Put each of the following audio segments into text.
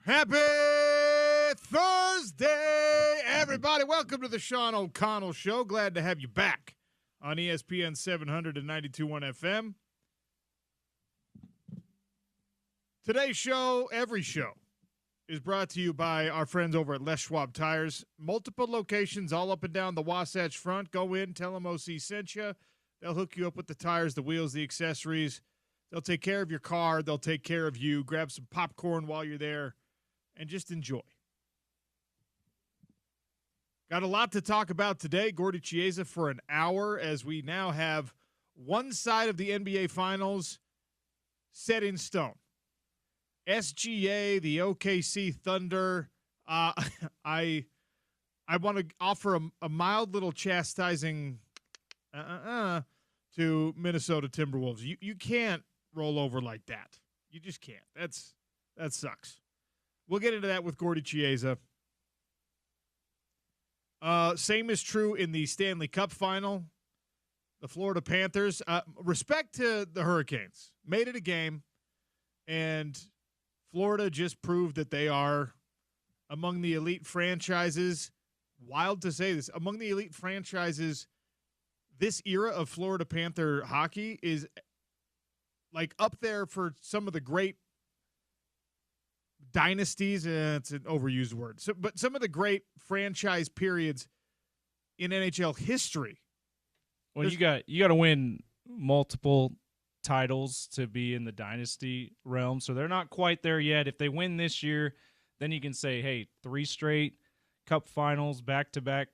Happy Thursday, everybody. Welcome to the Sean O'Connell Show. Glad to have you back on ESPN 700 and 92.1 FM. Today's show, every show, is brought to you by our friends over at Les Schwab Tires. Multiple locations all up and down the Wasatch Front. Go in, tell them OC sent you. They'll hook you up with the tires, the wheels, the accessories. They'll take care of your car. They'll take care of you. Grab some popcorn while you're there and just enjoy. Got a lot to talk about today. Gordy Chiesa for an hour as we now have one side of the NBA Finals set in stone. SGA, the OKC Thunder. I want to offer a mild little chastising to Minnesota Timberwolves. You can't roll over like that. You just can't. That sucks. We'll get into that with Gordy Chiesa. Same is true in the Stanley Cup final. The Florida Panthers. Respect to the Hurricanes. Made it a game, and Florida just proved that they are among the elite franchises. Wild to say this. Among the elite franchises, this era of Florida Panther hockey is like up there for some of the great dynasties. It's an overused word. But some of the great franchise periods in NHL history. Well, you got to win multiple titles to be in the dynasty realm, so they're not quite there yet. If they win this year, then you can say, hey, 3 straight cup finals, back-to-back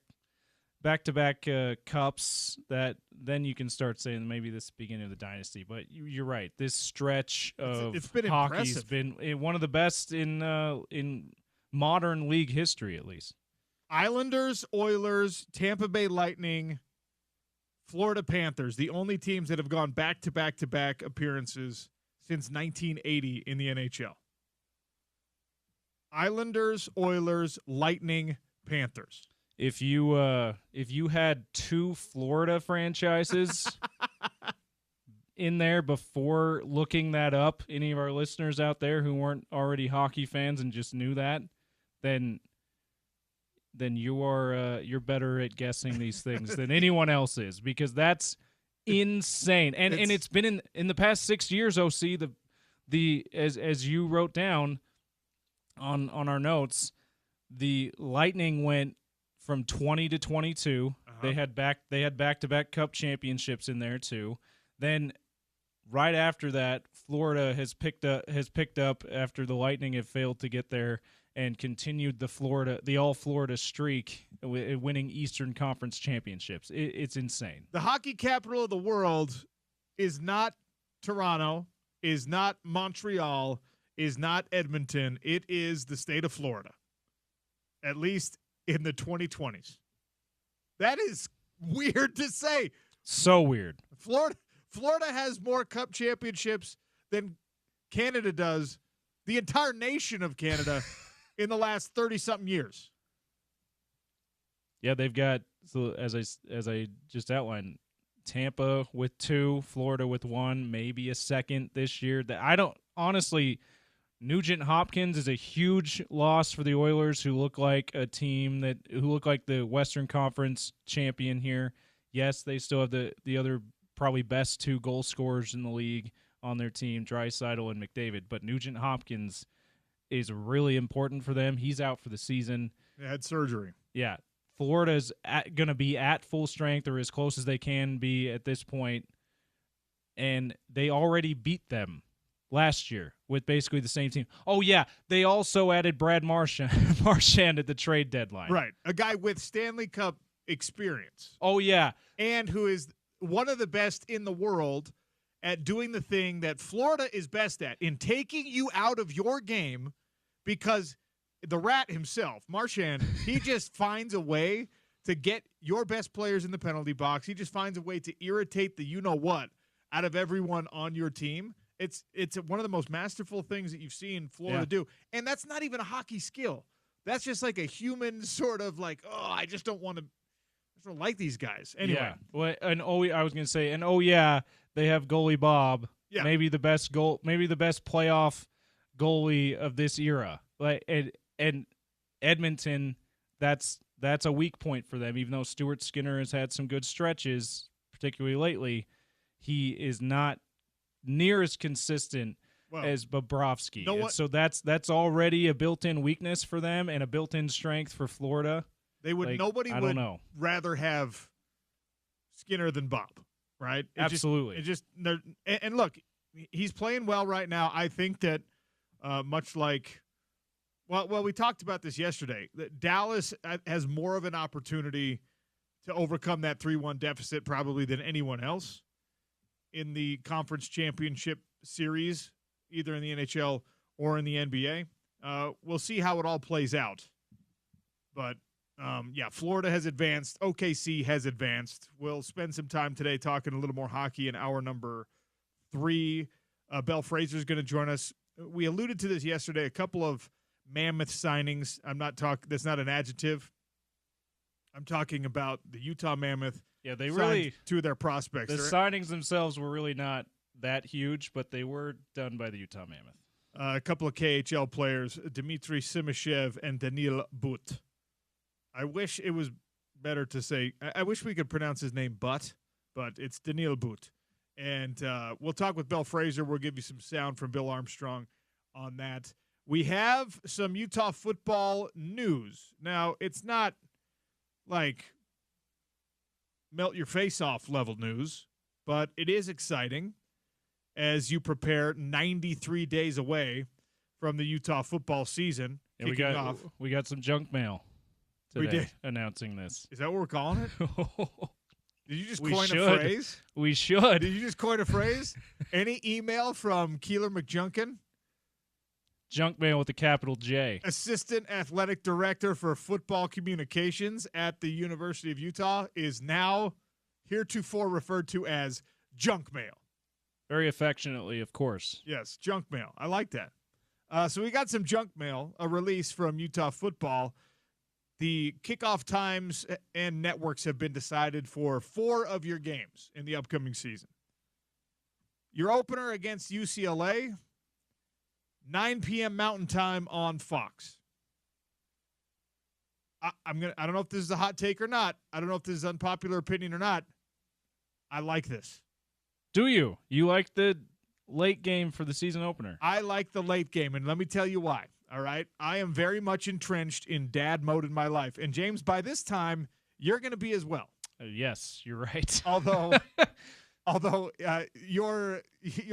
cups, that then you can start saying maybe this is the beginning of the dynasty. But you're right. This stretch of hockey has been one of the best in modern league history, at least. Islanders, Oilers, Tampa Bay Lightning, Florida Panthers, the only teams that have gone back-to-back appearances since 1980 in the NHL. Islanders, Oilers, Lightning, Panthers. If you had 2 Florida franchises in there before looking that up, any of our listeners out there who weren't already hockey fans and just knew that, then you're better at guessing these things than anyone else is, because that's insane. And it's been in the past 6 years, OC, the as you wrote down on our notes, the Lightning went from 20 to 22. They had back-to-back cup championships in there too. Then right after that, Florida has picked up after the Lightning have failed to get there, and continued the all-Florida streak, winning Eastern Conference championships. It's insane. The hockey capital of the world is not Toronto, is not Montreal, is not Edmonton. It is the state of Florida, at least in the 2020s. That is weird to say. So weird. Florida has more cup championships than Canada does, the entire nation of Canada, in the last 30-something years. Yeah, they've got, so as I just outlined, Tampa with 2, Florida with 1, maybe a second this year. That I don't honestly. Nugent Hopkins is a huge loss for the Oilers, who look like a team who look like the Western Conference champion here. Yes, they still have the other probably best 2 goal scorers in the league on their team, Draisaitl and McDavid. But Nugent Hopkins is really important for them. He's out for the season. They had surgery. Yeah. Florida's going to be at full strength, or as close as they can be at this point, and they already beat them last year with basically the same team. Oh, yeah, they also added Brad Marchand at the trade deadline. Right, a guy with Stanley Cup experience. Oh, yeah. And who is one of the best in the world at doing the thing that Florida is best at, in taking you out of your game, because the rat himself, Marchand, he just finds a way to get your best players in the penalty box. He just finds a way to irritate the you-know-what out of everyone on your team. It's one of the most masterful things that you've seen Florida do. And that's not even a hockey skill. That's just like a human sort of like, I just don't like these guys. Anyway. Yeah. Well, I was going to say, they have goalie Bob. Yeah. Maybe the best playoff goalie of this era. Like and Edmonton, that's a weak point for them. Even though Stuart Skinner has had some good stretches, particularly lately, he is not near as consistent as Bobrovsky. So that's already a built-in weakness for them and a built-in strength for Florida. Nobody would rather have Skinner than Bob, right? Absolutely. And look, he's playing well right now. I think that much like, well, we talked about this yesterday. That Dallas has more of an opportunity to overcome that 3-1 deficit probably than anyone else in the conference championship series, either in the NHL or in the NBA. We'll see how it all plays out. But, Florida has advanced. OKC has advanced. We'll spend some time today talking a little more hockey in hour number 3. Belle Fraser's going to join us. We alluded to this yesterday, a couple of mammoth signings. That's not an adjective. I'm talking about the Utah Mammoth. Yeah, they really, two of their prospects. The signings themselves were really not that huge, but they were done by the Utah Mammoth. A couple of KHL players, Dmitry Simashev and Daniil But. I wish it was better to say, I wish we could pronounce his name but it's Daniil But. And we'll talk with Belle Fraser. We'll give you some sound from Bill Armstrong on that. We have some Utah football news. Now, it's not like melt your face off level news, but it is exciting as you prepare 93 days away from the Utah football season kicking off. We got some junk mail today we did. Announcing this. Is that what we're calling it? Did you just coin a phrase? We should. Did you just coin a phrase? Any email from Keeler McJunkin? Junk mail with a capital J. Assistant Athletic Director for Football Communications at the University of Utah is now heretofore referred to as junk mail. Very affectionately, of course. Yes, junk mail. I like that. So we got some junk mail, a release from Utah football. The kickoff times and networks have been decided for 4 of your games in the upcoming season. Your opener against UCLA, 9 p.m. Mountain Time on Fox. I don't know if this is a hot take or not. I don't know if this is unpopular opinion or not. I like this. Do you? You like the late game for the season opener? I like the late game, and let me tell you why. All right? I am very much entrenched in dad mode in my life. And, James, by this time, you're going to be as well. Yes, you're right. Although your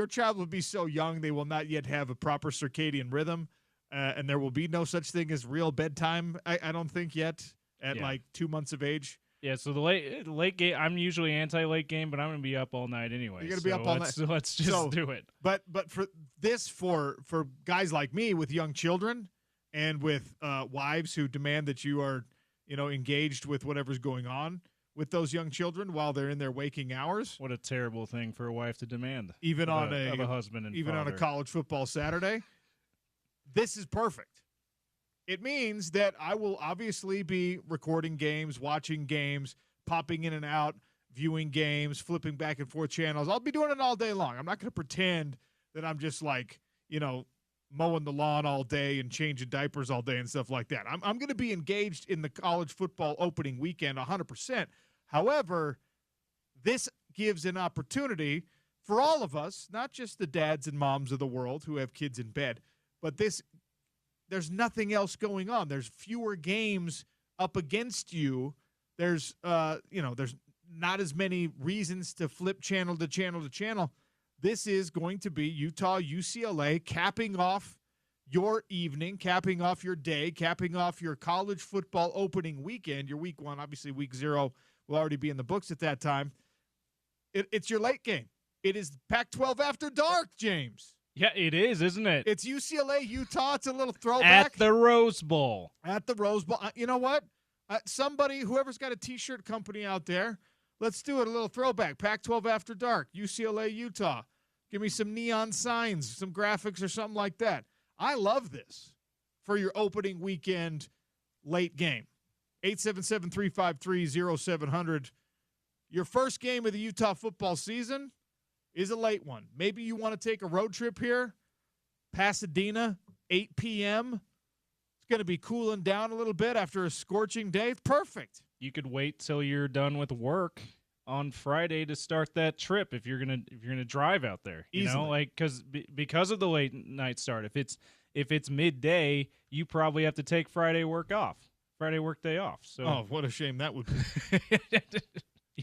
child will be so young they will not yet have a proper circadian rhythm, and there will be no such thing as real bedtime, I don't think, yet at like 2 months of age. Yeah, so the late game, I'm usually anti-late game, but I'm going to be up all night anyway. You're going to be up all night. Let's just do it. But for guys like me with young children and with wives who demand that you are, engaged with whatever's going on with those young children while they're in their waking hours. What a terrible thing for a wife to demand. Even of a husband and even father. On a college football Saturday. This is perfect. It means that I will obviously be recording games, watching games, popping in and out, viewing games, flipping back and forth channels. I'll be doing it all day long. I'm not going to pretend that I'm just like, mowing the lawn all day and changing diapers all day and stuff like that. I'm going to be engaged in the college football opening weekend 100%. However, this gives an opportunity for all of us, not just the dads and moms of the world who have kids in bed, but there's nothing else going on. There's fewer games up against you. There's there's not as many reasons to flip channel to channel to channel. This is going to be Utah UCLA capping off your evening, capping off your day, capping off your college football opening weekend. Your week 1, obviously week 0 will already be in the books at that time. It's your late game. It is Pac-12 After Dark, James. Yeah, it is, isn't it? It's UCLA, Utah. It's a little throwback. At the Rose Bowl. At the Rose Bowl. You know what? Whoever's got a T-shirt company out there, let's do it. A little throwback. Pac-12 After Dark, UCLA, Utah. Give me some neon signs, some graphics or something like that. I love this for your opening weekend late game. 877-353-0700. Your first game of the Utah football season is a late one. Maybe you want to take a road trip here. Pasadena, 8 p.m. going to be cooling down a little bit after a scorching day. It's perfect. You could wait till you're done with work on Friday to start that trip if you're gonna drive out there. You Easily. know, like because of the late night start. If it's midday, you probably have to take Friday work day off. So Oh, what a shame that would be.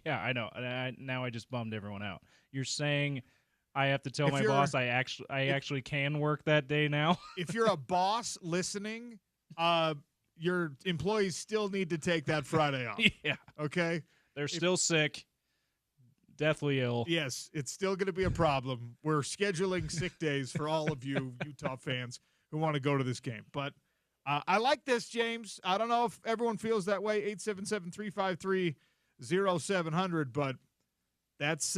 Yeah, I know. Now I just bummed everyone out. You're saying I have to tell my boss I actually can work that day now? If you're a boss listening, your employees still need to take that Friday off. Yeah. Okay? They're still sick, deathly ill. Yes, it's still going to be a problem. We're scheduling sick days for all of you Utah fans who want to go to this game. But I like this, James. I don't know if everyone feels that way, 877-353-0700, but that's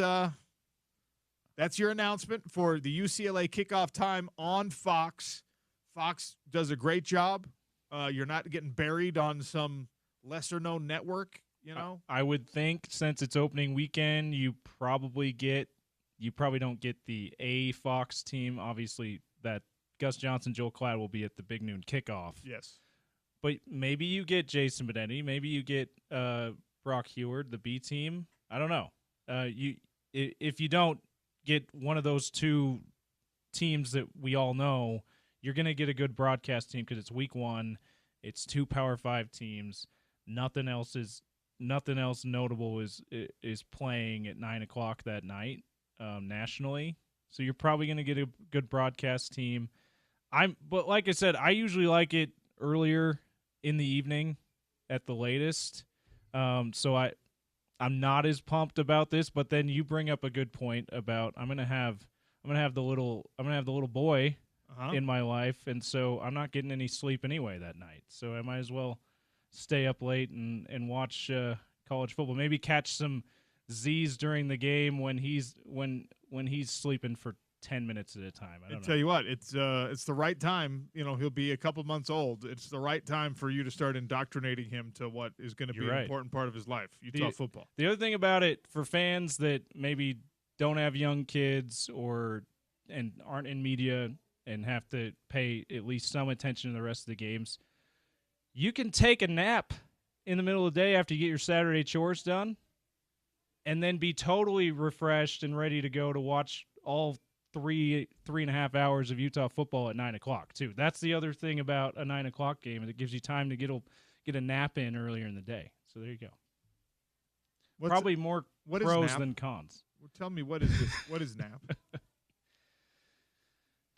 your announcement for the UCLA kickoff time on Fox. Fox does a great job. You're not getting buried on some lesser-known network, you know? I would think since it's opening weekend, you probably don't get the A Fox team. Obviously, that Gus Johnson, Joel Klatt will be at the Big Noon kickoff. Yes. But maybe you get Jason Benetti. Maybe you get Brock Heward, the B team. I don't know. If you don't get one of those two teams that we all know, you're going to get a good broadcast team because it's week one. It's two Power 5 teams. Nothing else notable is playing at 9 o'clock that night nationally. So you're probably going to get a good broadcast team. But like I said, I usually like it earlier in the evening at the latest. So I'm not as pumped about this, but then you bring up a good point about I'm gonna have the little boy in my life, and so I'm not getting any sleep anyway that night. So I might as well stay up late and watch college football. Maybe catch some Z's during the game when he's sleeping for 10 minutes at a time. I tell you what, it's the right time. You know, he'll be a couple months old. It's the right time for you to start indoctrinating him to what is going to be an important part of his life, Utah football. The other thing about it, for fans that maybe don't have young kids and aren't in media and have to pay at least some attention to the rest of the games, you can take a nap in the middle of the day after you get your Saturday chores done and then be totally refreshed and ready to go to watch all 3.5 hours of Utah football at 9 o'clock too. That's the other thing about a 9 o'clock game. It gives you time to get a nap in earlier in the day. So there you go. Probably more pros than cons. Well, tell me, what is this? What is nap?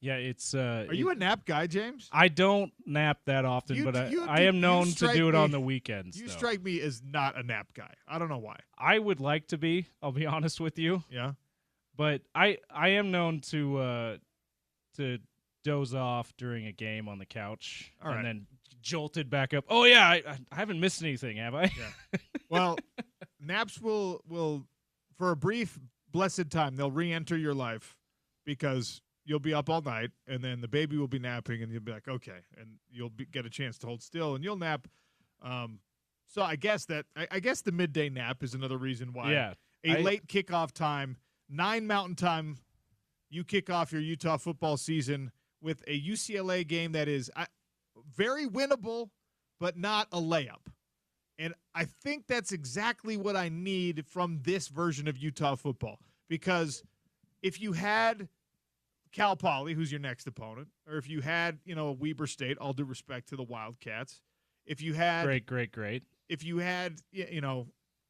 Yeah, it's. Are you a nap guy, James? I don't nap that often, but I am known to do it on the weekends. You strike me as not a nap guy. I don't know why. I would like to be. I'll be honest with you. Yeah. But I am known to doze off during a game on the couch and then jolted back up. Oh yeah, I haven't missed anything, have I? Yeah. Well, naps will for a brief blessed time they'll re-enter your life because you'll be up all night and then the baby will be napping and you'll be like, okay, and you'll get a chance to hold still and you'll nap. So I guess the midday nap is another reason why. Yeah. Late kickoff time. 9 Mountain Time, you kick off your Utah football season with a UCLA game that is very winnable, but not a layup. And I think that's exactly what I need from this version of Utah football. Because if you had Cal Poly, who's your next opponent, or if you had, Weber State, all due respect to the Wildcats, if you had great. If you had,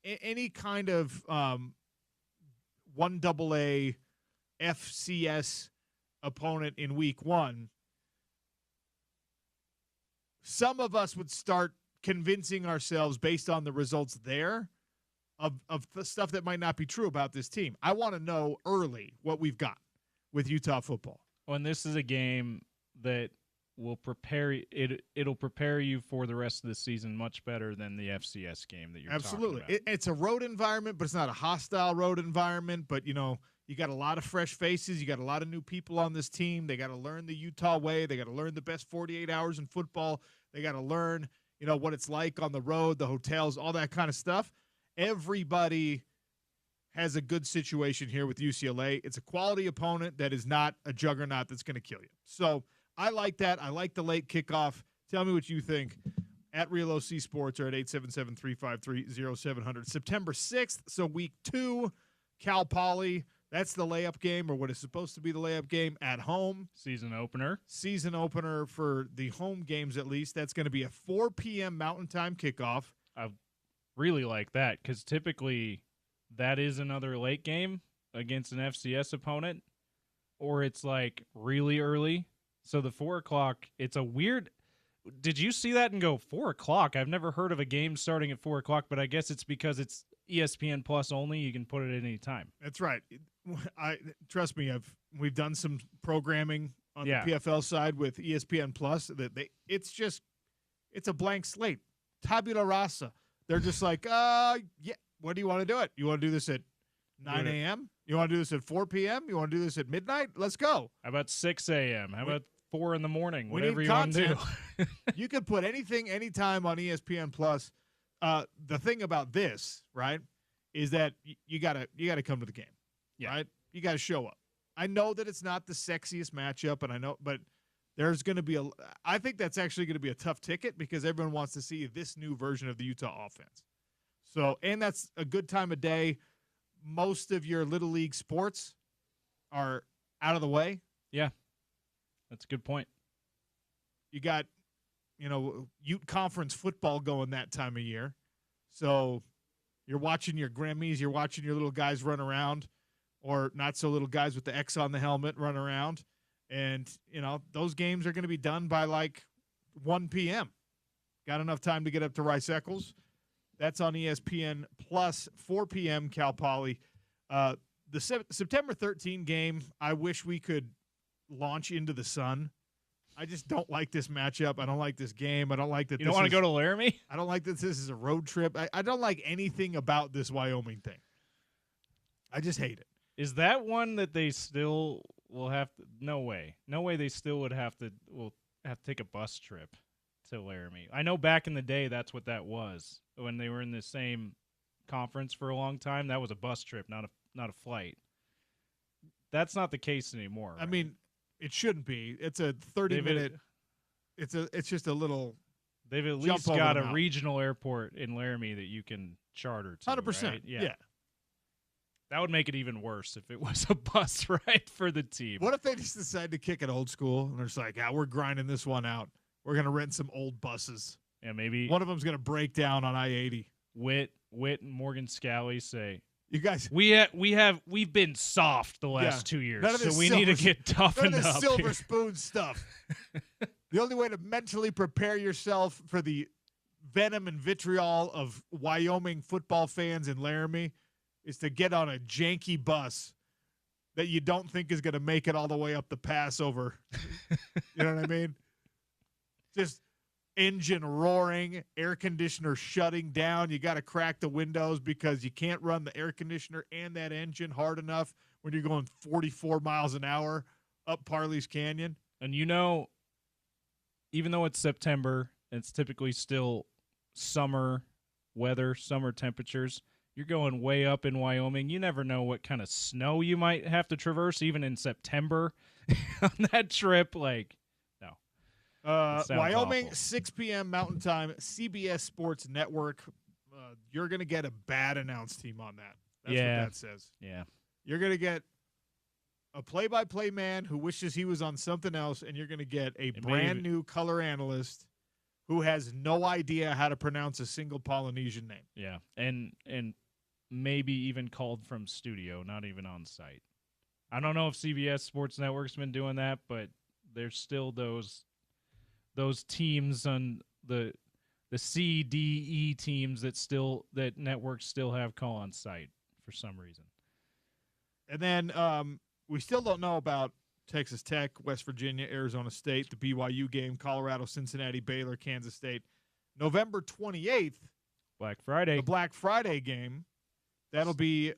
any kind of 1AA FCS opponent in week one, some of us would start convincing ourselves based on the results there of the stuff that might not be true about this team. I want to know early what we've got with Utah football. Well, and this is a game that will prepare it'll prepare you for the rest of the season much better than the FCS game that you're Absolutely. talking about. It's a road environment, but it's not a hostile road environment. But, you got a lot of fresh faces. You got a lot of new people on this team. They got to learn the Utah way. They got to learn the best 48 hours in football. They got to learn, what it's like on the road, the hotels, all that kind of stuff. Everybody has a good situation here with UCLA. It's a quality opponent that is not a juggernaut that's going to kill you. So I like that. I like the late kickoff. Tell me what you think at Real OC Sports or at 877-353-0700. September 6th, so week 2, Cal Poly. That's the layup game, or what is supposed to be the layup game at home. Season opener. Season opener for the home games, at least. That's going to be a 4 p.m. Mountain Time kickoff. I really like that because typically that is another late game against an FCS opponent, or it's like really early. So the 4 o'clock, it's a weird. Did you see that and go 4 o'clock? I've never heard of a game starting at 4 o'clock, but I guess it's because it's ESPN Plus only. You can put it at any time. That's right. Trust me. We've done some programming on the Yeah. PFL side with ESPN Plus. It's a blank slate, tabula rasa. They're just like, yeah. What do you want to do it? You want to do this at 9 a.m.? You want to do this at 4 p.m.? You want to do this at midnight? Let's go. How about 6 a.m.? How about 4 in the morning? We Whatever need you want to do. You can put anything, anytime on ESPN Plus. The thing about this, right, is that you gotta come to the game, right? You gotta show up. I know that it's not the sexiest matchup, but there's gonna be I think that's actually gonna be a tough ticket because everyone wants to see this new version of the Utah offense. So, and that's a good time of day. Most of your little league sports are out of the way. Yeah, that's a good point. You got, Ute Conference football going that time of year. So you're watching your Grammys, you're watching your little guys run around, or not so little guys with the X on the helmet run around. And, those games are going to be done by like 1 p.m. Got enough time to get up to Rice-Eccles. That's on ESPN Plus, 4 p.m. Cal Poly. The September 13 game, I wish we could launch into the sun. I just don't like this matchup. I don't like this game. I don't like that. You don't want to go to Laramie? I don't like that this is a road trip. I don't like anything about this Wyoming thing. I just hate it. Is that one that they still will have to? No way. No way they still will have to take a bus trip to Laramie. I know back in the day that's what that was. When they were in the same conference for a long time, that was a bus trip, not a flight. That's not the case anymore. I right? mean, it shouldn't be. It's a 30-minute. It's just a little. They've at least got a regional airport in Laramie that you can charter to. 100%. Right? Yeah. That would make it even worse if it was a bus ride for the team. What if they just decide to kick it old school and they're just like, we're grinding this one out. We're gonna rent some old buses. Yeah, maybe one of them's gonna break down on I-80. Witt and Morgan Scally say, "You guys, we've been soft the last 2 years, so we need to get toughened up." None of this silver spoon stuff. The only way to mentally prepare yourself for the venom and vitriol of Wyoming football fans in Laramie is to get on a janky bus that you don't think is going to make it all the way up the pass over. You know what I mean? Just engine roaring, air conditioner shutting down. You got to crack the windows because you can't run the air conditioner and that engine hard enough when you're going 44 miles an hour up Parley's Canyon. And even though it's September, it's typically still summer weather, summer temperatures. You're going way up in Wyoming. You never know what kind of snow you might have to traverse, even in September on that trip. Like, no. Wyoming, awful. 6 p.m. Mountain Time, CBS Sports Network. You're going to get a bad announce team on that. That's what that says. Yeah. You're going to get a play-by-play man who wishes he was on something else, and you're going to get a brand-new color analyst who has no idea how to pronounce a single Polynesian name. Yeah, and maybe even called from studio, not even on site. I don't know if CBS Sports Network's been doing that, but there's still those teams on the C, D, E teams that networks still have call on site for some reason. And then we still don't know about Texas Tech, West Virginia, Arizona State, the BYU game, Colorado, Cincinnati, Baylor, Kansas State. November 28th, Black Friday. the Black Friday game. That'll be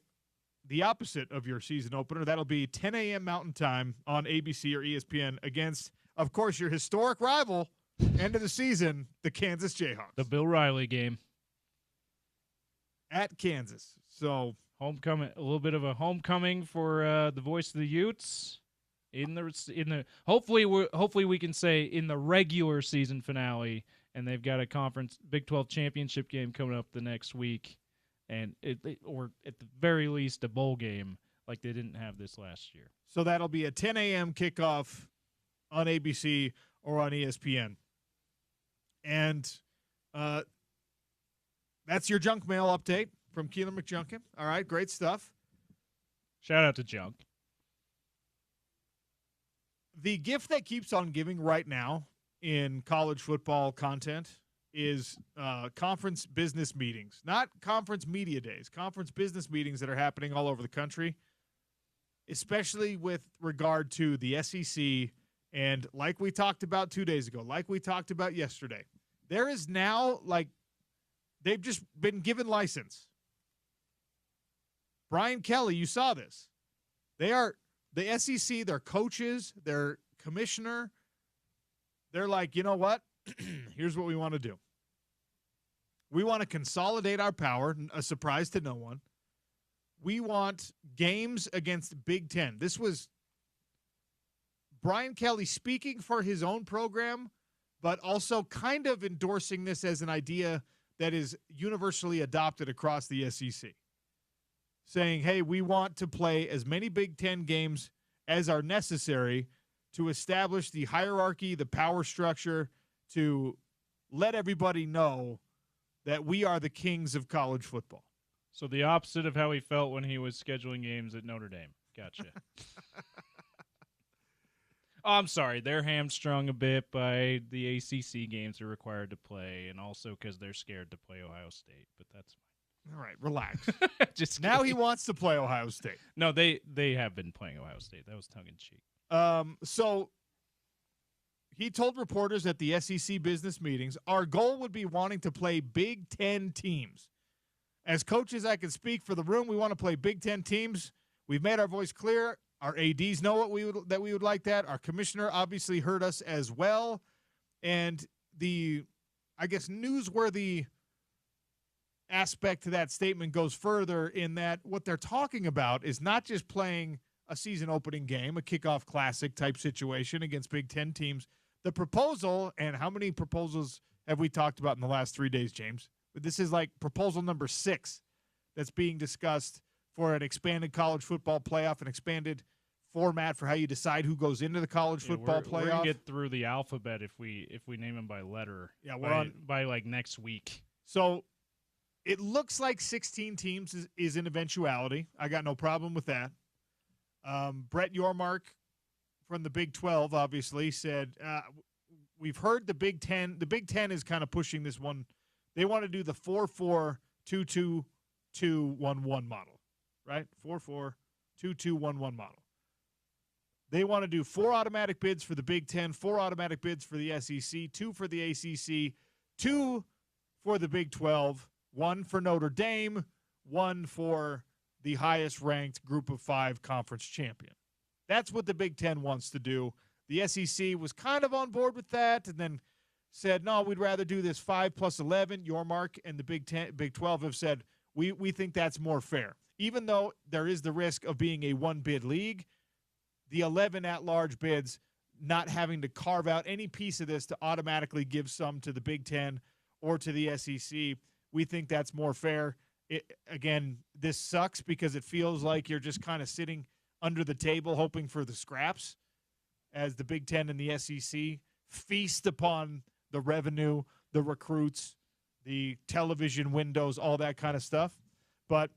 the opposite of your season opener. That'll be 10 a.m. Mountain Time on ABC or ESPN against, of course, your historic rival, end of the season, the Kansas Jayhawks. The Bill Riley game. At Kansas. So homecoming, a little bit of a homecoming for the voice of the Utes. hopefully we can say in the regular season finale, and they've got a Big 12 championship game coming up the next week, and or at the very least a bowl game like they didn't have this last year. So that'll be a 10 a.m. kickoff on ABC or on ESPN. And that's your junk mail update from Keelan McJunkin. All right, great stuff. Shout out to Junk. The gift that keeps on giving right now in college football content is conference business meetings, not conference media days, conference business meetings that are happening all over the country, especially with regard to the SEC. And like we talked about 2 days ago, like we talked about yesterday, there is now, like, they've just been given license. Brian Kelly, you saw this. They are the SEC, their coaches, their commissioner. They're like, you know what? Here's what we want to do. We want to consolidate our power, a surprise to no one. We want games against Big Ten. This was Brian Kelly speaking for his own program, but also kind of endorsing this as an idea that is universally adopted across the SEC. Saying, hey, we want to play as many Big Ten games as are necessary to establish the hierarchy, the power structure, to let everybody know that we are the kings of college football. So the opposite of how he felt when he was scheduling games at Notre Dame. Gotcha. Oh, I'm sorry. They're hamstrung a bit by the ACC games they're required to play, and also because they're scared to play Ohio State. But that's fine. All right, relax. Just now he wants to play Ohio State. No, they have been playing Ohio State. That was tongue-in-cheek. So he told reporters at the SEC business meetings, our goal would be wanting to play Big Ten teams. As coaches, I can speak for the room. We want to play Big Ten teams. We've made our voice clear. Our ADs know we would like that. Our commissioner obviously heard us as well. And the, I guess, newsworthy aspect to that statement goes further in that what they're talking about is not just playing a season opening game, a kickoff classic type situation against Big Ten teams. The proposal, and how many proposals have we talked about in the last 3 days, James? This is like proposal number 6 that's being discussed for an expanded college football playoff, an expanded format for how you decide who goes into the college football playoff. We're gonna get through the alphabet if we name them by letter. Yeah, we're by like next week. So it looks like 16 teams is an eventuality. I got no problem with that. Brett Yormark from the Big 12 obviously said, we've heard the Big Ten. The Big Ten is kind of pushing this one. They want to do the 4-4-2-2-2-1-1 model, right? 4-4-2-2-1-1 model. They want to do 4 automatic bids for the Big Ten, 4 automatic bids for the SEC, 2 for the ACC, 2 for the Big 12, 1 for Notre Dame, 1 for the highest-ranked Group of 5 conference champion. That's what the Big Ten wants to do. The SEC was kind of on board with that and then said, no, we'd rather do this 5 plus 11. Yormark and the Big 12 have said, we think that's more fair. Even though there is the risk of being a one-bid league, the 11 at-large bids not having to carve out any piece of this to automatically give some to the Big Ten or to the SEC, we think that's more fair. Again, this sucks because it feels like you're just kind of sitting under the table hoping for the scraps as the Big Ten and the SEC feast upon the revenue, the recruits, the television windows, all that kind of stuff. But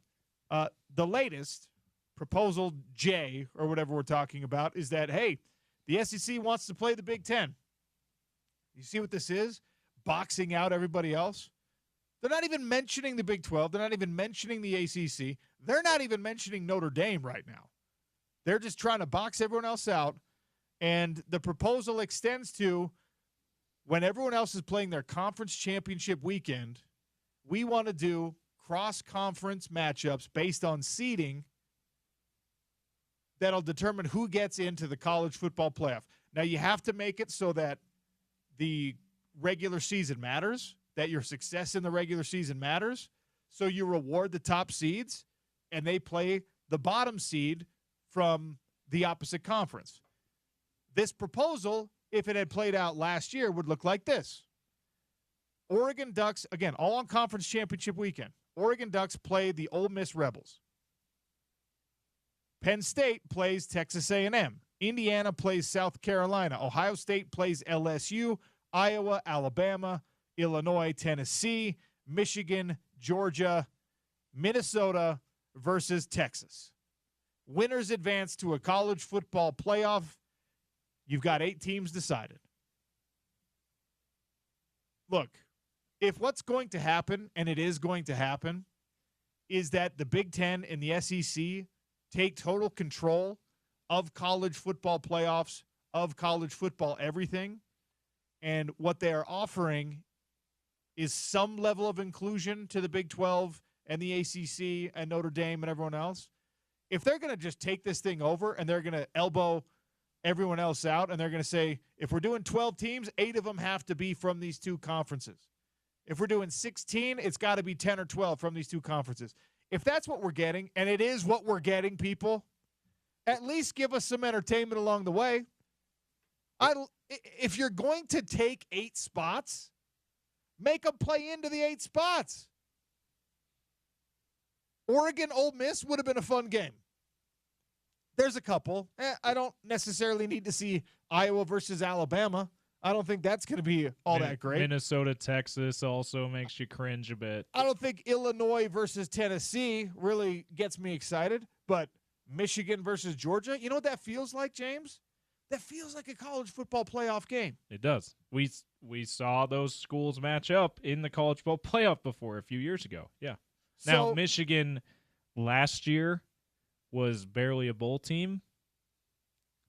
the latest, Proposal J, or whatever we're talking about, is that, hey, the SEC wants to play the Big Ten. You see what this is? Boxing out everybody else. They're not even mentioning the Big 12. They're not even mentioning the ACC. They're not even mentioning Notre Dame right now. They're just trying to box everyone else out. And the proposal extends to when everyone else is playing their conference championship weekend, we want to do cross-conference matchups based on seeding that'll determine who gets into the college football playoff. Now, you have to make it so that the regular season matters, that your success in the regular season matters. So you reward the top seeds, and they play the bottom seed from the opposite conference. This proposal, if it had played out last year, would look like this. Oregon Ducks, again, all on conference championship weekend. Oregon Ducks play the Ole Miss Rebels. Penn State plays Texas A&M. Indiana plays South Carolina. Ohio State plays LSU. Iowa, Alabama, Illinois, Tennessee, Michigan, Georgia, Minnesota versus Texas. Winners advance to a college football playoff. You've got 8 teams decided. Look, if what's going to happen, and it is going to happen, is that the Big Ten and the SEC take total control of college football playoffs, of college football everything, and what they are offering is some level of inclusion to the Big 12 and the ACC and Notre Dame and everyone else. If they're going to just take this thing over and they're going to elbow everyone else out and they're going to say, if we're doing 12 teams, 8 of them have to be from these 2 conferences. If we're doing 16, it's got to be 10 or 12 from these 2 conferences. If that's what we're getting, and it is what we're getting, people, at least give us some entertainment along the way. If you're going to take 8 spots, make them play into the 8 spots. Oregon Ole Miss would have been a fun game. There's a couple. I don't necessarily need to see Iowa versus Alabama. I don't think that's going to be all that great. Minnesota, Texas also makes you cringe a bit. I don't think Illinois versus Tennessee really gets me excited, but Michigan versus Georgia, you know what that feels like, James? That feels like a college football playoff game. It does. We saw those schools match up in the college football playoff before a few years ago. Yeah. Now, Michigan last year was barely a bowl team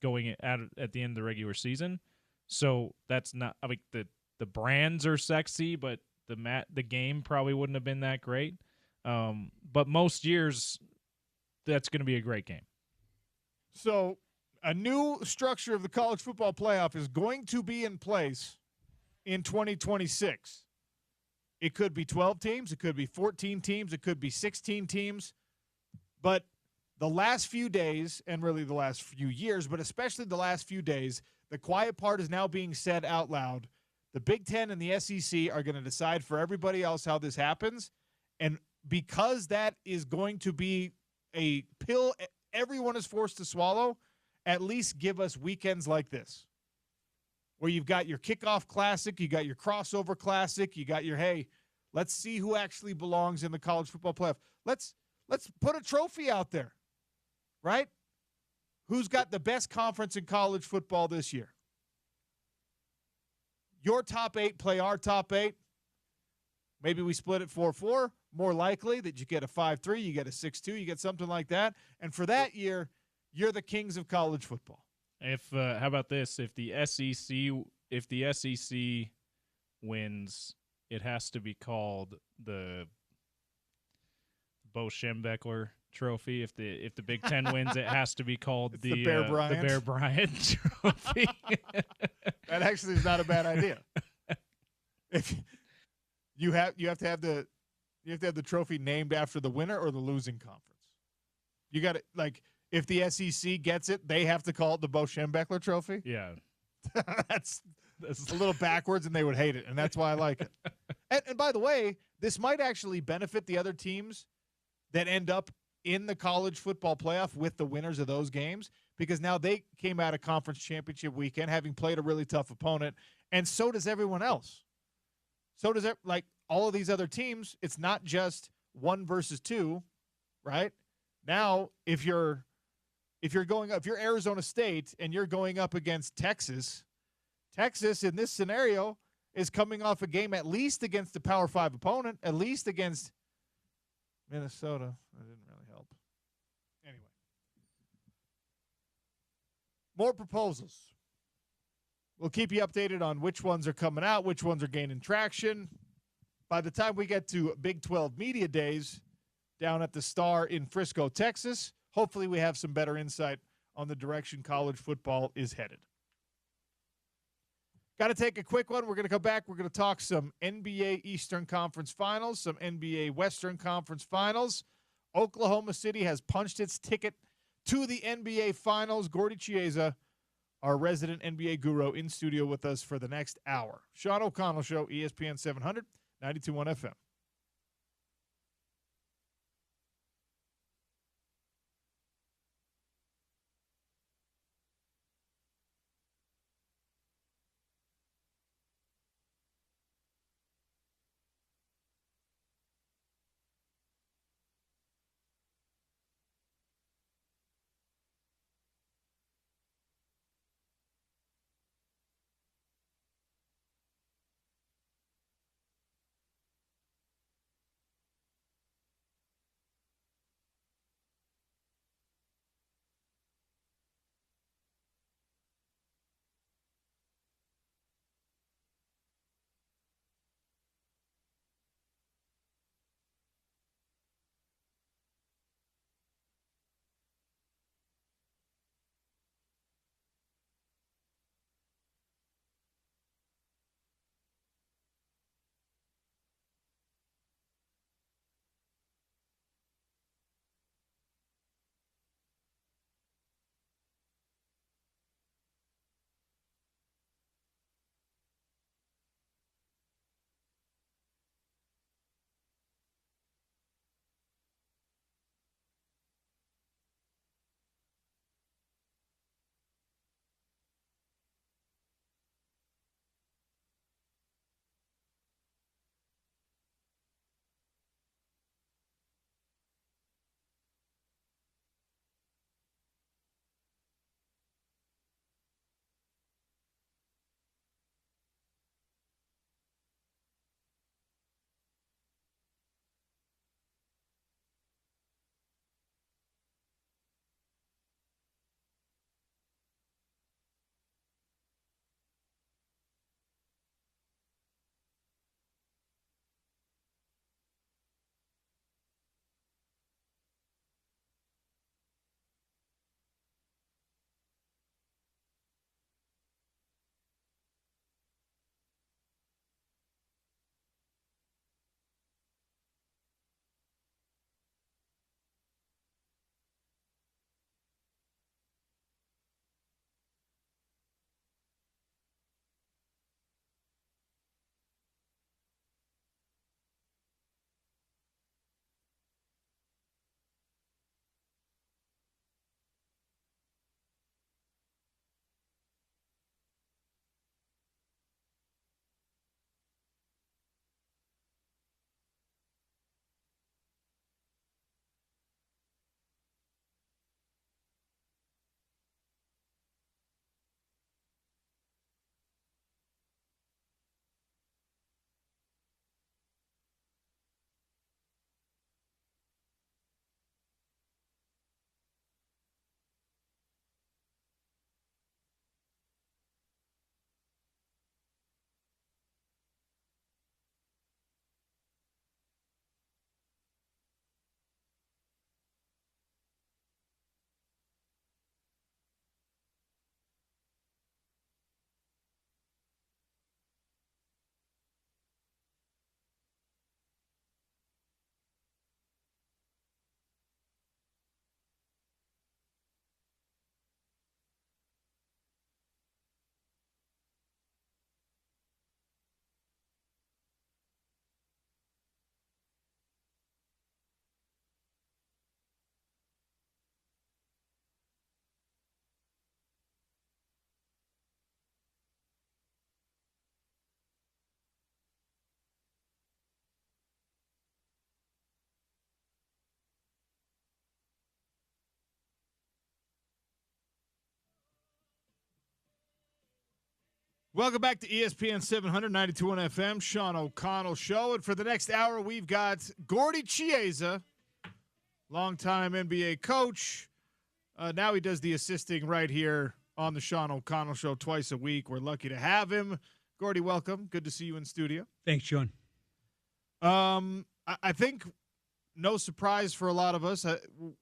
going at the end of the regular season. So that's not, I mean, the brands are sexy, but the game probably wouldn't have been that great. But most years, that's going to be a great game. So a new structure of the college football playoff is going to be in place in 2026. It could be 12 teams. It could be 14 teams. It could be 16 teams. But the last few days, and really the last few years, but especially the last few days, the quiet part is now being said out loud. The Big Ten and the SEC are going to decide for everybody else how this happens. And because that is going to be a pill everyone is forced to swallow, at least give us weekends like this, where you've got your kickoff classic, you got your crossover classic, you got your, hey, let's see who actually belongs in the college football playoff. Let's put a trophy out there, right? Who's got the best conference in college football this year? Your top 8 play our top 8. Maybe we split it 4-4. More likely that you get a 5-3, you get a 6-2, you get something like that. And for that year, you're the kings of college football. If how about this? If the SEC wins, it has to be called the Bo Schembechler Trophy. If the Big Ten wins, it has to be called the Bear Bryant Trophy. That actually is not a bad idea. If you have to have the trophy named after the winner or the losing conference. You got it. Like if the SEC gets it, they have to call it the Bo Schembechler Trophy. Yeah, that's a little backwards, and they would hate it, and that's why I like it. And by the way, this might actually benefit the other teams that end up in the college football playoff with the winners of those games, because now they came out of conference championship weekend having played a really tough opponent, and so does everyone else. So does all of these other teams. It's not just 1 versus 2, right? Now, if you're Arizona State and you're going up against Texas in this scenario is coming off a game at least against the Power 5 opponent, at least against Minnesota. That didn't really help. Anyway. More proposals. We'll keep you updated on which ones are coming out, which ones are gaining traction. By the time we get to Big 12 Media Days down at the Star in Frisco, Texas, hopefully we have some better insight on the direction college football is headed. Got to take a quick one. We're going to come back. We're going to talk some NBA Eastern Conference Finals, some NBA Western Conference Finals. Oklahoma City has punched its ticket to the NBA Finals. Gordy Chiesa, our resident NBA guru, in studio with us for the next hour. Sean O'Connell Show, ESPN 700, 92.1 FM. Welcome back to ESPN 700, 92.1 FM, Sean O'Connell Show. And for the next hour, we've got Gordy Chiesa, longtime NBA coach. Now he does the assisting right here on the Sean O'Connell Show twice a week. We're lucky to have him. Gordy, welcome. Good to see you in studio. Thanks, Sean. I think no surprise for a lot of us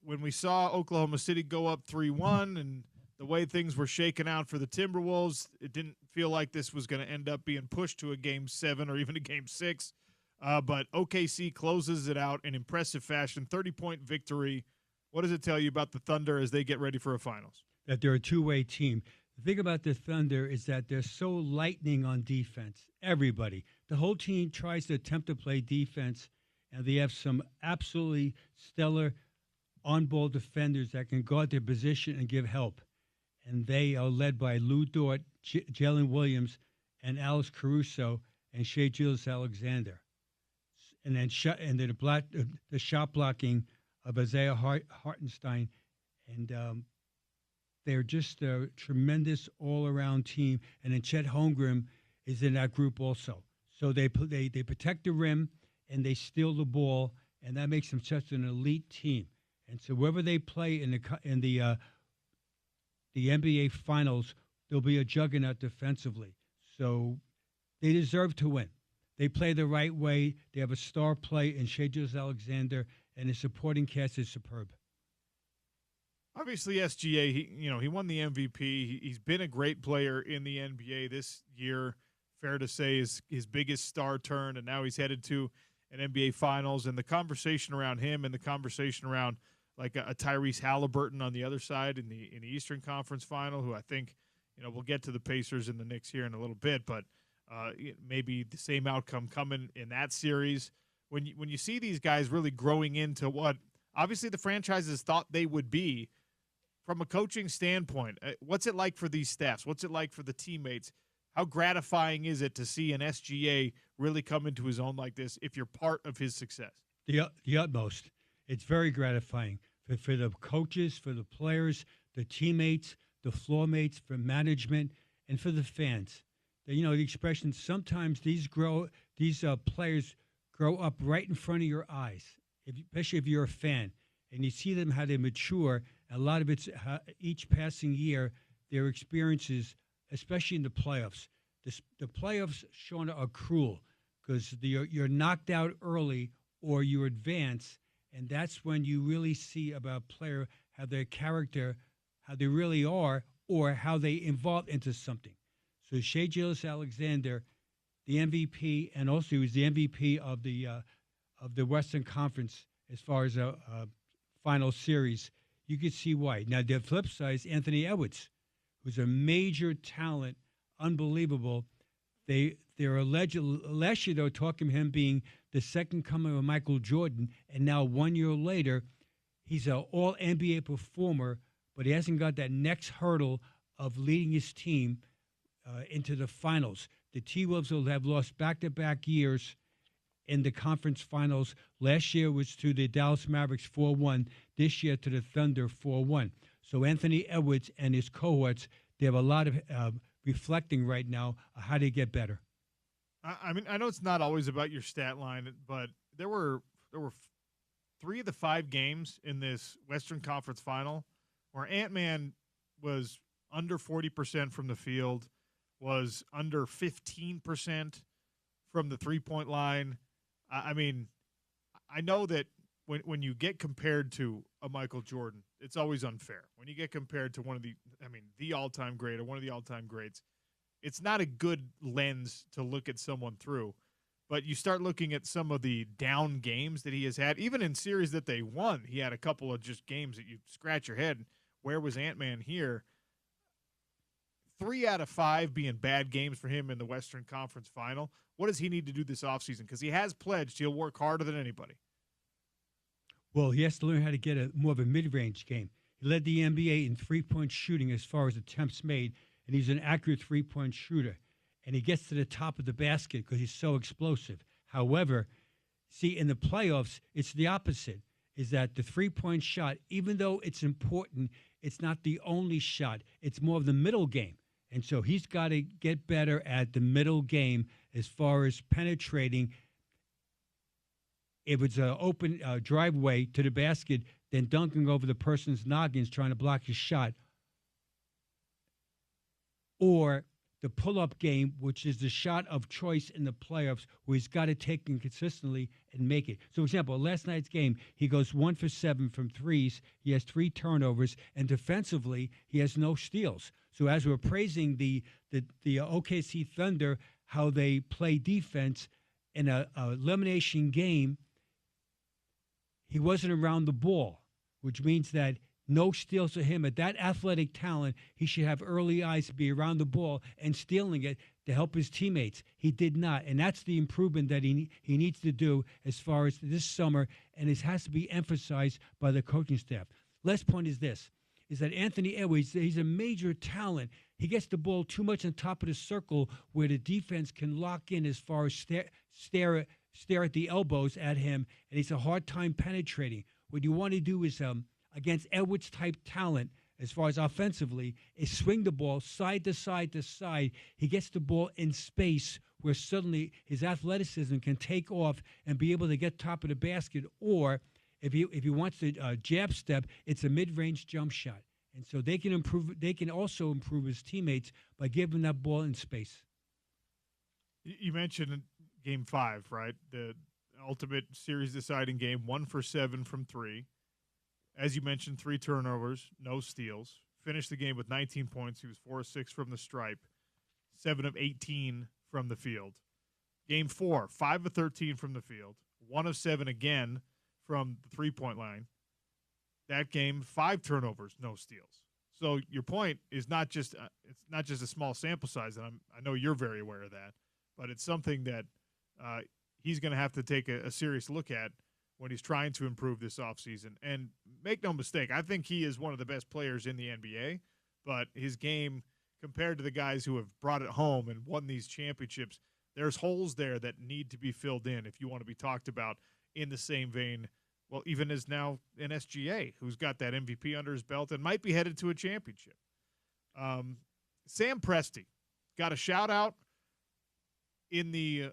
when we saw Oklahoma City go up 3-1 and the way things were shaken out for the Timberwolves, it didn't feel like this was going to end up being pushed to a Game 7 or even a Game 6. But OKC closes it out in impressive fashion, 30-point victory. What does it tell you about the Thunder as they get ready for a finals? That they're a two-way team. The thing about the Thunder is that they're so lightning on defense. Everybody. The whole team tries to attempt to play defense, and they have some absolutely stellar on-ball defenders that can guard their position and give help. And they are led by Lou Dort, Jalen Williams, and Alex Caruso, and Shea Gilgeous-Alexander. And then the shot blocking of Isaiah Hartenstein. And they're just a tremendous all-around team. And then Chet Holmgren is in that group also. So they protect the rim and they steal the ball, and that makes them such an elite team. And so wherever they play in the NBA Finals, there'll be a juggernaut defensively. So they deserve to win. They play the right way. They have a star play in Shea Gilgeous-Alexander, and his supporting cast is superb. Obviously, SGA, he won the MVP. He's been a great player in the NBA this year. Fair to say his biggest star turn, and now he's headed to an NBA Finals. And the conversation around him and the conversation around like a Tyrese Halliburton on the other side in the Eastern Conference Final, who I think we'll get to the Pacers and the Knicks here in a little bit, but maybe the same outcome coming in that series. When you see these guys really growing into what obviously the franchises thought they would be. From a coaching standpoint, what's it like for these staffs? What's it like for the teammates? How gratifying is it to see an SGA really come into his own like this if you're part of his success? The utmost. It's very gratifying for the coaches, for the players, the teammates, the floor mates, for management, and for the fans. The expression, sometimes these players grow up right in front of your eyes, especially if you're a fan, and you see them how they mature. A lot of it's each passing year, their experiences, especially in the playoffs. The playoffs, Sean, are cruel because you're knocked out early or you advance, and that's when you really see about a player, how their character, how they really are, or how they evolve into something. So Shea Gilgeous-Alexander, the MVP, and also he was the MVP of the Western Conference as far as a final series. You could see why. Now, the flip side is Anthony Edwards, who's a major talent, unbelievable. They're alleged last year they were talking him being the second coming of Michael Jordan, and now 1 year later, he's an all NBA performer, but he hasn't got that next hurdle of leading his team into the finals. The T-Wolves will have lost back-to-back years in the conference finals. Last year was to the Dallas Mavericks 4-1. This year to the Thunder 4-1. So Anthony Edwards and his cohorts, they have a lot of reflecting right now how to get better. I mean, I know it's not always about your stat line, but there were 3 of the 5 games in this Western Conference Final where Ant-Man was under 40% from the field, was under 15% from the three-point line. I mean, I know that when you get compared to a Michael Jordan, it's always unfair. When you get compared to the all-time great or one of the all-time greats, it's not a good lens to look at someone through. But you start looking at some of the down games that he has had, even in series that they won, he had a couple of just games that you scratch your head. Where was Ant-Man here? 3 out of 5 being bad games for him in the Western Conference Final. What does he need to do this offseason? Because he has pledged he'll work harder than anybody. Well, he has to learn how to get more of a mid-range game. He led the NBA in three-point shooting as far as attempts made, and he's an accurate three-point shooter. And he gets to the top of the basket because he's so explosive. However, see, in the playoffs, it's the opposite, is that the three-point shot, even though it's important, it's not the only shot. It's more of the middle game. And so he's got to get better at the middle game as far as penetrating. If it's an open driveway to the basket, then dunking over the person's noggins trying to block his shot. Or the pull-up game, which is the shot of choice in the playoffs, where he's got to take it consistently and make it. So, for example, last night's game, he goes 1 for 7 from threes. He has 3 turnovers, and defensively, he has no steals. So, as we're praising the OKC Thunder, how they play defense in a elimination game, he wasn't around the ball, which means that No steals for him. At that athletic talent, he should have early eyes to be around the ball and stealing it to help his teammates. He did not, and that's the improvement that he needs to do as far as this summer, and it has to be emphasized by the coaching staff. Last point is this, is that Anthony Edwards, he's a major talent. He gets the ball too much on top of the circle where the defense can lock in as far as stare at the elbows at him, and it's a hard time penetrating. What you want to do is, against Edwards-type talent, as far as offensively, is swing the ball side to side to side. He gets the ball in space where suddenly his athleticism can take off and be able to get top of the basket. Or if he wants to jab step, it's a mid-range jump shot. And so they can improve. They can also improve his teammates by giving that ball in space. You mentioned Game 5, right? The ultimate series-deciding game, 1 for 7 from 3. As you mentioned, 3 turnovers, no steals. Finished the game with 19 points. He was 4 of 6 from the stripe, 7 of 18 from the field. Game 4, 5 of 13 from the field, 1 of 7 again from the three-point line. That game, 5 turnovers, no steals. So your point is not just it's not just a small sample size, and I know you're very aware of that, but it's something that he's going to have to take a serious look at when he's trying to improve this offseason. And make no mistake, I think he is one of the best players in the NBA, but his game, compared to the guys who have brought it home and won these championships, there's holes there that need to be filled in if you want to be talked about in the same vein, well, even as now an SGA, who's got that MVP under his belt and might be headed to a championship. Sam Presti got a shout-out in the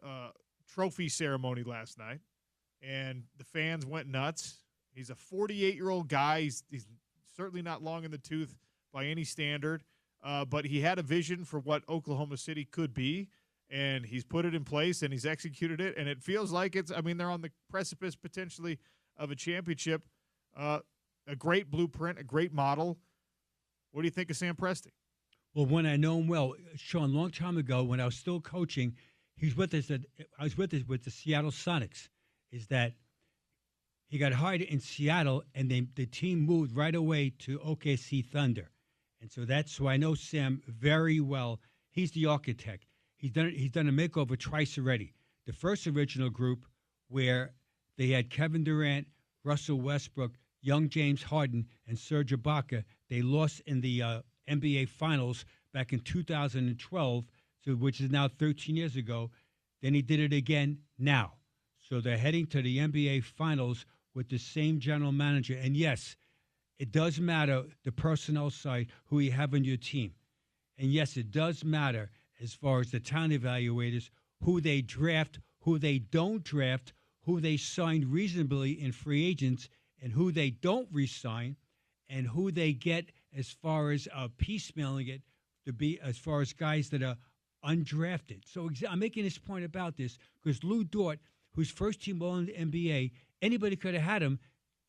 trophy ceremony last night, and the fans went nuts. He's a 48-year-old guy. He's certainly not long in the tooth by any standard, but he had a vision for what Oklahoma City could be, and he's put it in place, and he's executed it, and it feels like they're on the precipice potentially of a championship. A great blueprint, a great model. What do you think of Sam Presti? Well, when I know him well, Sean, a long time ago when I was still coaching, I was with the Seattle Sonics. Is that he got hired in Seattle, and the team moved right away to OKC Thunder. And so that's why I know Sam very well. He's the architect. He's done a makeover twice already. The first original group where they had Kevin Durant, Russell Westbrook, young James Harden, and Serge Ibaka. They lost in the NBA Finals back in 2012, which is now 13 years ago. Then he did it again now. So they're heading to the NBA Finals with the same general manager. And yes, it does matter, the personnel side, who you have on your team. And yes, it does matter as far as the talent evaluators, who they draft, who they don't draft, who they sign reasonably in free agents, and who they don't re-sign, and who they get as far as piecemealing it to be as far as guys that are undrafted. So I'm making this point about this because Lou Dort, whose first team all in the NBA, anybody could have had him.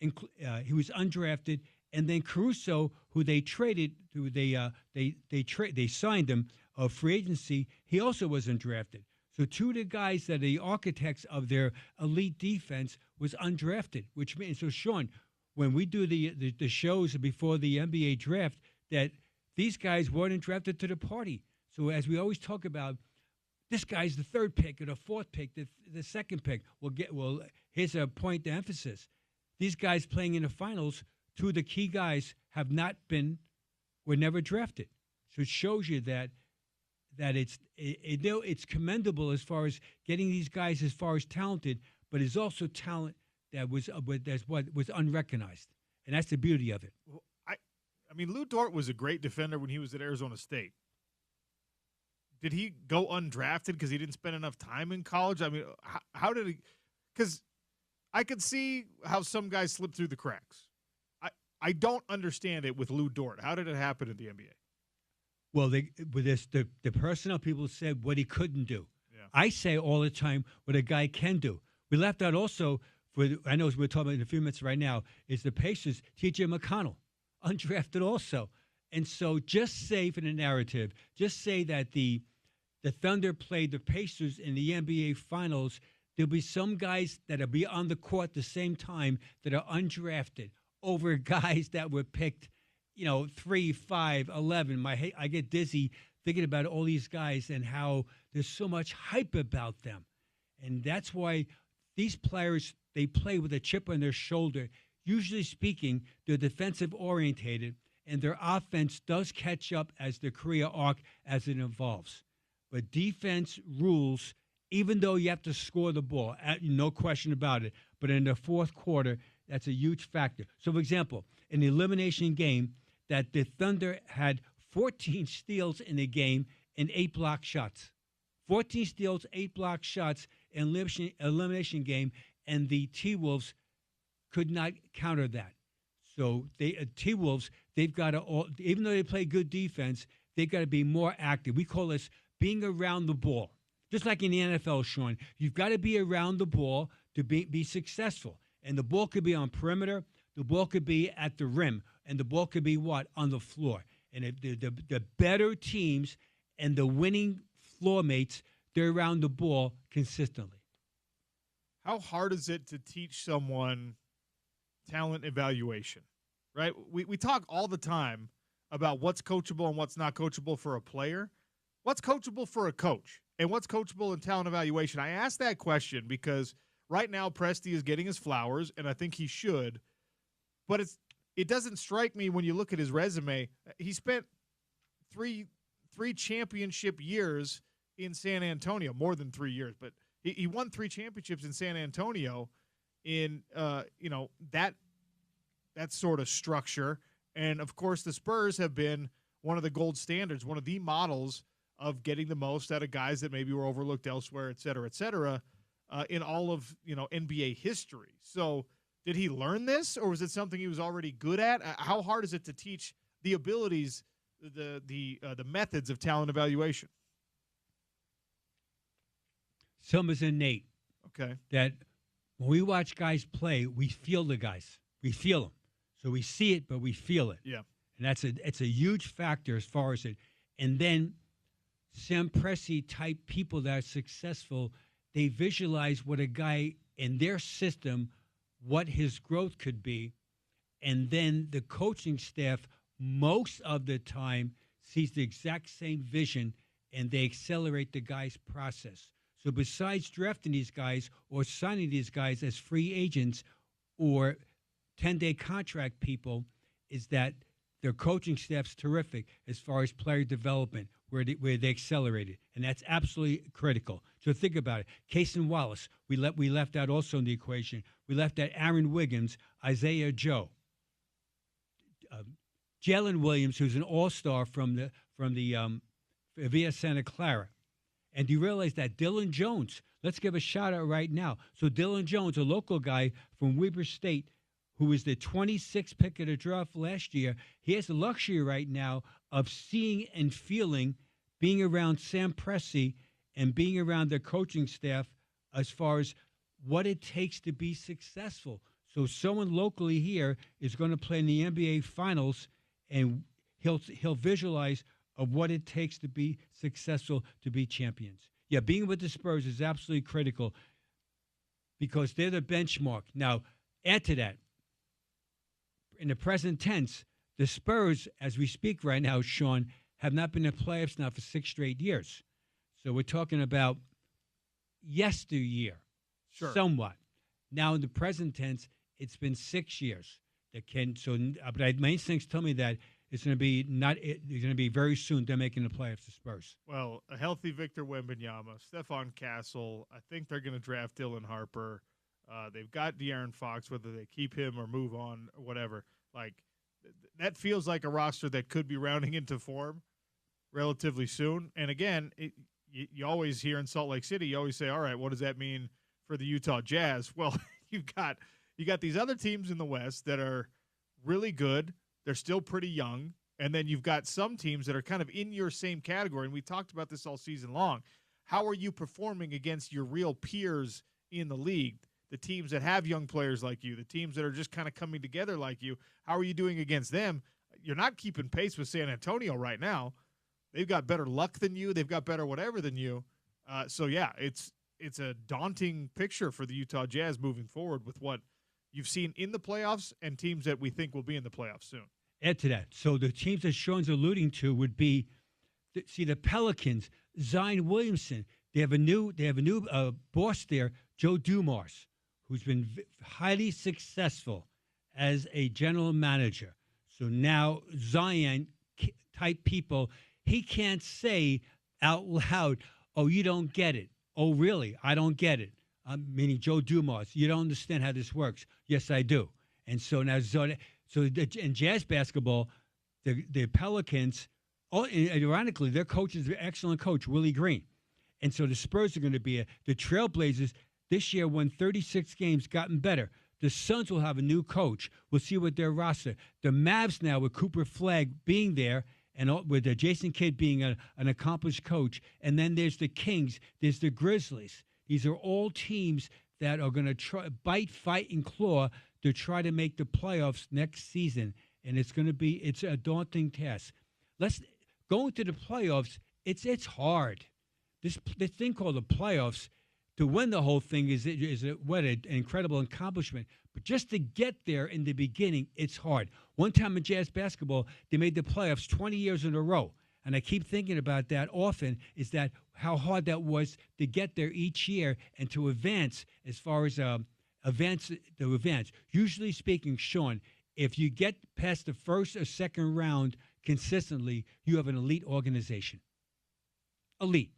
He was undrafted, and then Caruso, who they traded, who they signed him of free agency. He also was undrafted. So two of the guys that are the architects of their elite defense was undrafted, which means so Sean, when we do the shows before the NBA draft, that these guys weren't drafted to the party. So as we always talk about, this guy's the third pick or the fourth pick, the second pick. Here's a point of emphasis. These guys playing in the finals, two of the key guys were never drafted. So it shows you that it's commendable as far as getting these guys as far as talented, but it's also talent that was unrecognized, and that's the beauty of it. Well, I mean, Lou Dort was a great defender when he was at Arizona State. Did he go undrafted because he didn't spend enough time in college? I mean, how did he? Because I could see how some guys slip through the cracks. I don't understand it with Lou Dort. How did it happen in the NBA? Well, the personnel people said what he couldn't do. Yeah. I say all the time what a guy can do. We left out also, I know we're talking about in a few minutes right now, is the Pacers, T.J. McConnell, undrafted also. And so just say for the narrative, just say that the Thunder played the Pacers in the NBA Finals. There'll be some guys that'll be on the court at the same time that are undrafted. over guys that were picked, 3, 5, 11. I get dizzy thinking about all these guys and how there's so much hype about them. And that's why these players, they play with a chip on their shoulder. Usually speaking, they're defensive orientated, and their offense does catch up as the career arc as it evolves. But defense rules, even though you have to score the ball, no question about it. But in the fourth quarter, that's a huge factor. So, for example, in the elimination game, that the Thunder had 14 steals in the game and 8 block shots. 14 steals, 8 block shots in elimination game, and the T-Wolves could not counter that. So T-Wolves, they've got to, even though they play good defense, they've got to be more active. We call this being around the ball. Just like in the NFL, Sean, you've got to be around the ball to be successful. And the ball could be on perimeter, the ball could be at the rim, and the ball could be what? On the floor. And if the better teams and the winning floor mates, they're around the ball consistently. How hard is it to teach someone talent evaluation, right? We talk all the time about what's coachable and what's not coachable for a player. What's coachable for a coach? And what's coachable in talent evaluation? I asked that question because right now Presti is getting his flowers, and I think he should. But it doesn't strike me when you look at his resume. He spent three championship years in San Antonio, more than 3 years, but he won 3 championships in San Antonio in that sort of structure. And of course the Spurs have been one of the gold standards, one of the models of getting the most out of guys that maybe were overlooked elsewhere, et cetera, in all of NBA history. So did he learn this, or was it something he was already good at? How hard is it to teach the abilities, the methods of talent evaluation? Some is innate. Okay. That when we watch guys play, we feel the guys. We feel them. So we see it, but we feel it. Yeah. And it's a huge factor as far as it. And then Sam Presti type people that are successful, they visualize what a guy in their system, what his growth could be. And then the coaching staff, most of the time, sees the exact same vision, and they accelerate the guy's process. So besides drafting these guys or signing these guys as free agents or 10-day contract people, is that their coaching staff's terrific as far as player development, where they accelerated, and that's absolutely critical. So think about it. Cason Wallace, we left out also in the equation. We left out Aaron Wiggins, Isaiah Joe, Jalen Williams, who's an all-star from the Via Santa Clara. And do you realize that Dylan Jones, let's give a shout-out right now. So Dylan Jones, a local guy from Weber State, who was the 26th pick of the draft last year, he has the luxury right now of seeing and feeling, being around Sam Presti and being around their coaching staff as far as what it takes to be successful. So someone locally here is going to play in the NBA Finals, and he'll visualize of what it takes to be successful, to be champions. Yeah, being with the Spurs is absolutely critical because they're the benchmark. Now, add to that, in the present tense, the Spurs, as we speak right now, Sean, have not been in the playoffs now for 6 straight years. So we're talking about yesteryear, Sure. somewhat. Now, in the present tense, it's been 6 years. But my instincts tell me that it's going to be very soon. They're making the playoffs, the Spurs. Well, a healthy Victor Wembanyama, Stephon Castle. I think they're going to draft Dylan Harper. They've got De'Aaron Fox, whether they keep him or move on or whatever. Like, that feels like a roster that could be rounding into form relatively soon. And again, you always hear in Salt Lake City, you always say, all right, what does that mean for the Utah Jazz? Well, you got these other teams in the West that are really good. They're still pretty young. And then you've got some teams that are kind of in your same category. And we talked about this all season long. How are you performing against your real peers in the league? The teams that have young players like you, the teams that are just kind of coming together like you, how are you doing against them? You're not keeping pace with San Antonio right now. They've got better luck than you. They've got better whatever than you. So, yeah, it's a daunting picture for the Utah Jazz moving forward with what you've seen in the playoffs and teams that we think will be in the playoffs soon. Add to that. So the teams that Sean's alluding to would be, the Pelicans, Zion Williamson. They have a new boss there, Joe Dumars, who's been highly successful as a general manager. So now Zion type people, he can't say out loud, "Oh, you don't get it." "Oh, really? I don't get it." Meaning Joe Dumars, "You don't understand how this works." "Yes, I do." And so now, in jazz basketball, the Pelicans, ironically, their coach is an excellent coach, Willie Green. And so the Spurs are going to be the Trailblazers this year won 36 games, gotten better. The Suns will have a new coach. We'll see what their roster. The Mavs now with Cooper Flagg being there and with Jason Kidd being an accomplished coach. And then there's the Kings. There's the Grizzlies. These are all teams that are going to try, bite, fight, and claw to try to make the playoffs next season. And it's a daunting task. Going to the playoffs, it's hard. This thing called the playoffs, to win the whole thing is an incredible accomplishment. But just to get there in the beginning, it's hard. One time in jazz basketball, they made the playoffs 20 years in a row. And I keep thinking about that often, is that how hard that was to get there each year and to advance as far as events. Usually speaking, Sean, if you get past the first or second round consistently, you have an elite organization. Elite.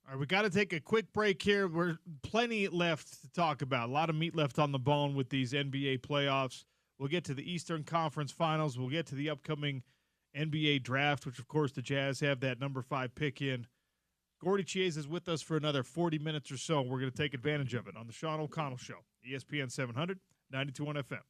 All right, we got to take a quick break here. We're plenty left to talk about. A lot of meat left on the bone with these NBA playoffs. We'll get to the Eastern Conference Finals. We'll get to the upcoming NBA draft, which, of course, the Jazz have that number 5 pick in. Gordy Chiesa is with us for another 40 minutes or so. We're going to take advantage of it on the Sean O'Connell Show, ESPN 700, 92.1 FM.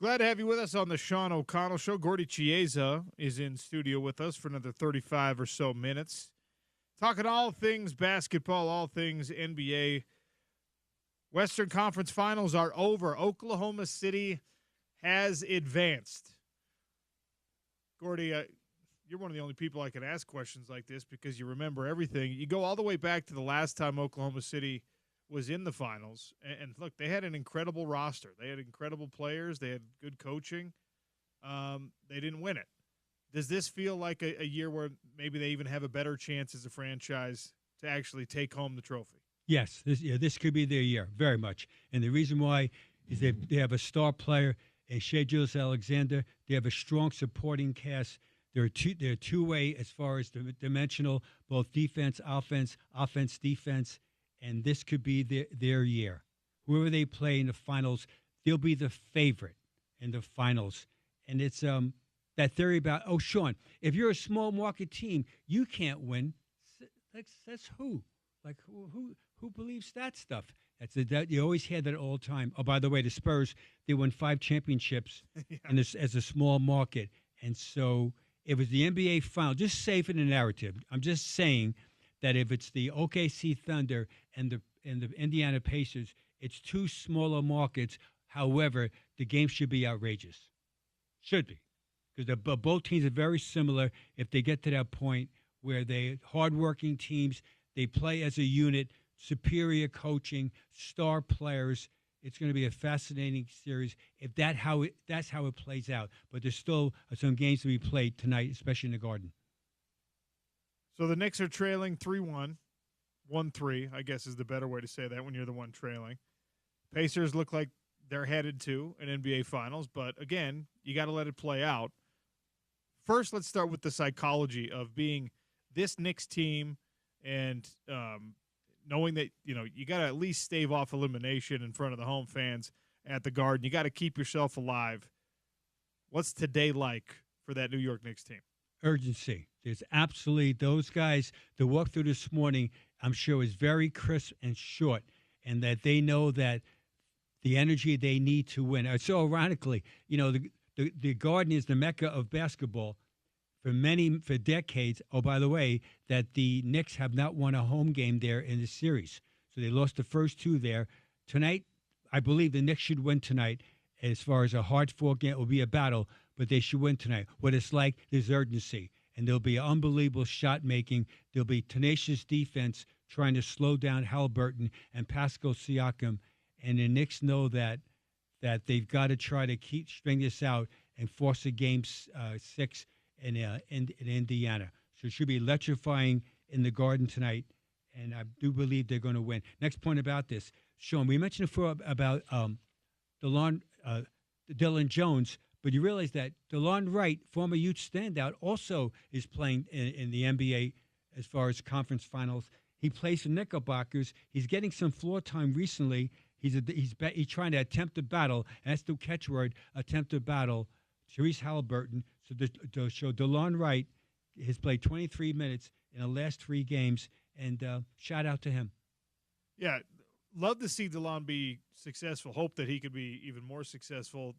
Glad to have you with us on the Sean O'Connell Show. Gordy Chiesa is in studio with us for another 35 or so minutes. Talking all things basketball, all things NBA. Western Conference Finals are over. Oklahoma City has advanced. Gordy, you're one of the only people I can ask questions like this because you remember everything. You go all the way back to the last time Oklahoma City was in the finals. And look, they had an incredible roster. They had incredible players. They had good coaching. They didn't win it. Does this feel like a year where maybe they even have a better chance as a franchise to actually take home the trophy? Yes, this could be their year, very much. And the reason why is they have a star player, Shai Gilgeous-Alexander. They have a strong supporting cast. They're two-way as far as the dimensional, both defense, offense, defense. And this could be their year. Whoever they play in the finals, they'll be the favorite in the finals. And it's that theory about, Sean, if you're a small market team, you can't win. That's who? Like who believes that stuff? You always hear that all the time. Oh, by the way, the Spurs, they won 5 championships as a small market. And so it was the NBA final. Just say for the narrative, I'm just saying that if it's the OKC Thunder and the Indiana Pacers, it's 2 smaller markets. However, the game should be outrageous. Should be. Because both teams are very similar if they get to that point where they hardworking teams, they play as a unit, superior coaching, star players. It's going to be a fascinating series if that's how it plays out. But there's still some games to be played tonight, especially in the Garden. So the Knicks are trailing 3-1, 1-3, I guess is the better way to say that when you're the one trailing. Pacers look like they're headed to an NBA Finals, but again, you got to let it play out. First, let's start with the psychology of being this Knicks team and knowing that, you got to at least stave off elimination in front of the home fans at the Garden. You got to keep yourself alive. What's today like for that New York Knicks team? Urgency. There's absolutely those guys. The walk through this morning, I'm sure, is very crisp and short, and that they know that the energy they need to win. So ironically, the Garden is the mecca of basketball for decades. Oh, by the way, that the Knicks have not won a home game there in the series. So they lost the first 2 there. Tonight, I believe the Knicks should win tonight. As far as a hard-fought game, it will be a battle, but they should win tonight. What it's like, there's urgency, and there'll be unbelievable shot-making. There'll be tenacious defense trying to slow down Haliburton and Pascal Siakam, and the Knicks know that they've got to try to string this out and force a game 6 in Indiana. So it should be electrifying in the Garden tonight, and I do believe they're going to win. Next point about this, Sean, we mentioned before about Dylan Jones, but you realize that DeLon Wright, former Ute standout, also is playing in the NBA as far as conference finals. He plays for Knickerbockers. He's getting some floor time recently. He's trying to attempt a battle, and that's the catchword, attempt a battle. Therese Haliburton. So DeLon Wright has played 23 minutes in the last 3 games, and shout out to him. Yeah, love to see DeLon be successful. Hope that he could be even more successful.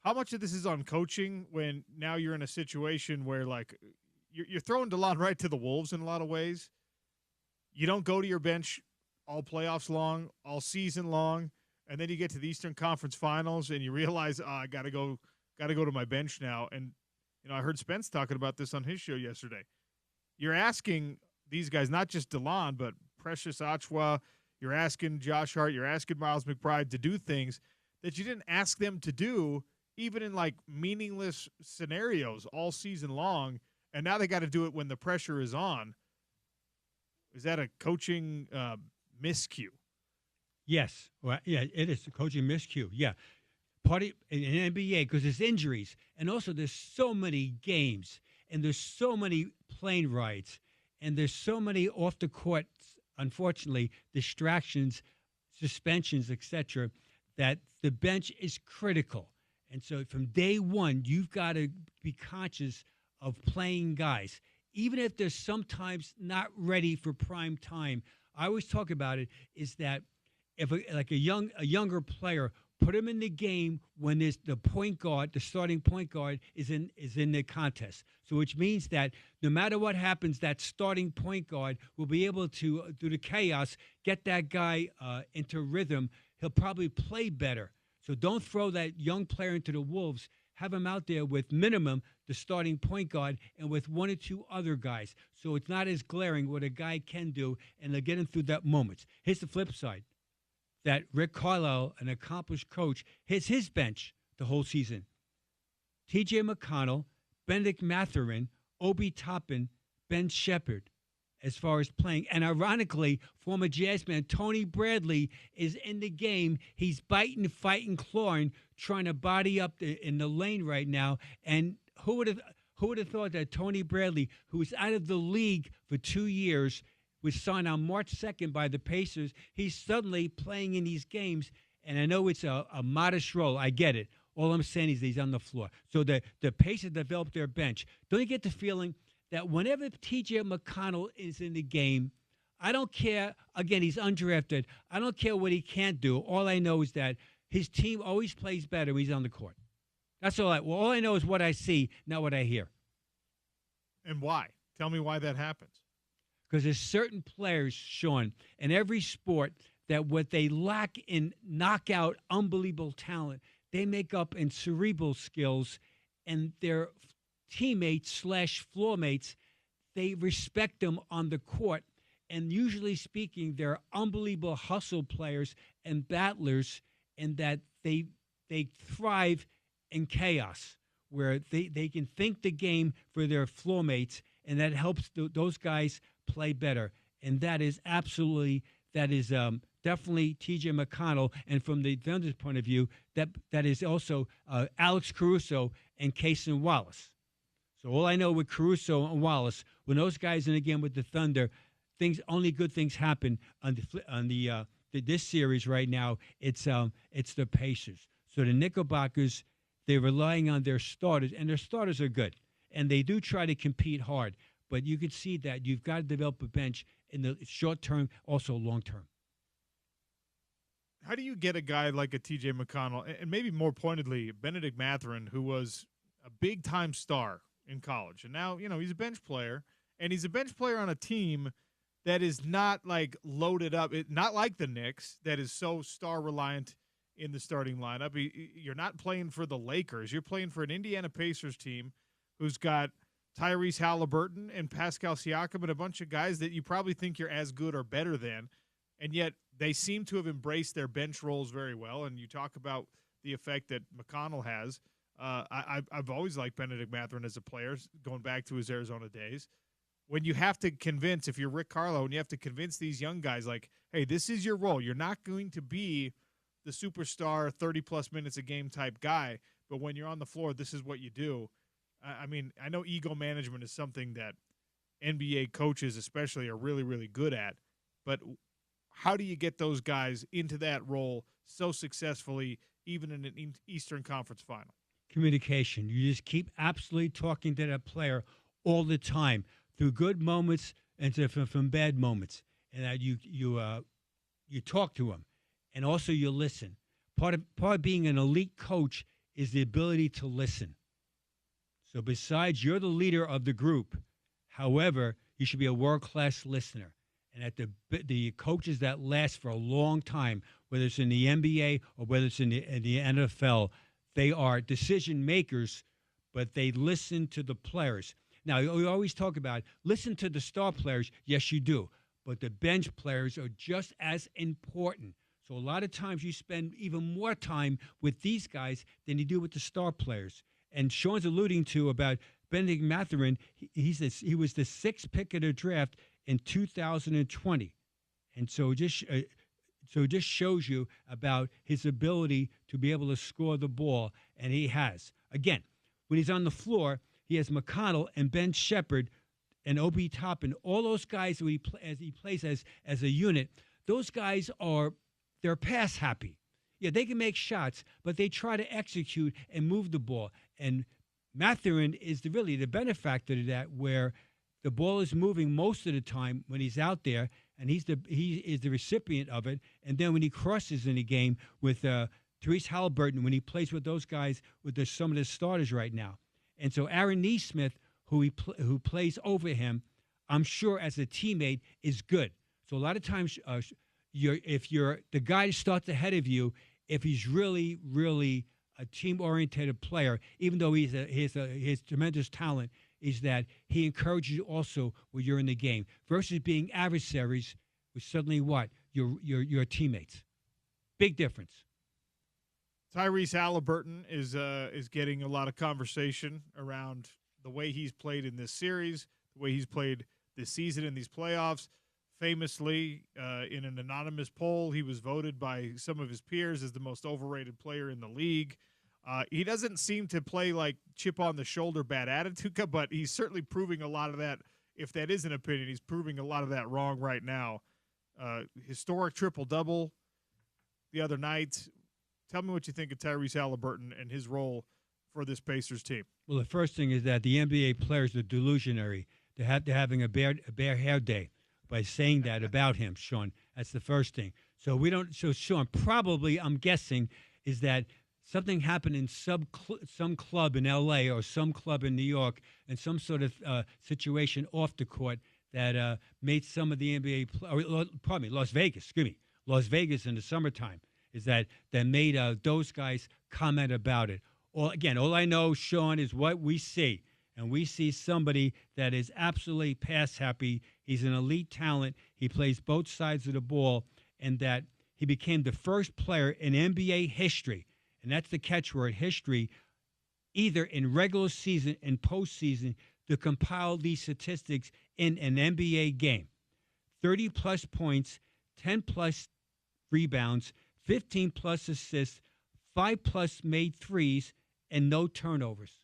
How much of this is on coaching when now you're in a situation where, like, you're throwing DeLon right to the wolves in a lot of ways? You don't go to your bench all playoffs long, all season long, and then you get to the Eastern Conference Finals and you realize, I got to go to my bench now. And I heard Spence talking about this on his show yesterday. You're asking these guys, not just DeLon, but Precious Achiuwa, you're asking Josh Hart, you're asking Miles McBride to do things that you didn't ask them to do, even in like meaningless scenarios all season long. And now they got to do it when the pressure is on. Is that a coaching miscue? Yes. Well, yeah, it is a coaching miscue. Yeah. Party in NBA because there's injuries, and also there's so many games, and there's so many plane rides, and there's so many off the court, unfortunately, distractions, suspensions, etc., that the bench is critical. And so from day one, you've got to be conscious of playing guys, even if they're sometimes not ready for prime time. I always talk about it is that if a younger player put him in the game when there's the point guard, the starting point guard is in the contest. So which means that no matter what happens, that starting point guard will be able to, through the chaos, get that guy into rhythm. He'll probably play better. So don't throw that young player into the wolves. Have him out there with minimum the starting point guard and with one or two other guys. So it's not as glaring what a guy can do, and they'll get him through that moments. Here's the flip side. That Rick Carlisle, an accomplished coach, hits his bench the whole season. T.J. McConnell, Benedict Mathurin, Obi Toppin, Ben Shepherd, as far as playing. And ironically, former Jazz man Tony Bradley is in the game. He's biting, fighting, clawing, trying to body up in the lane right now. And who would have thought that Tony Bradley, who was out of the league for 2 years, was signed on March 2nd by the Pacers. He's suddenly playing in these games, and I know it's a modest role. I get it. All I'm saying is he's on the floor. So the Pacers developed their bench. Don't you get the feeling that whenever T.J. McConnell is in the game, I don't care. Again, he's undrafted. I don't care what he can't do. All I know is that his team always plays better when he's on the court. That's all all I know is what I see, not what I hear. And why? Tell me why that happens. Because there's certain players, Sean, in every sport that what they lack in knockout, unbelievable talent, they make up in cerebral skills, and their teammates / floor mates, they respect them on the court. And usually speaking, they're unbelievable hustle players and battlers, and that they thrive in chaos, where they can think the game for their floor mates, and that helps those guys play better. And that is definitely T.J. McConnell. And from the Thunder's point of view, that is also Alex Caruso and Cason Wallace. So all I know with Caruso and Wallace, when those guys in again with the Thunder, only good things happen on this series right now. It's the Pacers. So the Knickerbockers, they're relying on their starters, and their starters are good, and they do try to compete hard. But you can see that you've got to develop a bench in the short term, also long term. How do you get a guy like a T.J. McConnell, and maybe more pointedly, Benedict Mathurin, who was a big-time star in college, and now he's a bench player, and he's a bench player on a team that is not like loaded up, not like the Knicks, that is so star-reliant in the starting lineup. You're not playing for the Lakers. You're playing for an Indiana Pacers team who's got Tyrese Halliburton and Pascal Siakam and a bunch of guys that you probably think you're as good or better than, and yet they seem to have embraced their bench roles very well. And you talk about the effect that McConnell has. I've always liked Benedict Mathurin as a player, going back to his Arizona days. When you have to convince, if you're Rick Carlisle, and you have to convince these young guys, like, hey, this is your role. You're not going to be the superstar 30-plus minutes a game type guy, but when you're on the floor, this is what you do. I mean, I know ego management is something that NBA coaches especially are really, really good at, but how do you get those guys into that role so successfully, even in an Eastern Conference final? Communication. You just keep absolutely talking to that player all the time, through good moments and from bad moments, and that you talk to him, and also you listen. Part of being an elite coach is the ability to listen. So besides, you're the leader of the group. However, you should be a world-class listener. And at the coaches that last for a long time, whether it's in the NBA or whether it's in the NFL, they are decision makers, but they listen to the players. Now, we always talk about listen to the star players. Yes, you do. But the bench players are just as important. So a lot of times you spend even more time with these guys than you do with the star players. And Sean's alluding to about Benedict Mathurin. He was the 6th pick of the draft in 2020. And so it just shows you about his ability to be able to score the ball, and he has. Again, when he's on the floor, he has McConnell and Ben Shepherd and Obi Toppin, all those guys as he plays as a unit. Those guys they're pass happy. Yeah, they can make shots, but they try to execute and move the ball. And Mathurin is really the benefactor to that, where the ball is moving most of the time when he's out there, and he is the recipient of it. And then when he crosses in the game with Therese Halliburton, when he plays with those guys, with some of the starters right now. And so Aaron Neesmith, who plays over him, I'm sure as a teammate is good. So a lot of times, if you're the guy that starts ahead of you, if he's really, really a team-oriented player, even though he has tremendous talent, is that he encourages you also when you're in the game versus being adversaries with suddenly what? Your teammates. Big difference. Tyrese Halliburton is getting a lot of conversation around the way he's played in this series, the way he's played this season in these playoffs. Famously, in an anonymous poll, he was voted by some of his peers as the most overrated player in the league. He doesn't seem to play like chip on the shoulder, bad attitude, but he's certainly proving a lot of that. If that is an opinion, he's proving a lot of that wrong right now. Historic triple-double the other night. Tell me what you think of Tyrese Halliburton and his role for this Pacers team. Well, the first thing is that the NBA players are delusionary. They're having a bare hair day by saying that about him, Sean. That's the first thing. So Sean, probably, I'm guessing, is that something happened in some club in L.A. or some club in New York and some sort of situation off the court that made some of the NBA, Las Vegas in the summertime, is that made those guys comment about it. All I know, Sean, is what we see. And we see somebody that is absolutely pass happy. He's an elite talent. He plays both sides of the ball, and that he became the first player in NBA history, and that's the catchword, history, either in regular season and postseason, to compile these statistics in an NBA game. 30-plus points, 10-plus rebounds, 15-plus assists, 5-plus made threes, and no turnovers.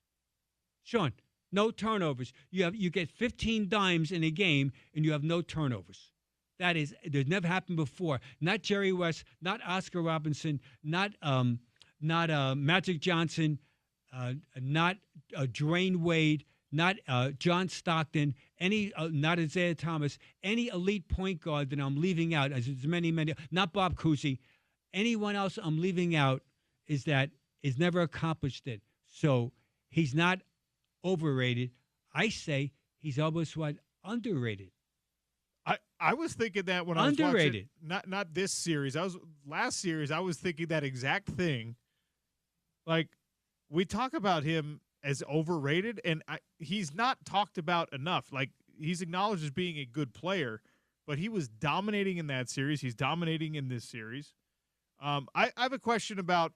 Sean, no turnovers. You get 15 dimes in a game, and you have no turnovers. There's never happened before. Not Jerry West, not Oscar Robinson, not Magic Johnson, not Dwayne Wade, not John Stockton, not Isaiah Thomas, any elite point guard that I'm leaving out, as there's many, not Bob Cousy. Anyone else I'm leaving out is never accomplished it. So he's not overrated. I say he's almost underrated. I was thinking that when underrated. I was watching, not this series. Last series. I was thinking that exact thing. Like, we talk about him as overrated, and he's not talked about enough. Like, he's acknowledged as being a good player, but he was dominating in that series. He's dominating in this series. I have a question about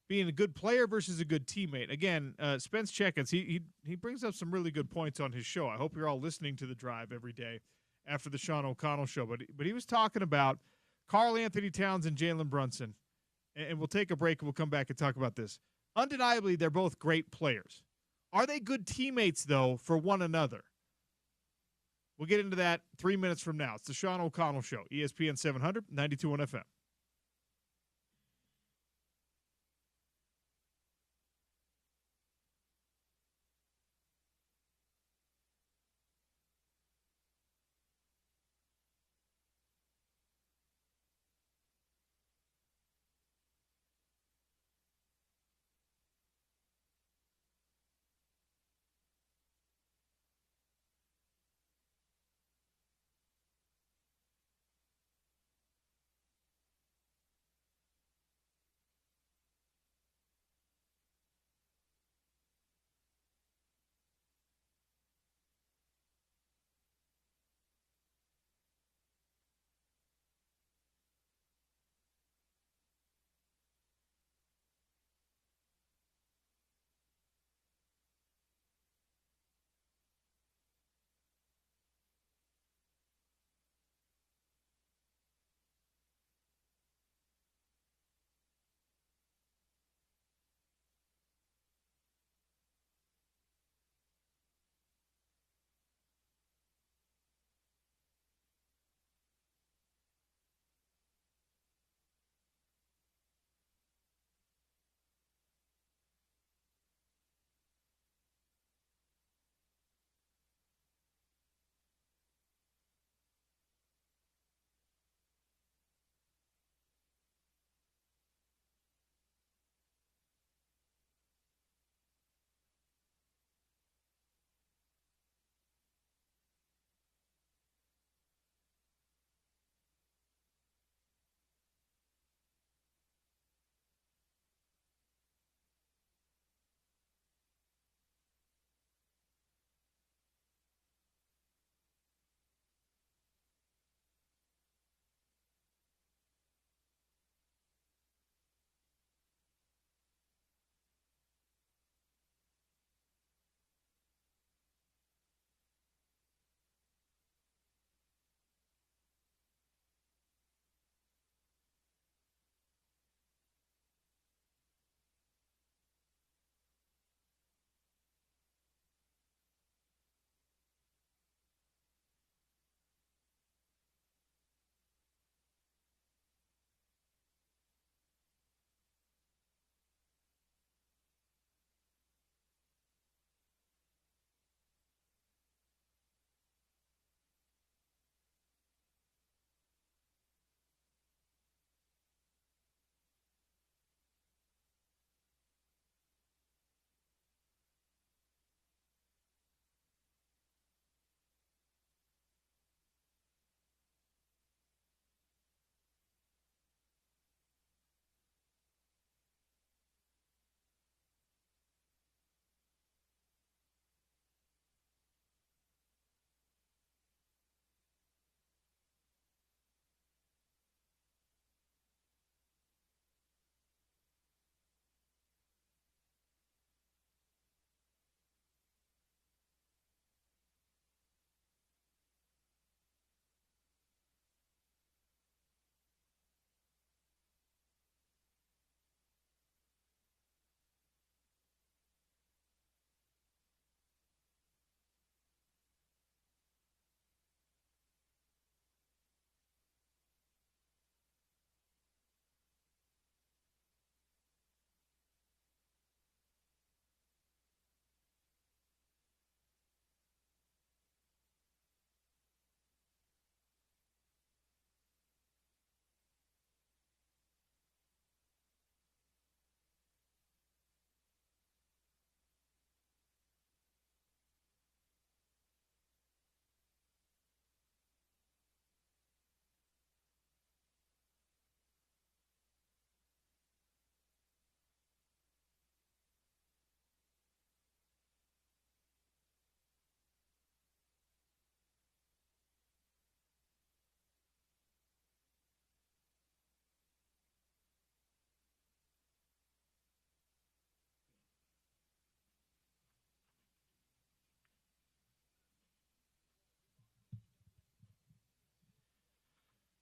being a good player versus a good teammate. Again, Spence Checketts, he brings up some really good points on his show. I hope you're all listening to The Drive every day after the Sean O'Connell show. But he was talking about Karl Anthony Towns and Jalen Brunson. And we'll take a break and we'll come back and talk about this. Undeniably, they're both great players. Are they good teammates, though, for one another? We'll get into that 3 minutes from now. It's the Sean O'Connell Show, ESPN 700, 92.1 FM.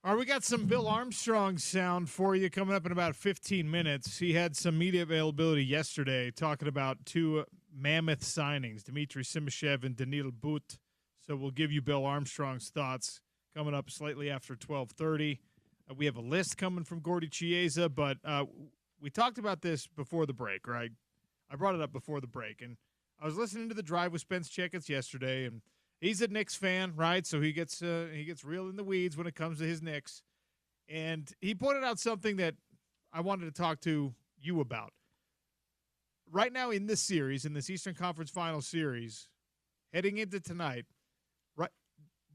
All right, we got some Bill Armstrong sound for you coming up in about 15 minutes. He had some media availability yesterday talking about two mammoth signings, Dmitry Simashev and Danil But. So we'll give you Bill Armstrong's thoughts coming up slightly after 12:30. We have a list coming from Gordy Chiesa, but we talked about this before the break, right? I brought it up before the break, and I was listening to The Drive with Spence Checketts yesterday, and he's a Knicks fan, right? So he gets real in the weeds when it comes to his Knicks. And he pointed out something that I wanted to talk to you about. Right now in this series, in this Eastern Conference Final Series, heading into tonight, right,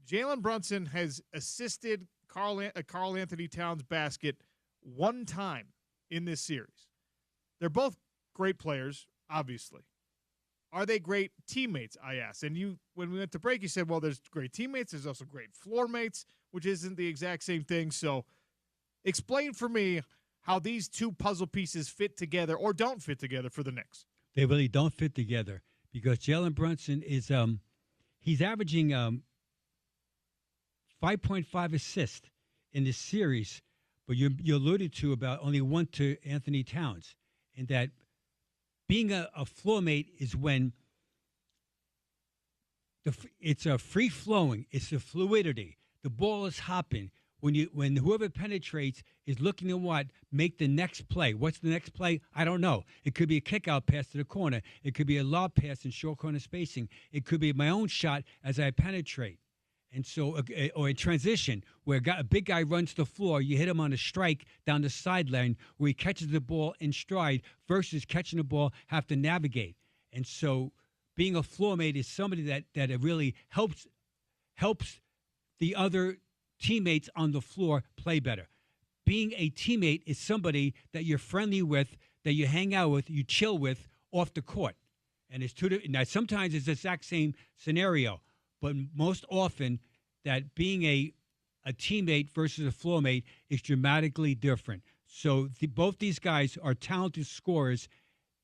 Jalen Brunson has assisted Karl Anthony Towns' basket one time in this series. They're both great players, obviously. Are they great teammates, I asked. And you, when we went to break, you said, well, there's great teammates. There's also great floor mates, which isn't the exact same thing. So explain for me how these two puzzle pieces fit together or don't fit together for the Knicks. They really don't fit together because Jalen Brunson is he's averaging 5.5 assists in this series, but you alluded to about only one to Anthony Towns, and that being a floor mate is when it's a free flowing, it's the fluidity. The ball is hopping. When whoever penetrates is looking to make the next play. What's the next play? I don't know. It could be a kick out pass to the corner. It could be a lob pass in short corner spacing. It could be my own shot as I penetrate. And so, or a transition where a big guy runs the floor, you hit him on a strike down the sideline where he catches the ball in stride versus catching the ball, have to navigate. And so being a floor mate is somebody that it really helps the other teammates on the floor play better. Being a teammate is somebody that you're friendly with, that you hang out with, you chill with off the court. And it's now sometimes it's the exact same scenario. But most often, that being a teammate versus a floor mate is dramatically different. So both these guys are talented scorers.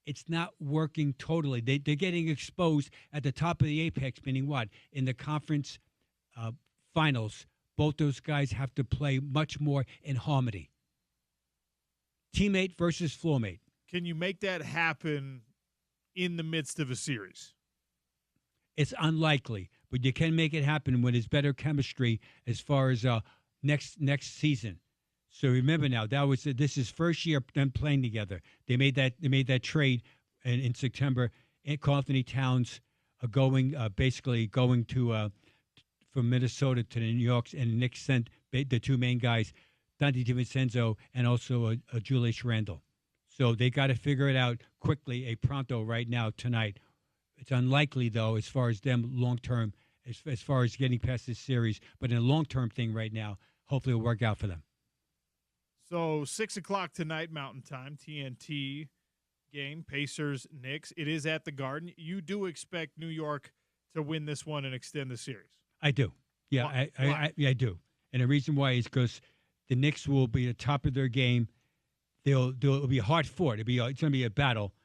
It's not working totally. They're getting exposed at the top of the apex, meaning what? In the conference finals, both those guys have to play much more in harmony. Teammate versus floor mate. Can you make that happen in the midst of a series? It's unlikely, but you can make it happen when there's better chemistry as far as next season. So remember now, this is first year them playing together. They made that trade in September. And Karl Anthony Towns basically going to from Minnesota to the New York, and the Knicks sent the two main guys, Dante DiVincenzo and also Julius Randle. So they got to figure it out quickly, pronto right now tonight. It's unlikely, though, as far as them long-term, as far as getting past this series. But in a long-term thing right now, hopefully it'll work out for them. So 6 o'clock tonight, Mountain Time, TNT game, Pacers, Knicks. It is at the Garden. You do expect New York to win this one and extend the series? I do. Yeah, Why? I do. And the reason why is because the Knicks will be at the top of their game. It'll be hard fought. It's going to be a battle.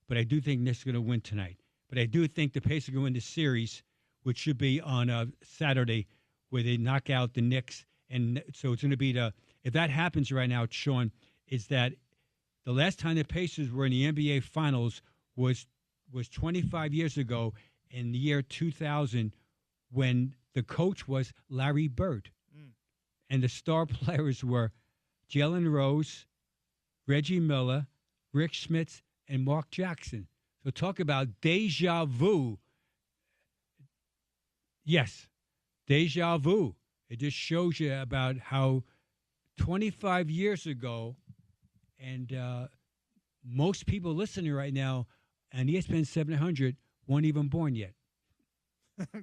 But I do think Knicks are going to win tonight. But I do think the Pacers are going to win the series, which should be on Saturday, where they knock out the Knicks. And so it's going to be if that happens right now, Sean, is that the last time the Pacers were in the NBA Finals was 25 years ago in the year 2000 when the coach was Larry Bird. And the star players were Jalen Rose, Reggie Miller, Rick Smits, and Mark Jackson. So talk about deja vu. Yes, deja vu. It just shows you about how 25 years ago, and most people listening right now on ESPN 700 weren't even born yet.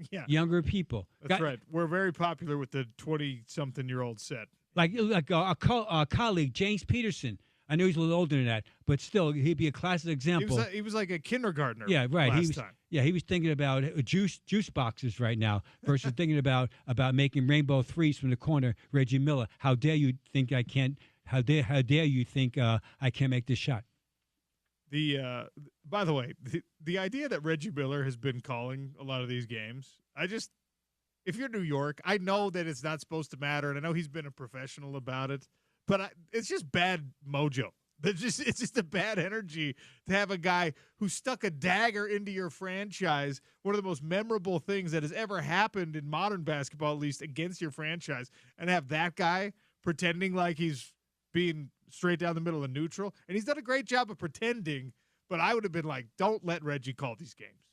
Yeah. Younger people. That's right. We're very popular with the 20-something-year-old set. Like a colleague, James Peterson. I know he's a little older than that, but still, he'd be a classic example. He was like a kindergartner. Yeah, right. Last time. Yeah, he was thinking about juice boxes right now versus thinking about making rainbow threes from the corner. Reggie Miller, how dare you think I can't? How dare you think I can't make this shot? By the way, the idea that Reggie Miller has been calling a lot of these games, if you're New York, I know that it's not supposed to matter, and I know he's been a professional about it, but it's just bad mojo. It's just a bad energy to have a guy who stuck a dagger into your franchise, one of the most memorable things that has ever happened in modern basketball, at least against your franchise, and have that guy pretending like he's being straight down the middle of neutral. And he's done a great job of pretending, but I would have been like, don't let Reggie call these games.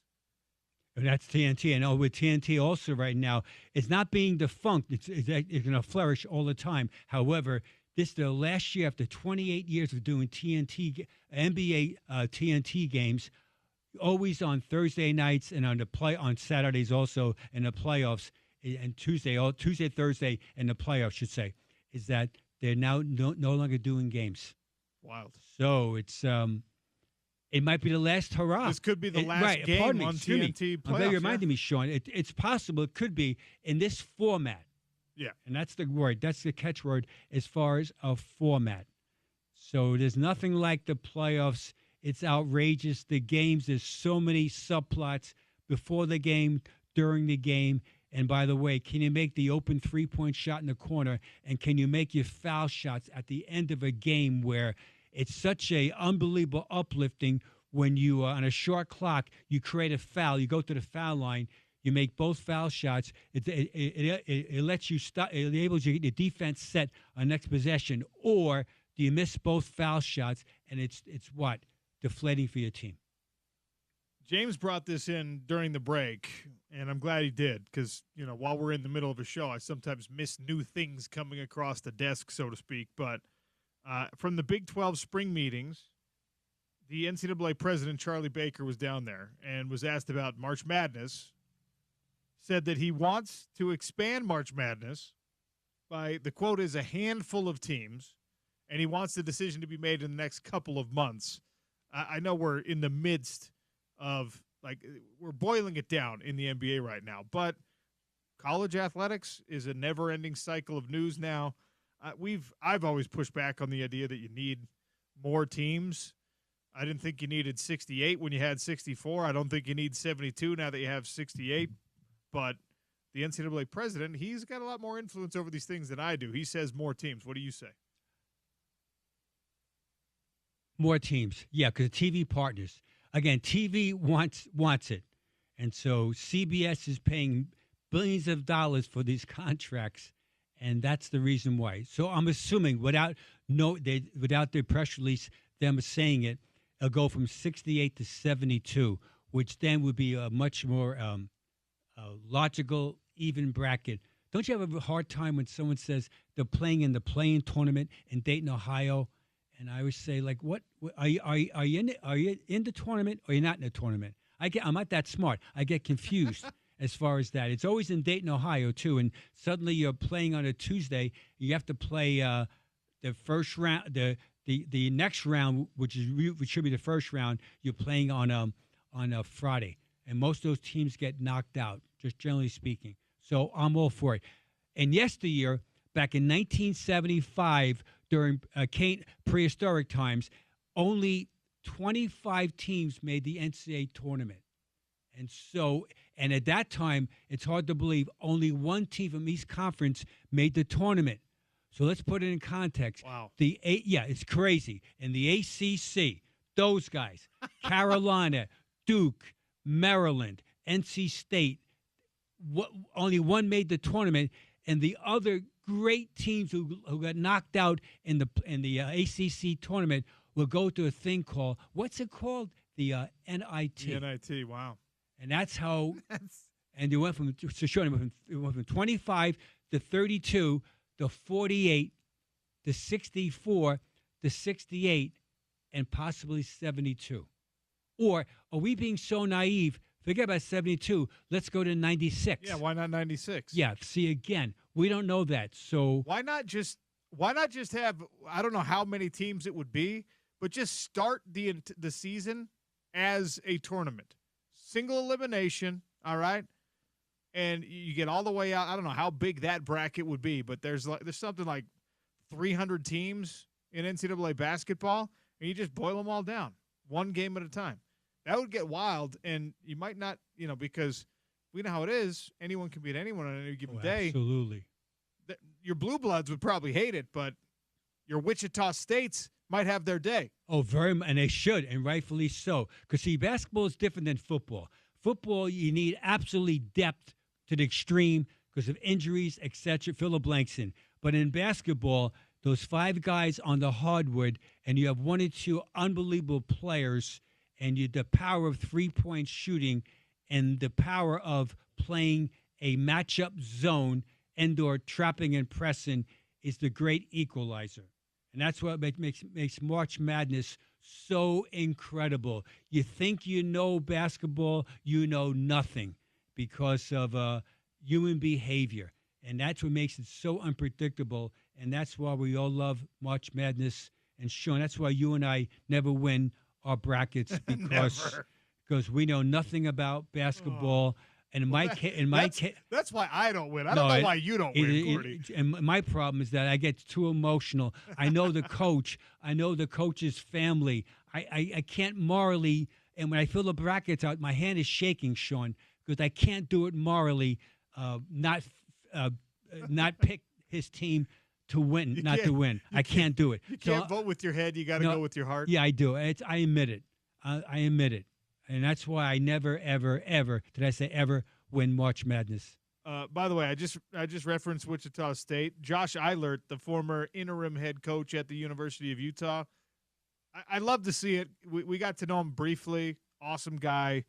And that's TNT. And with TNT also right now, it's not being defunct. It's going to flourish all the time. However, this is the last year after 28 years of doing NBA TNT games, always on Thursday nights and on Saturdays also in the playoffs, and Tuesday, Thursday in the playoffs, should say, is that they're now no longer doing games. Wild. So it's it might be the last hurrah. This could be the last game on TNT playoffs. I'm glad you reminded me, Sean. It's possible it could be in this format. Yeah. And that's the word. That's the catchword as far as a format. So there's nothing like the playoffs. It's outrageous. The games, there's so many subplots before the game, during the game. And by the way, can you make the open three-point shot in the corner? And can you make your foul shots at the end of a game where it's such a unbelievable uplifting when you, on a short clock, you create a foul, you go to the foul line, you make both foul shots. It lets you stop. It enables you to get your defense set on next possession. Or do you miss both foul shots, and it's what? Deflating for your team. James brought this in during the break, and I'm glad he did because, while we're in the middle of a show, I sometimes miss new things coming across the desk, so to speak. But from the Big 12 spring meetings, the NCAA president, Charlie Baker, was down there and was asked about March Madness, said that he wants to expand March Madness by, the quote is, a handful of teams, and he wants the decision to be made in the next couple of months. I know we're in the midst of, we're boiling it down in the NBA right now, but college athletics is a never-ending cycle of news now. I've always pushed back on the idea that you need more teams. I didn't think you needed 68 when you had 64. I don't think you need 72 now that you have 68. But the NCAA president, he's got a lot more influence over these things than I do. He says more teams. What do you say? More teams. Yeah, because TV partners. Again, TV wants it. And so CBS is paying billions of dollars for these contracts, and that's the reason why. So I'm assuming without their press release, them saying it, it'll go from 68 to 72, which then would be a much more logical, even bracket. Don't you have a hard time when someone says they're playing in the play-in tournament in Dayton, Ohio? And I always say, what are you in the tournament or you're not in the tournament? I'm not that smart. I get confused as far as that. It's always in Dayton, Ohio, too. And suddenly you're playing on a Tuesday. You have to play the first round, the next round, which should be the first round. You're playing on a Friday. And most of those teams get knocked out, just generally speaking. So I'm all for it. And yesteryear, back in 1975, during prehistoric times, only 25 teams made the NCAA tournament. And at that time, it's hard to believe only one team from East Conference made the tournament. So let's put it in context. Wow. It's crazy. And the ACC, those guys, Carolina, Duke, Maryland, NC State, only one made the tournament, and the other great teams who got knocked out in the ACC tournament will go to a thing called, what's it called? The NIT. The NIT, wow. And that's how, and it went from 25 to 32 to 48 to 64 to 68 and possibly 72. Or are we being so naive? Forget about 72. Let's go to 96. Yeah, why not 96? Yeah, see, again, we don't know that. So why not just have, I don't know how many teams it would be, but just start the season as a tournament. Single elimination, all right? And you get all the way out. I don't know how big that bracket would be, but there's something like 300 teams in NCAA basketball, and you just boil them all down, one game at a time. That would get wild, and you might not, because we know how it is. Anyone can beat anyone on any given day. Absolutely. Your Blue Bloods would probably hate it, but your Wichita States might have their day. Oh, and they should, and rightfully so. Because, see, basketball is different than football. Football, you need absolutely depth to the extreme because of injuries, etc. Fill the blanks in. But in basketball, those 5 guys on the hardwood, and you have 1 or 2 unbelievable players, and the power of three-point shooting and the power of playing a matchup zone, indoor trapping and pressing, is the great equalizer. And that's what makes March Madness so incredible. You think you know basketball, you know nothing because of human behavior. And that's what makes it so unpredictable. And that's why we all love March Madness. And Sean, that's why you and I never win our brackets because we know nothing about basketball. And in my case, that's why I don't win. I don't know why you don't win, Gordy. And my problem is that I get too emotional. I know the coach. I know the coach's family. I can't morally. And when I fill the brackets out, my hand is shaking, Sean, because I can't do it morally. Not pick his team to win, to win. I can't do it. You can't vote with your head. You got to go with your heart. Yeah, I do. I admit it. I admit it. And that's why I never, ever, ever, did I say ever, win March Madness. By the way, I just referenced Wichita State. Josh Eilert, the former interim head coach at the University of Utah. I love to see it. We got to know him briefly. Awesome guy.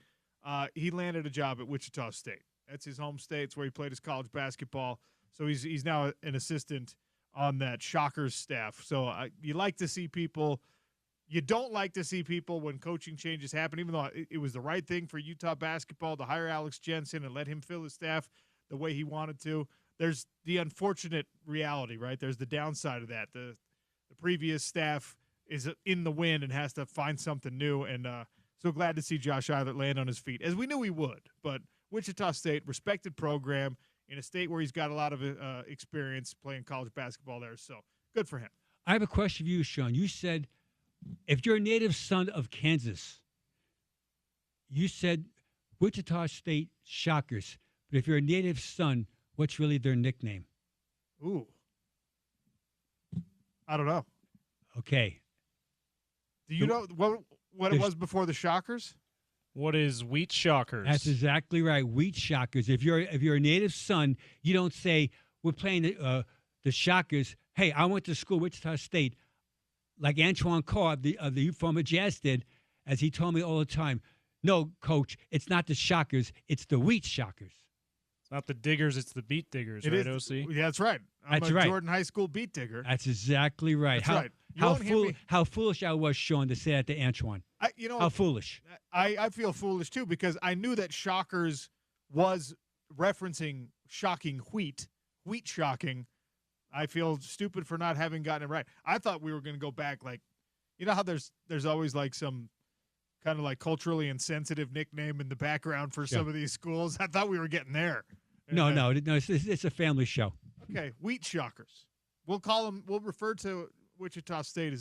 He landed a job at Wichita State. That's his home state. It's where he played his college basketball. So he's now an assistant on that Shockers staff. So you like to see people. You don't like to see people when coaching changes happen, even though it was the right thing for Utah basketball to hire Alex Jensen and let him fill his staff the way he wanted to. There's the unfortunate reality, right? There's the downside of that. The previous staff is in the wind and has to find something new. And so glad to see Josh Eilert land on his feet, as we knew he would. But Wichita State, respected program in a state where he's got a lot of experience playing college basketball there. So good for him. I have a question for you, Sean. You said, if you're a native son of Kansas, you said Wichita State Shockers. But if you're a native son, what's really their nickname? Ooh. I don't know. Okay. Do you know what it was before the Shockers? What is Wheat Shockers? That's exactly right. Wheat Shockers. If you're a native son, you don't say, we're playing the Shockers. Hey, I went to school, Wichita State. Like Antoine Carr of the former Jazz did, as he told me all the time, no, Coach, it's not the Shockers, it's the Wheat Shockers. It's not the Diggers, it's the Beat Diggers, right, OC? Yeah, that's right. I'm a Jordan High School beat digger. That's exactly right. That's right. How foolish I was, Sean, to say that to Antoine. How foolish. I feel foolish, too, because I knew that Shockers was referencing shocking wheat shocking. I feel stupid for not having gotten it right. I thought we were going to go back, like, you know how there's always like some kind of like culturally insensitive nickname in the background for some of these schools. I thought we were getting there. No, it's a family show. Okay, Wheat Shockers. We'll refer to Wichita State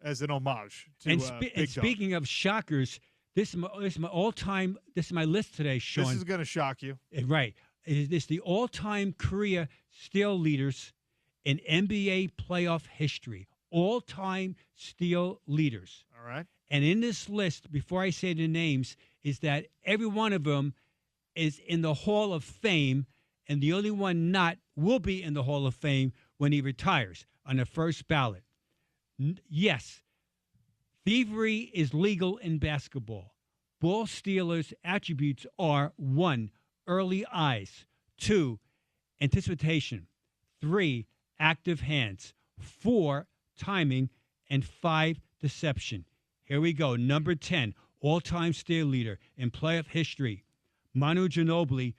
as an homage to and speaking of Shockers, this is my all-time. This is my list today, Sean. This is going to shock you, right? It's the all-time career steal leaders in NBA playoff history. All-time steal leaders. All right. And in this list, before I say the names, is that every one of them is in the Hall of Fame, and the only one not will be in the Hall of Fame when he retires on the first ballot. Yes, thievery is legal in basketball. Ball stealers' attributes are 1, early eyes, 2, anticipation, 3, active hands, 4, timing, and 5, deception. Here we go. Number 10, all-time steal leader in playoff history, Manu Ginobili,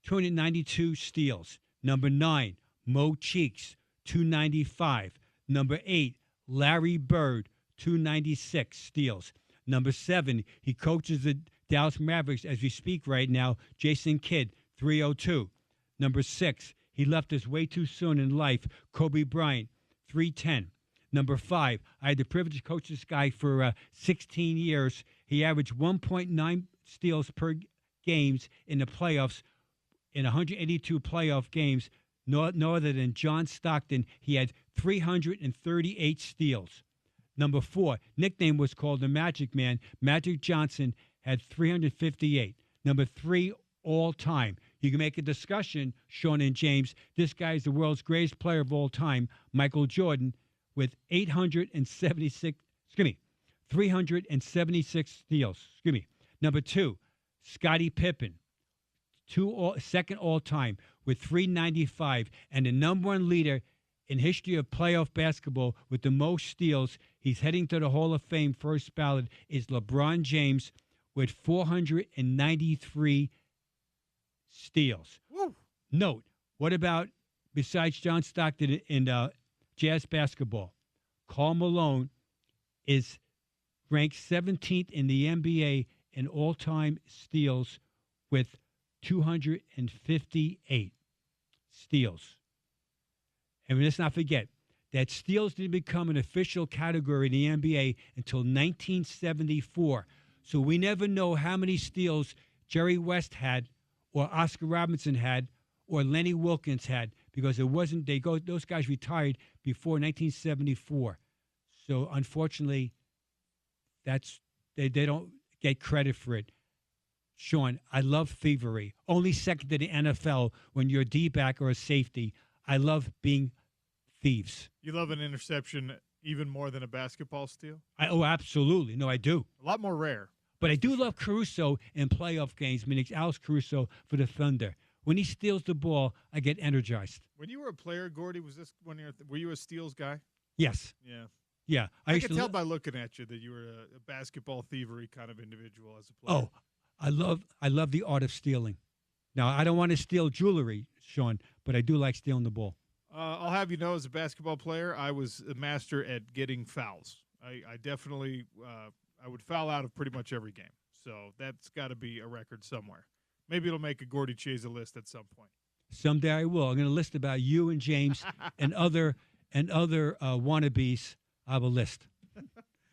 292 steals. Number 9, Mo Cheeks, 295. Number 8, Larry Bird, 296 steals. Number 7, he coaches the Dallas Mavericks as we speak right now, Jason Kidd, 302. Number 6, he left us way too soon in life, Kobe Bryant, 310. Number 5, I had the privilege to coach this guy for 16 years. He averaged 1.9 steals per games in the playoffs, in 182 playoff games, no other than John Stockton. He had 338 steals. Number 4, nickname was called the Magic Man. Magic Johnson had 358. Number 3 all time. You can make a discussion, Sean and James. This guy is the world's greatest player of all time, Michael Jordan, with 376 steals. Number 2, Scottie Pippen, second all time with 395, and the number 1 leader in history of playoff basketball with the most steals. He's heading to the Hall of Fame first ballot is LeBron James with 493 steals. Woo. Note, what about, besides John Stockton in Jazz basketball, Karl Malone is ranked 17th in the NBA in all-time steals with 258 steals. And let's not forget that steals didn't become an official category in the NBA until 1974. So we never know how many steals Jerry West had, or Oscar Robertson had, or Lenny Wilkins had, because those guys retired before 1974. So unfortunately, they don't get credit for it. Sean, I love thievery. Only second to the NFL when you're a D-back or a safety. I love being thieves. You love an interception even more than a basketball steal? Oh, absolutely. No, I do. A lot more rare. But I do love Caruso in playoff games, meaning Alex Caruso for the Thunder. When he steals the ball, I get energized. When you were a player, Gordy, were you a steals guy? Yes. Yeah. Yeah. I could tell by looking at you that you were a basketball thievery kind of individual as a player. Oh, I love the art of stealing. Now, I don't want to steal jewelry, Sean, but I do like stealing the ball. I'll have you know, as a basketball player, I was a master at getting fouls. I definitely I would foul out of pretty much every game. So that's got to be a record somewhere. Maybe it'll make a Gordy Chiesa list at some point. Someday I will. I'm going to list about you and James and other wannabes. I have a list.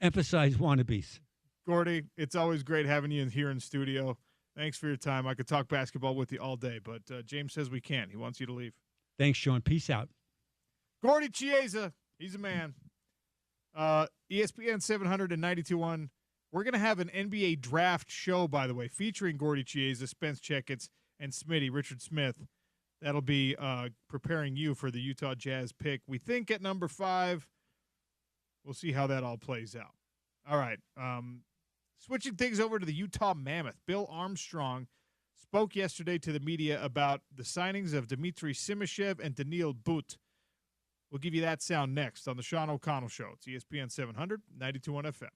Emphasize wannabes. Gordy, it's always great having you here in studio. Thanks for your time. I could talk basketball with you all day, but James says we can't. He wants you to leave. Thanks, Sean. Peace out. Gordy Chiesa, he's a man. ESPN 792.1. We're going to have an NBA draft show, by the way, featuring Gordy Chiesa, Spence Checketts, and Smitty, Richard Smith. That'll be preparing you for the Utah Jazz pick. We think at number 5. We'll see how that all plays out. All right. Switching things over to the Utah Mammoth. Bill Armstrong spoke yesterday to the media about the signings of Dmitry Simashev and Daniil But. We'll give you that sound next on the Sean O'Connell Show. It's ESPN 700, 92.1 FM.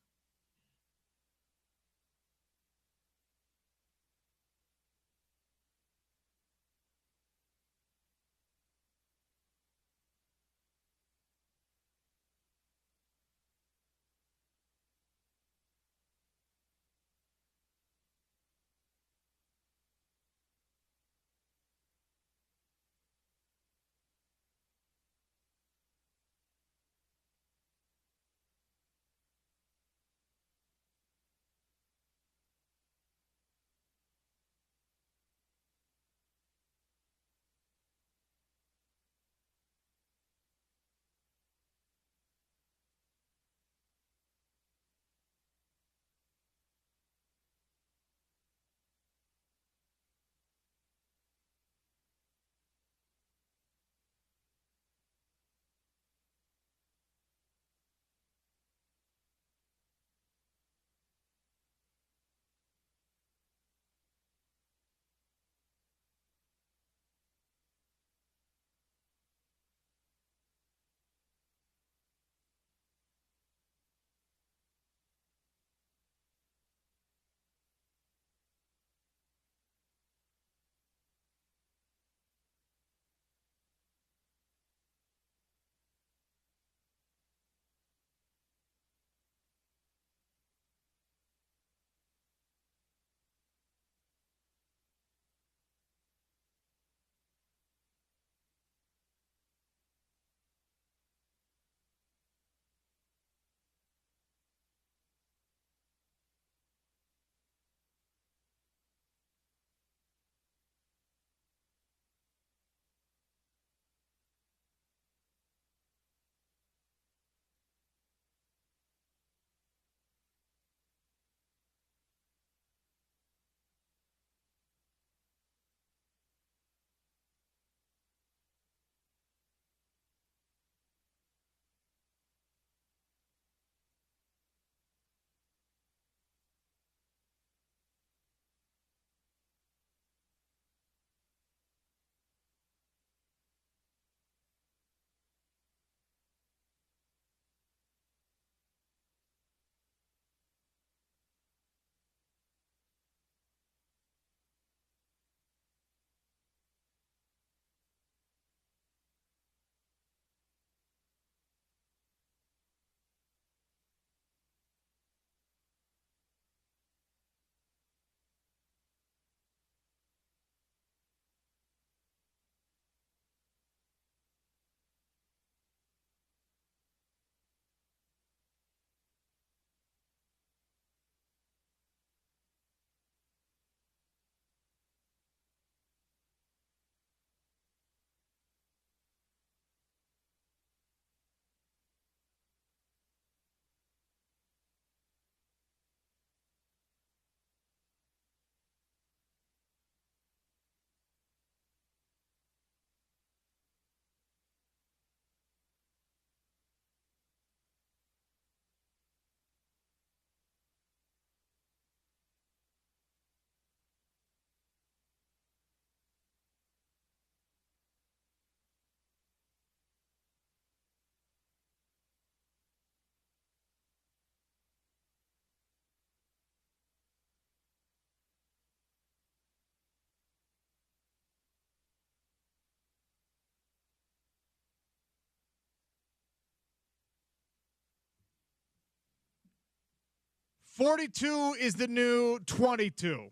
42 is the new 22.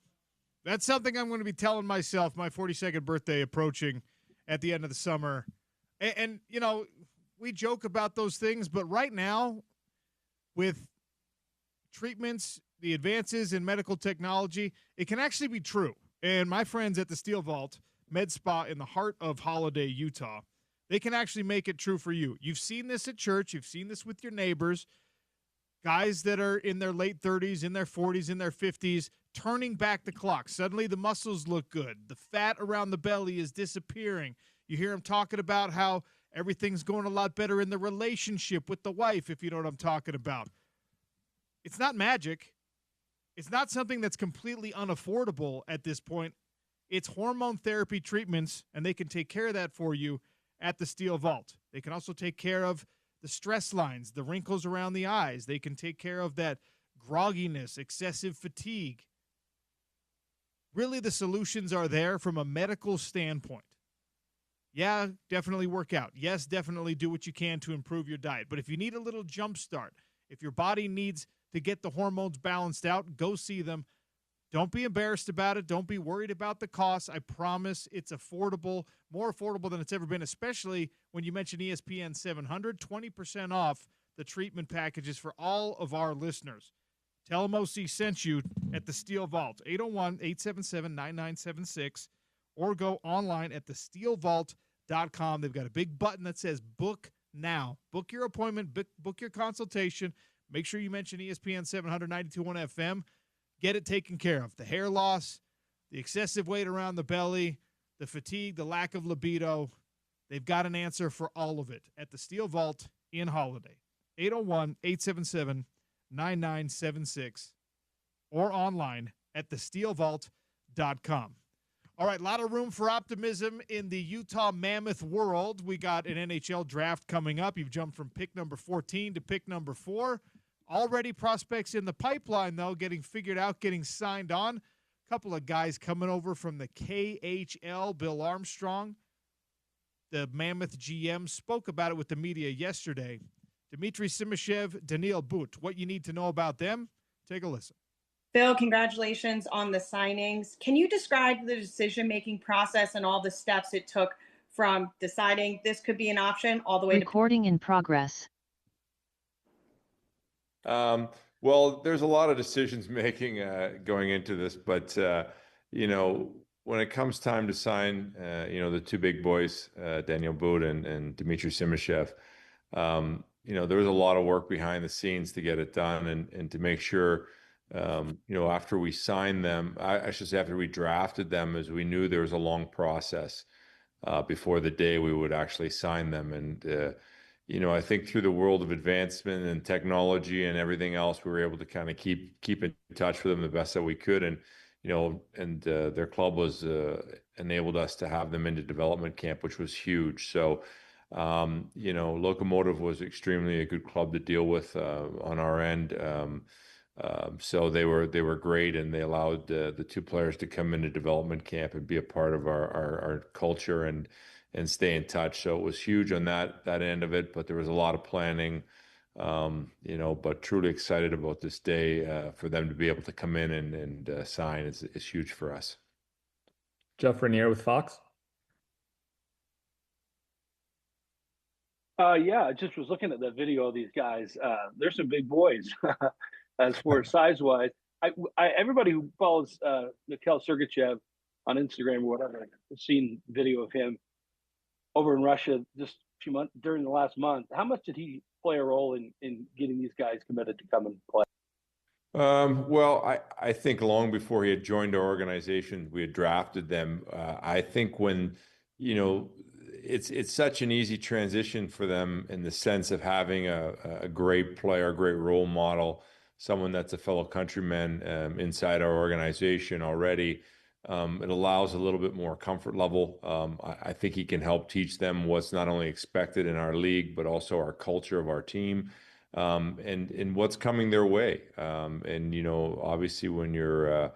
That's something I'm going to be telling myself, my 42nd birthday approaching at the end of the summer. And you know, we joke about those things, but right now, with treatments, the advances in medical technology, it can actually be true. And my friends at the Steel Vault Med Spa in the heart of Holiday, Utah, they can actually make it true for you. You've seen this at church. You've seen this with your neighbors. Guys that are in their late 30s, in their 40s, in their 50s, turning back the clock. Suddenly the muscles look good. The fat around the belly is disappearing. You hear them talking about how everything's going a lot better in the relationship with the wife, if you know what I'm talking about. It's not magic. It's not something that's completely unaffordable at this point. It's hormone therapy treatments, and they can take care of that for you at the Steel Vault. They can also take care of the stress lines, the wrinkles around the eyes. They can take care of that grogginess, excessive fatigue. Really, the solutions are there from a medical standpoint. Yeah, definitely work out. Yes, definitely do what you can to improve your diet. But if you need a little jump start, if your body needs to get the hormones balanced out, go see them. Don't be embarrassed about it. Don't be worried about the costs. I promise it's affordable, more affordable than it's ever been, especially when you mention ESPN 700, 20% off the treatment packages for all of our listeners. Tell them OC sent you at the Steel Vault, 801-877-9976, or go online at thesteelvault.com. They've got a big button that says book now. Book your appointment, book your consultation. Make sure you mention ESPN 700, 92.1 FM. Get it taken care of. The hair loss, the excessive weight around the belly, the fatigue, the lack of libido. They've got an answer for all of it at the Steel Vault in Holiday. 801-877-9976 or online at thesteelvault.com. All right, a lot of room for optimism in the Utah Mammoth world. We got an NHL draft coming up. You've jumped from pick number 14 to pick number 4. Already prospects in the pipeline, though, getting figured out, getting signed on. A couple of guys coming over from the KHL. Bill Armstrong, the Mammoth GM, spoke about it with the media yesterday. Dmitry Simashev, Daniil But. What you need to know about them, take a listen. Bill, congratulations on the signings. Can you describe the decision-making process and all the steps it took from deciding this could be an option all the way Recording in progress. Well, there's a lot of decisions making going into this, but when it comes time to sign, the two big boys, Daniil But and Dmitry Simashev, there was a lot of work behind the scenes to get it done and to make sure, after we signed them, I should say after we drafted them, as we knew there was a long process before the day we would actually sign them. And I think through the world of advancement and technology and everything else, we were able to kind of keep in touch with them the best that we could. And, their club was enabled us to have them into development camp, which was huge. So, Locomotive was extremely a good club to deal with on our end. So they were great, and they allowed the two players to come into development camp and be a part of our culture and stay in touch. So it was huge on that end of it, but there was a lot of planning, but truly excited about this day for them to be able to come in and sign is huge for us. Jeff Raniere with Fox. Yeah, I just was looking at the video of these guys. They're some big boys as for size-wise. Everybody who follows Mikhail Sergachev on Instagram or whatever has seen video of him over in Russia just a few months during the last month. How much did he play a role in getting these guys committed to come and play? Well, I think long before he had joined our organization, we had drafted them. I think when, it's such an easy transition for them in the sense of having a great player, a great role model, someone that's a fellow countryman inside our organization already. It allows a little bit more comfort level. I think he can help teach them what's not only expected in our league, but also our culture of our team, and what's coming their way. Obviously when you're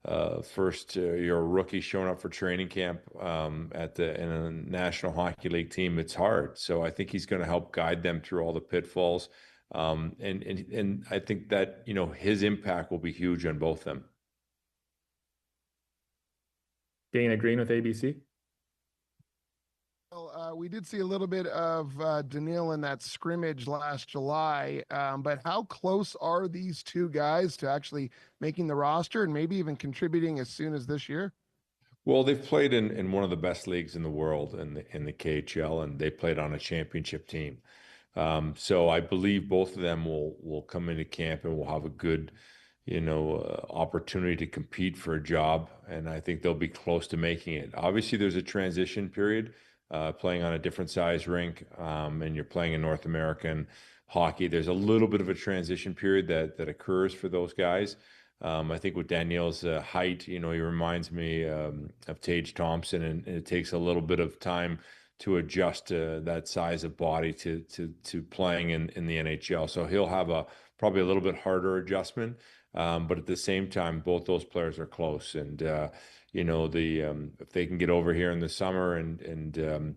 you're a rookie showing up for training camp in a National Hockey League team, it's hard. So I think he's going to help guide them through all the pitfalls. And I think that, you know, his impact will be huge on both of them. Dana Green with ABC. Well, we did see a little bit of Daniil in that scrimmage last July, but how close are these two guys to actually making the roster and maybe even contributing as soon as this year? Well, they've played in one of the best leagues in the world in the KHL, and they played on a championship team. So I believe both of them will come into camp and will have a good, you know, opportunity to compete for a job, and I think they'll be close to making it. Obviously, there's a transition period, playing on a different size rink, and you're playing in North American hockey. There's a little bit of a transition period that occurs for those guys. I think with Daniel's height, you know, he reminds me of Tage Thompson, and it takes a little bit of time to adjust that size of body to playing in the NHL. So he'll have probably a little bit harder adjustment. But at the same time, both those players are close, and you know, if they can get over here in the summer and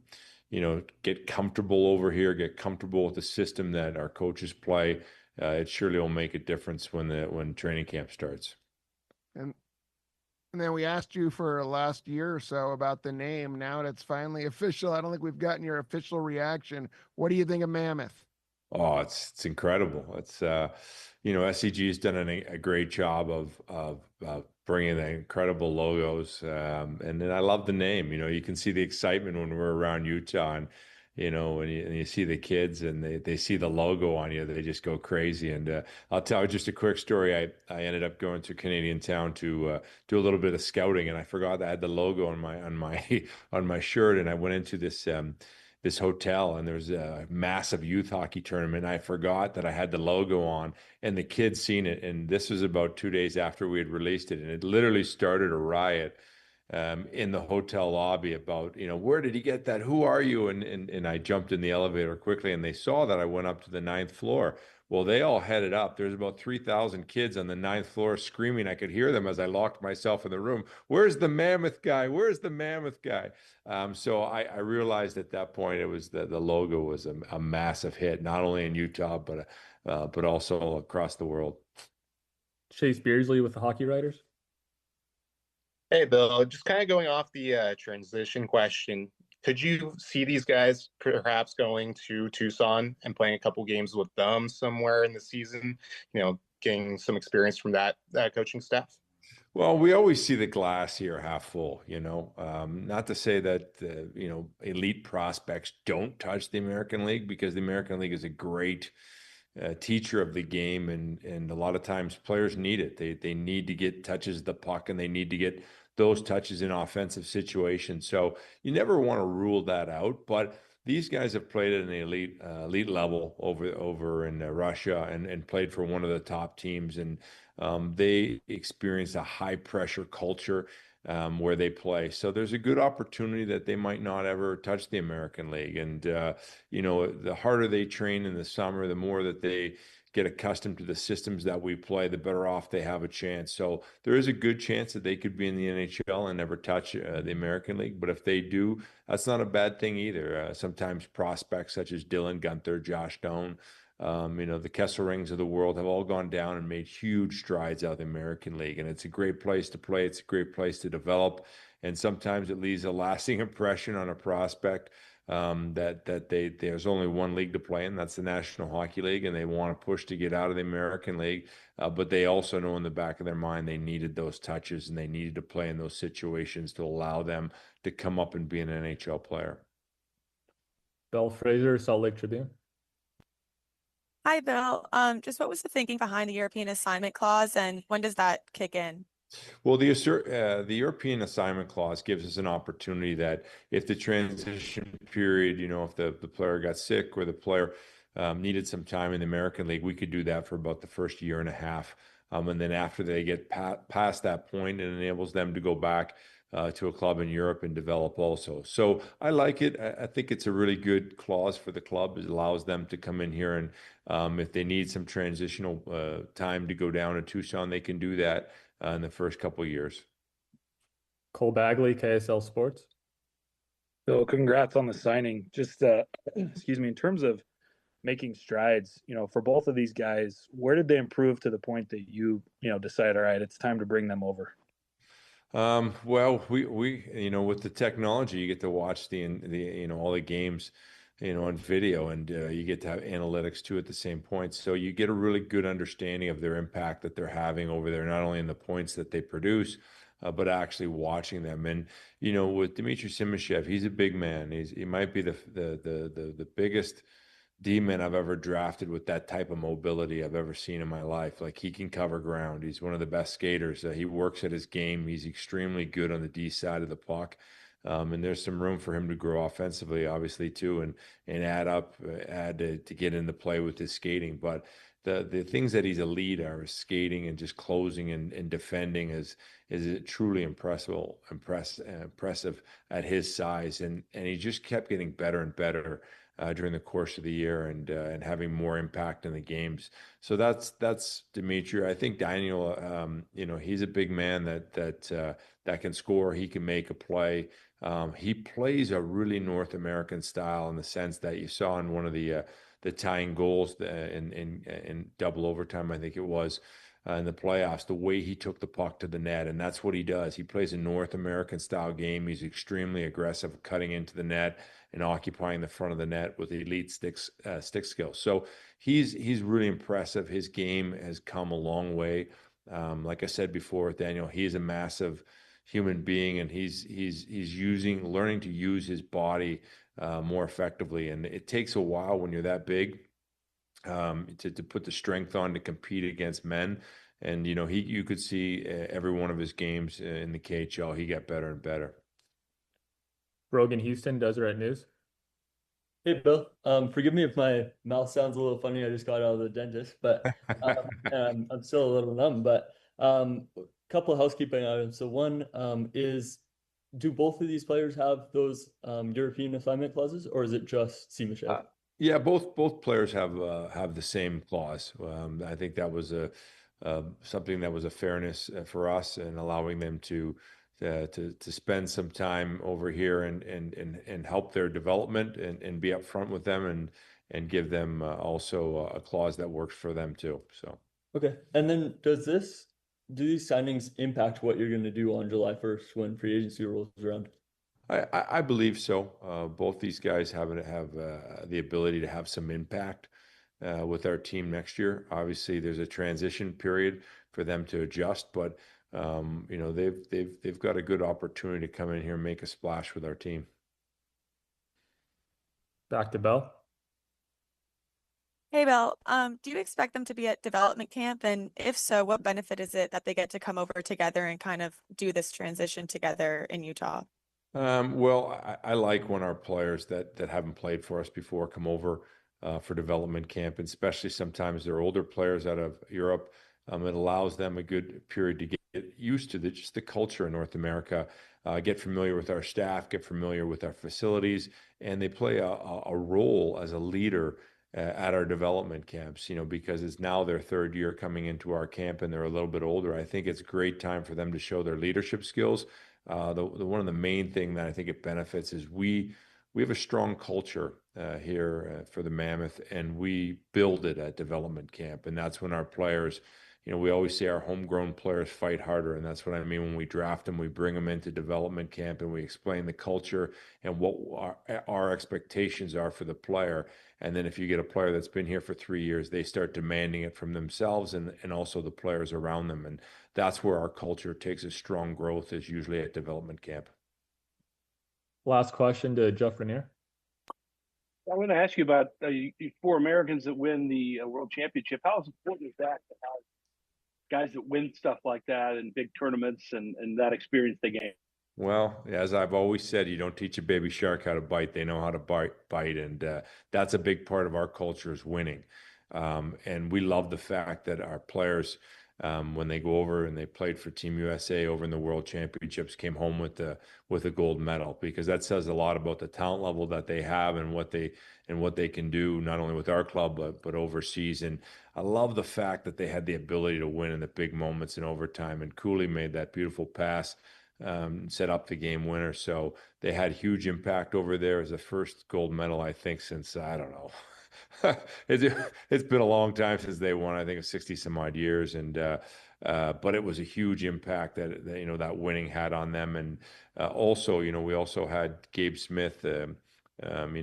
you know, get comfortable over here, get comfortable with the system that our coaches play, it surely will make a difference when training camp starts. And then we asked you for last year or so about the name. Now that it's finally official, I don't think we've gotten your official reaction. What do you think of Mammoth? Oh, it's incredible. It's you know, SCG's done a great job of bringing the incredible logos, and then I love the name. You know, you can see the excitement when we're around Utah, and you know, when you see the kids and they see the logo on you, they just go crazy. And I'll tell you just a quick story. I ended up going to Canadian Town to do a little bit of scouting, and I forgot I had the logo on my shirt, and I went into this hotel, and there's a massive youth hockey tournament. I forgot that I had the logo on, and the kids seen it. And this was about 2 days after we had released it, and it literally started a riot in the hotel lobby about, you know, where did he get that? Who are you? And I jumped in the elevator quickly, and they saw that I went up to the 9th floor. Well, they all headed up. There's about 3,000 kids on the 9th floor screaming. I could hear them as I locked myself in the room. Where's the Mammoth guy? Where's the Mammoth guy? So I realized at that point it was the logo was a massive hit, not only in Utah, but also across the world. Chase Beardsley with the Hockey Writers. Hey, Bill, just kind of going off the transition question, could you see these guys perhaps going to Tucson and playing a couple games with them somewhere in the season, you know, getting some experience from that coaching staff? Well, we always see the glass here half full, you know, not to say that, you know, elite prospects don't touch the American League, because the American League is a great teacher of the game, and a lot of times players need it. They need to get touches of the puck, and they need to get those touches in offensive situations. So you never want to rule that out, but these guys have played at an elite level over in Russia, and played for one of the top teams, and they experience a high pressure culture where they play. So there's a good opportunity that they might not ever touch the American League. And, you know, the harder they train in the summer, the more that they get accustomed to the systems that we play, the better off they have a chance. So there is a good chance that they could be in the NHL and never touch the American League. But if they do, that's not a bad thing either. Sometimes prospects such as Dylan Gunther, Josh Doan, you know, the Kesselrings of the world have all gone down and made huge strides out of the American League. And it's a great place to play. It's a great place to develop. And sometimes it leaves a lasting impression on a prospect that there's only one league to play in. That's the National Hockey League. And they want to push to get out of the American League. But they also know in the back of their mind they needed those touches, and they needed to play in those situations to allow them to come up and be an NHL player. Belle Fraser, Salt Lake Tribune. Hi, Bill. Just what was the thinking behind the European assignment clause, and when does that kick in? Well, the European assignment clause gives us an opportunity that if the transition period, you know, if the player got sick or the player needed some time in the American League, we could do that for about the first year and a half. And then after they get past that point, it enables them to go back to a club in Europe and develop also. So I like it. I think it's a really good clause for the club. It allows them to come in here, and if they need some transitional time to go down to Tucson, they can do that in the first couple of years. Cole Bagley, KSL Sports. So congrats on the signing. Just excuse me, in terms of making strides, for both of these guys, where did they improve to the point that you decide, all right, it's time to bring them over? Well, we with the technology, you get to watch all the games, on video, and you get to have analytics too at the same point. So you get a really good understanding of their impact that they're having over there, not only in the points that they produce, but actually watching them. And with Dmitry Simashev, he's a big man. He might be the biggest D-man I've ever drafted with that type of mobility I've ever seen in my life. Like, he can cover ground. He's one of the best skaters. He works at his game. He's extremely good on the D side of the puck. And there's some room for him to grow offensively, obviously, too, and add to get into play with his skating. But the things that he's elite are skating and just closing and defending is truly impressive at his size. And he just kept getting better and better during the course of the year, and having more impact in the games. So that's Dimitri. I think Daniel, he's a big man that can score. He can make a play. He plays a really North American style, in the sense that you saw in one of the tying goals in double overtime, I think it was, in the playoffs, the way he took the puck to the net. And that's what he does. He plays a North American style game. He's extremely aggressive, cutting into the net and occupying the front of the net with elite stick skills. So he's really impressive. His game has come a long way. Like I said before, Daniel, he is a massive human being, and he's learning to use his body more effectively. And it takes a while when you're that big to put the strength on to compete against men. And you could see every one of his games in the KHL, he got better and better. Brogan Houston, Deseret News. Hey, Bill. Forgive me if my mouth sounds a little funny. I just got out of the dentist, but I'm still a little numb. But couple of housekeeping items. So one is, do both of these players have those European assignment clauses, or is it just Simashev? Yeah, both players have the same clause. I think that was something that was a fairness for us, and allowing them to spend some time over here and help their development, and be upfront with them, and give them also a clause that works for them too. So okay, and then do these signings impact what you're going to do on July 1st when free agency rolls around? I believe so. Both these guys have the ability to have some impact with our team next year. Obviously, there's a transition period for them to adjust, but they've got a good opportunity to come in here and make a splash with our team. Back to Bell. Hey, Bill, do you expect them to be at development camp? And if so, what benefit is it that they get to come over together and kind of do this transition together in Utah? Well, I like when our players that haven't played for us before come over for development camp, and especially sometimes they're older players out of Europe. It allows them a good period to get used to just the culture in North America, get familiar with our staff, get familiar with our facilities, and they play a role as a leader at our development camps, because it's now their third year coming into our camp, and they're a little bit older. I think it's a great time for them to show their leadership skills. One of the main thing that I think it benefits is we have a strong culture here for the Mammoth, and we build it at development camp. And that's when our players, we always say our homegrown players fight harder. And that's what I mean when we draft them, we bring them into development camp, and we explain the culture and what our expectations are for the player. And then if you get a player that's been here for 3 years, they start demanding it from themselves and also the players around them. And that's where our culture takes a strong growth, is usually at development camp. Last question to Jeff Rainier. I want to ask you about four Americans that win the World Championship. How important is that to have guys that win stuff like that in big tournaments and that experience they gain? Well, as I've always said, you don't teach a baby shark how to bite. They know how to bite. And that's a big part of our culture, is winning. And we love the fact that our players, when they go over and they played for Team USA over in the World Championships, came home with a gold medal, because that says a lot about the talent level that they have and what they can do, not only with our club but overseas. And I love the fact that they had the ability to win in the big moments in overtime. And Cooley made that beautiful pass, set up the game winner. So they had huge impact over there as the first gold medal, I think, since, I don't know, it's been a long time since they won. I think it's 60 some odd years, and but it was a huge impact that you know that winning had on them. And also, you know, we also had Gabe Smith, you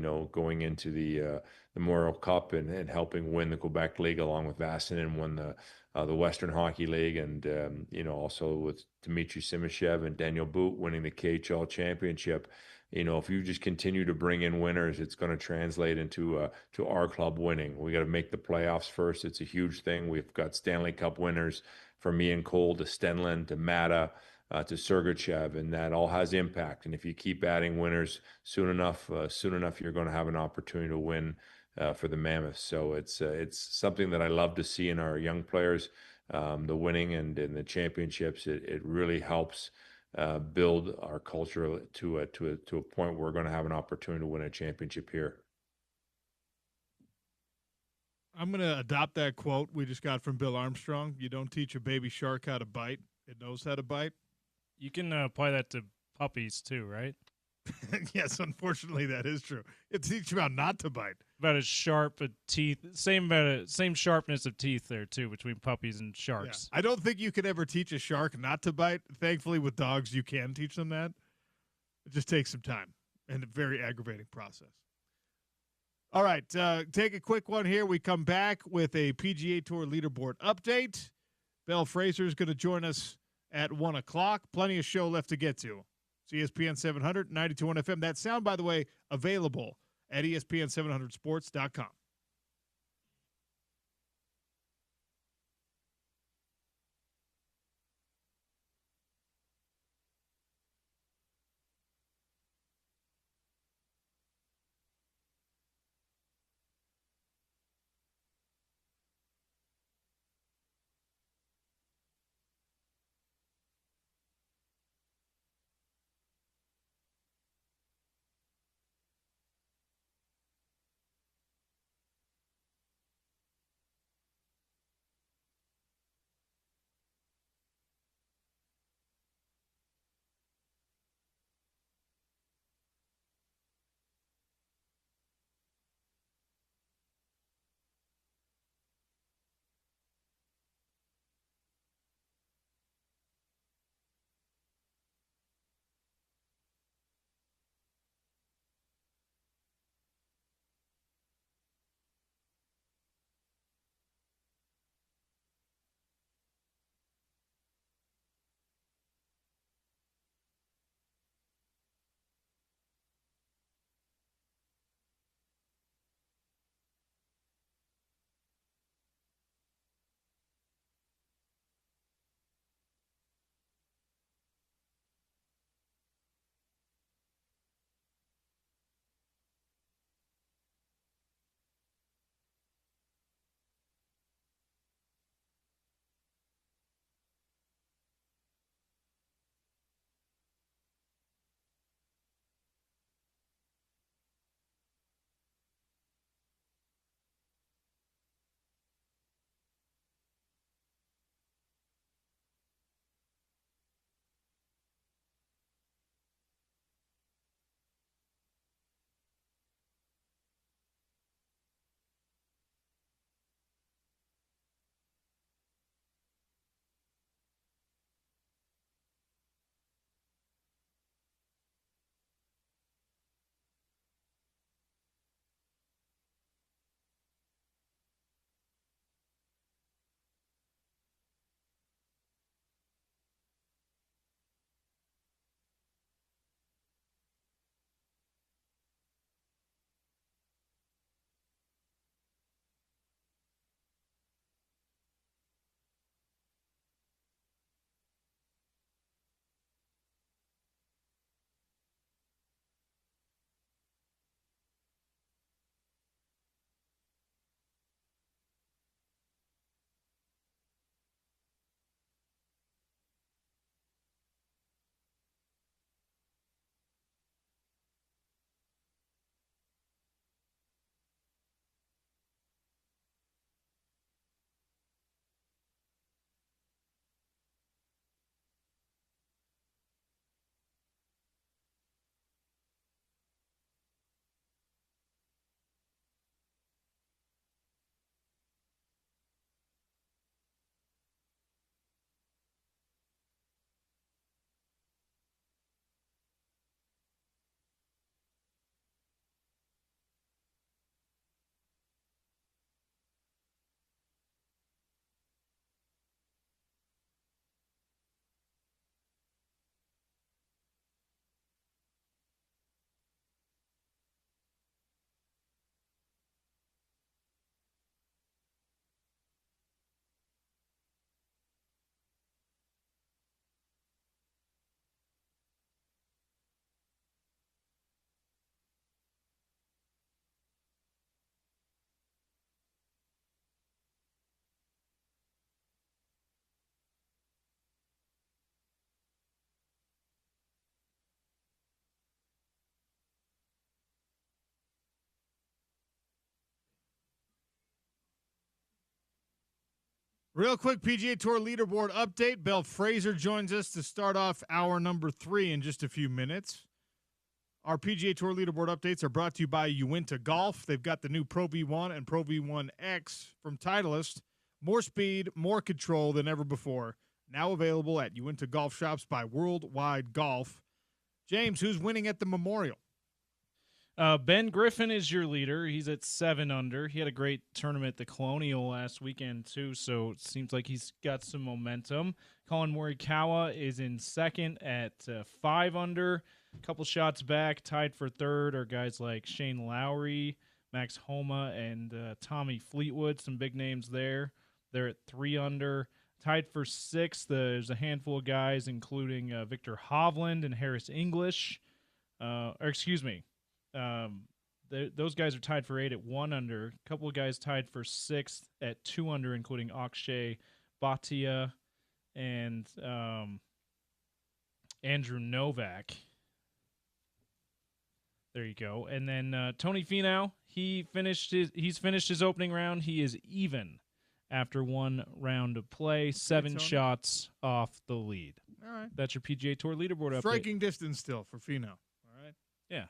know, going into the Memorial Cup and helping win the Quebec League along with Vassinen, won the Western Hockey League, and you know, also with Dmitry Simashev and Daniel Boot winning the KHL championship. You know, if you just continue to bring in winners, it's going to translate into to our club winning. We got to make the playoffs first. It's a huge thing. We've got Stanley Cup winners from Ian Cole to Stenlund to Mata to Sergachev, and that all has impact. And if you keep adding winners soon enough, you're going to have an opportunity to win for the Mammoths. So it's something that I love to see in our young players, the winning and in the championships. It really helps build our culture to a point where we're going to have an opportunity to win a championship here. I'm going to adopt that quote we just got from Bill Armstrong. You don't teach a baby shark how to bite. It knows how to bite. You can apply that to puppies too, right? Yes, unfortunately, that is true. It teaches you how not to bite. About as sharp a teeth, same sharpness of teeth there too between puppies and sharks. Yeah. I don't think you could ever teach a shark not to bite. Thankfully, with dogs, you can teach them that. It just takes some time and a very aggravating process. All right, take a quick one here. We come back with a PGA Tour leaderboard update. Belle Fraser is going to join us at 1 o'clock. Plenty of show left to get to. ESPN 700, 92.1 FM. That sound, by the way, available at ESPN700sports.com. Real quick PGA Tour leaderboard update. Belle Fraser joins us to start off hour number 3 in just a few minutes. Our PGA Tour leaderboard updates are brought to you by Uinta Golf. They've got the new Pro V1 and Pro V1X from Titleist. More speed, more control than ever before. Now available at Uinta Golf Shops by Worldwide Golf. James, who's winning at the Memorial? Ben Griffin is your leader. He's at 7 under. He had a great tournament at the Colonial last weekend, too, so it seems like he's got some momentum. Colin Morikawa is in second at 5 under. A couple shots back, tied for third, are guys like Shane Lowry, Max Homa, and Tommy Fleetwood. Some big names there. They're at 3 under. Tied for sixth, there's a handful of guys, including Victor Hovland and Harris English. Those guys are tied for 8 at 1 under. A couple of guys tied for sixth at 2 under, including Akshay Bhatia and Andrew Novak. There you go. And then Tony Finau, he's finished his opening round. He is even after 1 round of play, 7 shots off the lead. All right. That's your PGA Tour leaderboard update. Striking distance still for Finau. All right. Yeah.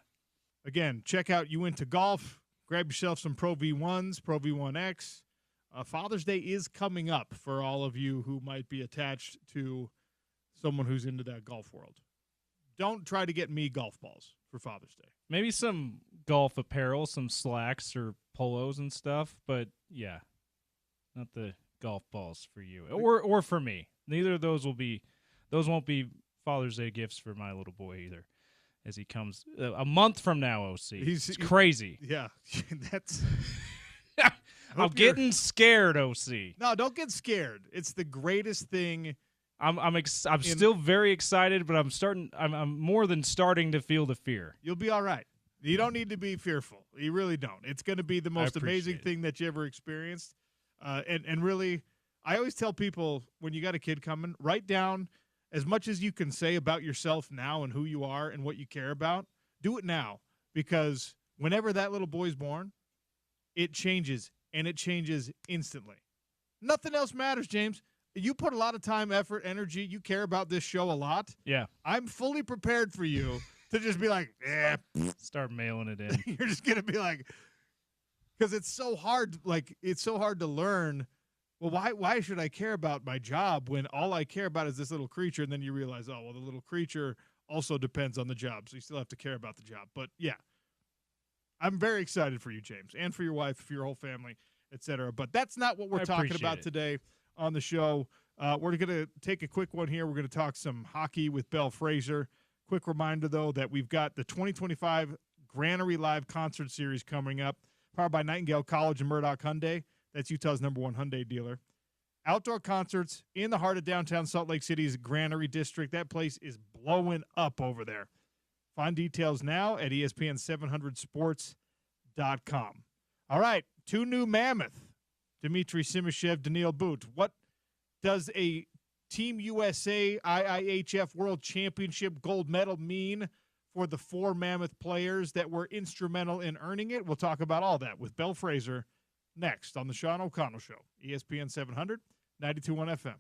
Again, check out Uinta Golf. Grab yourself some Pro V1s, Pro V1X. Father's Day is coming up for all of you who might be attached to someone who's into that golf world. Don't try to get me golf balls for Father's Day. Maybe some golf apparel, some slacks or polos and stuff, but yeah, not the golf balls for you or for me. Neither of those won't be Father's Day gifts for my little boy either. As he comes a month from now, OC. It's crazy. Yeah, that's. I'm getting scared, OC. No, don't get scared. It's the greatest thing. I'm still very excited, but I'm more than starting to feel the fear. You'll be all right. You don't need to be fearful. You really don't. It's going to be the most amazing thing that you ever experienced. And really, I always tell people when you got a kid coming, write down as much as you can say about yourself now and who you are and what you care about. Do it now, because whenever that little boy's born, it changes, and it changes instantly. Nothing else matters, James. You put a lot of time, effort, energy. You care about this show a lot. Yeah. I'm fully prepared for you to just be like, start mailing it in. You're just going to be like, because it's so hard. Like, it's so hard to learn. Well, why should I care about my job when all I care about is this little creature? And then you realize, oh, well, the little creature also depends on the job. So you still have to care about the job. But yeah, I'm very excited for you, James, and for your wife, for your whole family, etc. But that's not what we're talking about today on the show. We're going to take a quick one here. We're going to talk some hockey with Belle Fraser. Quick reminder, though, that we've got the 2025 Granary Live Concert Series coming up, powered by Nightingale College and Murdoch Hyundai. That's Utah's #1 Hyundai dealer. Outdoor concerts in the heart of downtown Salt Lake City's Granary District. That place is blowing up over there. Find details now at ESPN700sports.com. All right, 2 new Mammoth. Dmitry Simashev, Daniil Boot. What does a Team USA IIHF World Championship gold medal mean for the 4 Mammoth players that were instrumental in earning it? We'll talk about all that with Belle Fraser next on the Sean O'Connell Show, ESPN 700, 92.1 FM.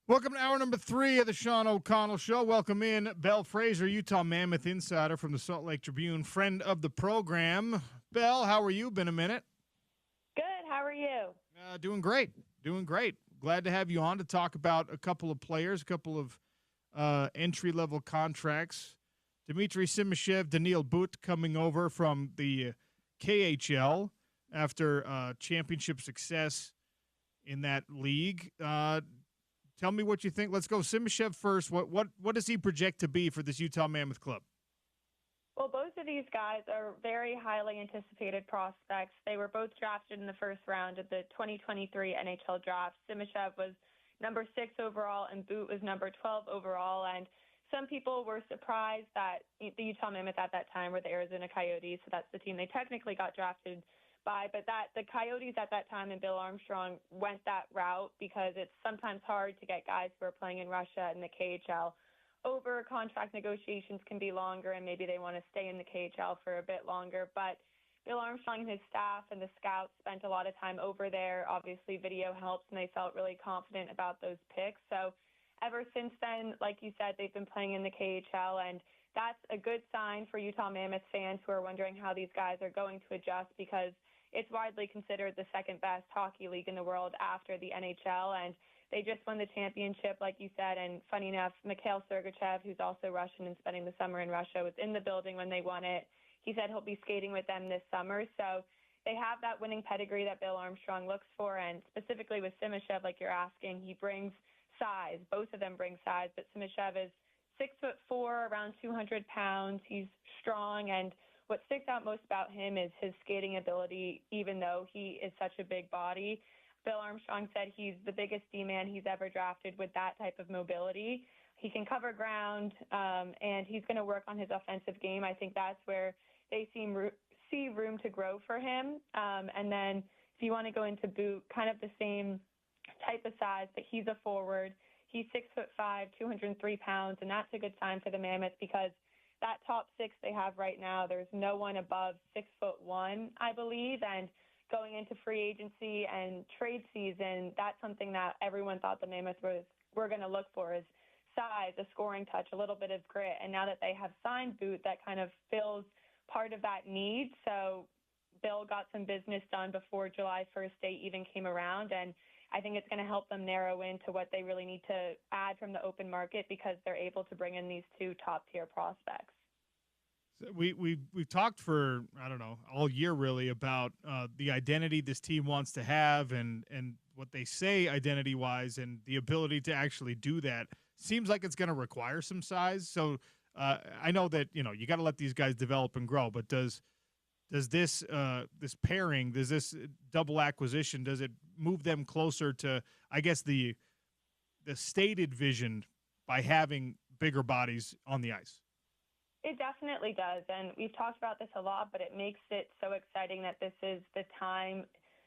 Welcome to hour number 3 of the Sean O'Connell Show. Welcome in Belle Fraser, Utah Mammoth insider from the Salt Lake Tribune, friend of the program. Belle, how are you? Been a minute. Good. How are you? Doing great. Doing great. Glad to have you on to talk about a couple of players, a couple of entry-level contracts. Dmitry Simashev, Daniil But coming over from the KHL after championship success in that league. Tell me what you think. Let's go Simashev first. What does he project to be for this Utah Mammoth club? Well, both of these guys are very highly anticipated prospects. They were both drafted in the first round of the 2023 NHL draft. Simashev was number 6 overall and Boot was number 12 overall. And some people were surprised that the Utah Mammoth at that time were the Arizona Coyotes. So that's the team they technically got drafted by, but that the Coyotes at that time and Bill Armstrong went that route because it's sometimes hard to get guys who are playing in Russia and the KHL over. Contract negotiations can be longer and maybe they want to stay in the KHL for a bit longer, but Bill Armstrong and his staff and the scouts spent a lot of time over there. Obviously video helps and they felt really confident about those picks. So ever since then, like you said, they've been playing in the KHL, and that's a good sign for Utah Mammoth fans who are wondering how these guys are going to adjust because it's widely considered the second best hockey league in the world after the NHL, and they just won the championship, like you said. And funny enough, Mikhail Sergachev, who's also Russian and spending the summer in Russia, was in the building when they won it. He said he'll be skating with them this summer. So they have that winning pedigree that Bill Armstrong looks for, and specifically with Simashev, like you're asking, he brings size. Both of them bring size, but Simashev is 6'4", around 200 pounds. He's strong, and what sticks out most about him is his skating ability, even though he is such a big body. Bill Armstrong said he's the biggest D-man he's ever drafted with that type of mobility. He can cover ground, and he's going to work on his offensive game. I think that's where they see room to grow for him. And then if you want to go into Boot, kind of the same type of size, but he's a forward. He's 6'5", 203 pounds, and that's a good sign for the Mammoth because that top 6 they have right now, there's no one above 6'1", I believe. And going into free agency and trade season, that's something that everyone thought the Mammoth were going to look for is size, a scoring touch, a little bit of grit. And now that they have signed Boot, that kind of fills part of that need. So Bill got some business done before July 1st day even came around, and I think it's going to help them narrow into what they really need to add from the open market because they're able to bring in these 2 top-tier prospects. So we've talked for, I don't know, all year really about the identity this team wants to have and what they say identity-wise and the ability to actually do that. Seems like it's going to require some size. So I know that, you got to let these guys develop and grow, but does this pairing, does this double acquisition, does it move them closer to, I guess, the stated vision by having bigger bodies on the ice? It definitely does, and we've talked about this a lot, but it makes it so exciting that this is the time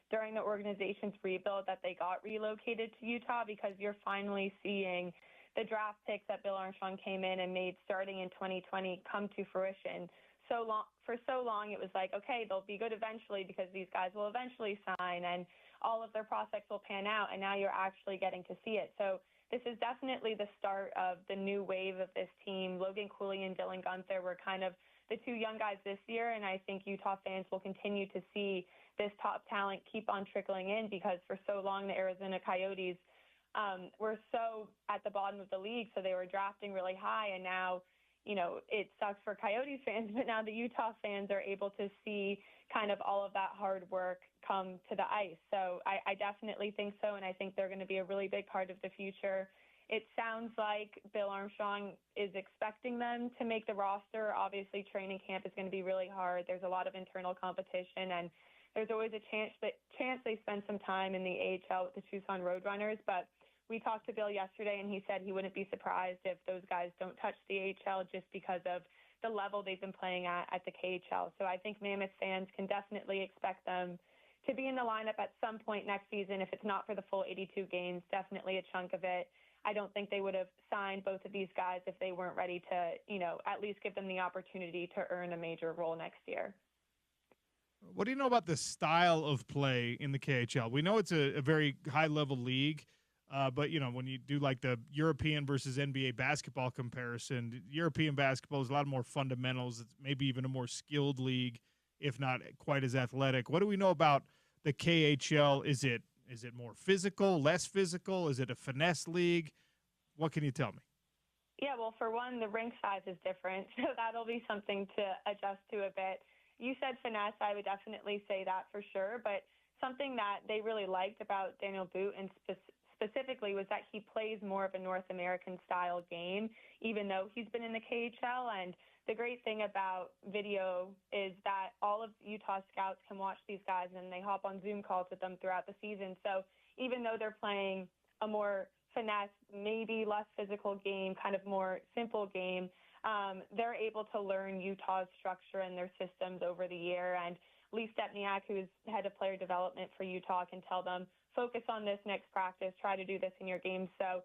during the organization's rebuild that they got relocated to Utah because you're finally seeing the draft picks that Bill Armstrong came in and made starting in 2020 come to fruition. For so long, it was like, okay, they'll be good eventually because these guys will eventually sign and all of their prospects will pan out, and now you're actually getting to see it. So this is definitely the start of the new wave of this team. Logan Cooley and Dylan Gunther were kind of the 2 young guys this year, and I think Utah fans will continue to see this top talent keep on trickling in because for so long the Arizona Coyotes were so at the bottom of the league, so they were drafting really high, and now it sucks for Coyotes fans, but now the Utah fans are able to see kind of all of that hard work come to the ice. So I definitely think so, and I think they're going to be a really big part of the future. It sounds like Bill Armstrong is expecting them to make the roster. Obviously, training camp is going to be really hard. There's a lot of internal competition, and there's always a chance they spend some time in the AHL with the Tucson Roadrunners, but we talked to Bill yesterday, and he said he wouldn't be surprised if those guys don't touch the AHL just because of the level they've been playing at the KHL. So I think Mammoth fans can definitely expect them to be in the lineup at some point next season. If it's not for the full 82 games, definitely a chunk of it. I don't think they would have signed both of these guys if they weren't ready to, at least give them the opportunity to earn a major role next year. What do you know about the style of play in the KHL? We know it's a very high-level league. But, when you do like the European versus NBA basketball comparison, European basketball is a lot more fundamentals. It's maybe even a more skilled league, if not quite as athletic. What do we know about the KHL? Is it more physical, less physical? Is it a finesse league? What can you tell me? Yeah, well, for one, the rink size is different, so that'll be something to adjust to a bit. You said finesse. I would definitely say that for sure, but something that they really liked about Daniel Boot and specifically was that he plays more of a North American style game, even though he's been in the KHL. And the great thing about video is that all of Utah scouts can watch these guys and they hop on Zoom calls with them throughout the season. So even though they're playing a more finesse, maybe less physical game, kind of more simple game, they're able to learn Utah's structure and their systems over the year. And Lee Stepniak, who's head of player development for Utah, can tell them, focus on this next practice, try to do this in your game. So,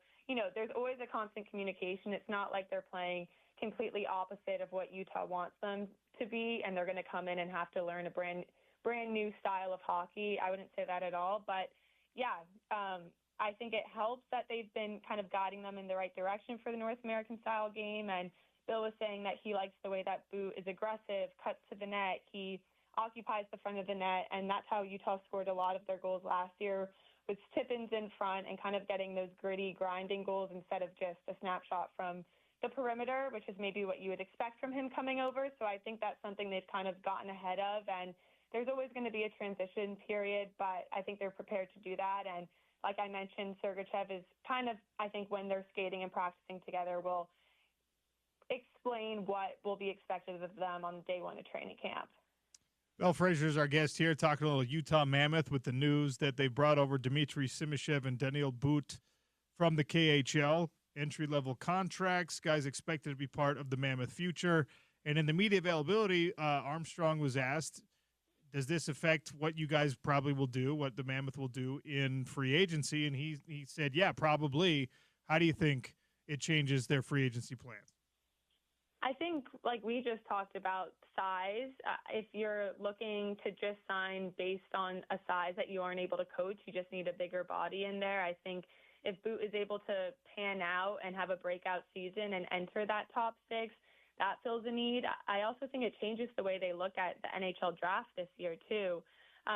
there's always a constant communication. It's not like they're playing completely opposite of what Utah wants them to be, and they're going to come in and have to learn a brand new style of hockey. I wouldn't say that at all. But, yeah, I think it helps that they've been kind of guiding them in the right direction for the North American style game. And Bill was saying that he likes the way that Boot is aggressive, cuts to the net. He occupies the front of the net, and that's how Utah scored a lot of their goals last year, with tip-ins in front and kind of getting those gritty, grinding goals instead of just a snapshot from the perimeter, which is maybe what you would expect from him coming over. So I think that's something they've kind of gotten ahead of, and there's always going to be a transition period, but I think they're prepared to do that. And like I mentioned, Sergachev is kind of, I think when they're skating and practicing together, will explain what will be expected of them on day one of training camp. Bill Frazier is our guest here, talking a little Utah Mammoth with the news that they brought over Dmitry Simashev and Daniel Boot from the KHL. Entry-level contracts, guys expected to be part of the Mammoth future. And in the media availability, Armstrong was asked, does this affect what you guys probably will do, what the Mammoth will do in free agency? And he said, yeah, probably. How do you think it changes their free agency plans? I think, like we just talked about, size. If you're looking to just sign based on a size that you aren't able to coach, you just need a bigger body in there. I think if Boot is able to pan out and have a breakout season and enter that top six, that fills a need. I also think it changes the way they look at the NHL draft this year too,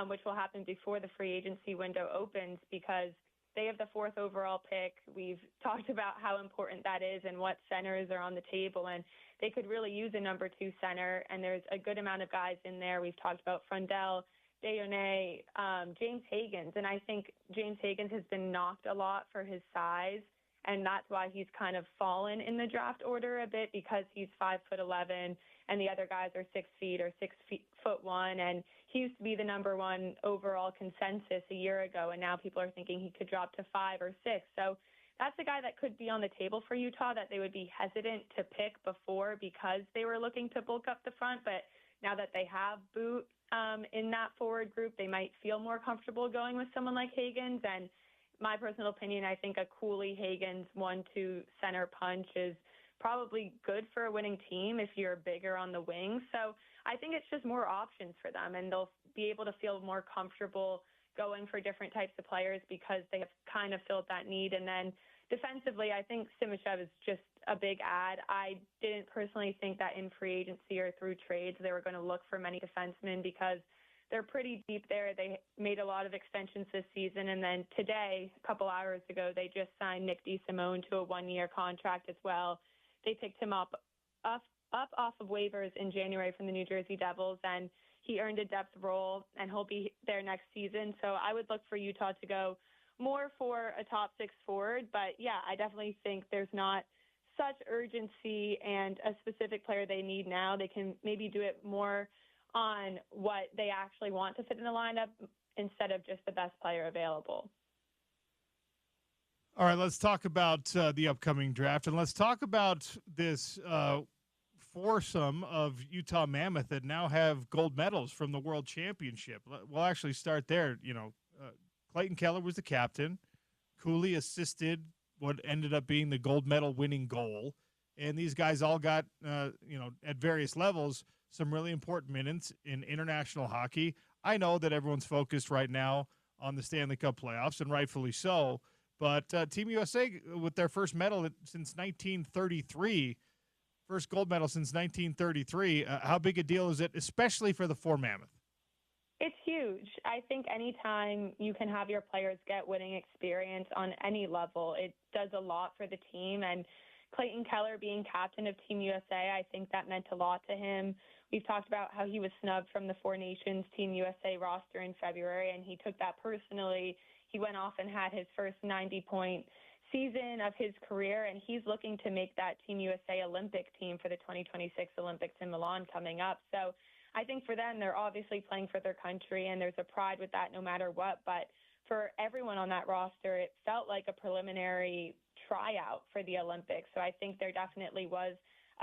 which will happen before the free agency window opens, because they have the 4th overall pick. We've talked about how important that is and what centers are on the table, and they could really use a number 2 center, and there's a good amount of guys in there. We've talked about Frundell, Dayone, James Higgins, and I think James Higgins has been knocked a lot for his size, and that's why he's kind of fallen in the draft order a bit, because he's 5'11", and the other guys are 6 feet or 6'1", and he used to be the number 1 overall consensus a year ago, and now people are thinking he could drop to 5 or 6. So that's a guy that could be on the table for Utah that they would be hesitant to pick before, because they were looking to bulk up the front. But now that they have Boot in that forward group, they might feel more comfortable going with someone like Higgins. And my personal opinion, I think a Cooley-Higgins 1-2 center punch is probably good for a winning team if you're bigger on the wings. So I think it's just more options for them, and they'll be able to feel more comfortable going for different types of players because they have kind of filled that need. And then defensively, I think Simashev is just a big add. I didn't personally think that in free agency or through trades they were going to look for many defensemen, because they're pretty deep there. They made a lot of extensions this season. And then today, a couple hours ago, they just signed Nick DeSimone to a 1-year contract as well. They picked him up off of waivers in January from the New Jersey Devils, and he earned a depth role, and he'll be there next season. So I would look for Utah to go more for a top 6 forward. But, yeah, I definitely think there's not such urgency and a specific player they need now. They can maybe do it more on what they actually want to fit in the lineup instead of just the best player available. All right, let's talk about the upcoming draft, and let's talk about this foursome of Utah Mammoth that now have gold medals from the World Championship. We'll actually start there. Clayton Keller was the captain. Cooley assisted what ended up being the gold medal winning goal, and these guys all got, at various levels, some really important minutes in international hockey. I know that everyone's focused right now on the Stanley Cup playoffs, and rightfully so, But Team USA, with their first medal since 1933, first gold medal since 1933, how big a deal is it, especially for the four mammoth? It's huge. I think anytime you can have your players get winning experience on any level, it does a lot for the team. And Clayton Keller being captain of Team USA, I think that meant a lot to him. We've talked about how he was snubbed from the Four Nations Team USA roster in February, and he took that personally. He went off and had his first 90-point season of his career, and he's looking to make that Team USA Olympic team for the 2026 Olympics in Milan coming up. So I think for them, they're obviously playing for their country, and there's a pride with that no matter what. But for everyone on that roster, it felt like a preliminary tryout for the Olympics. So I think there definitely was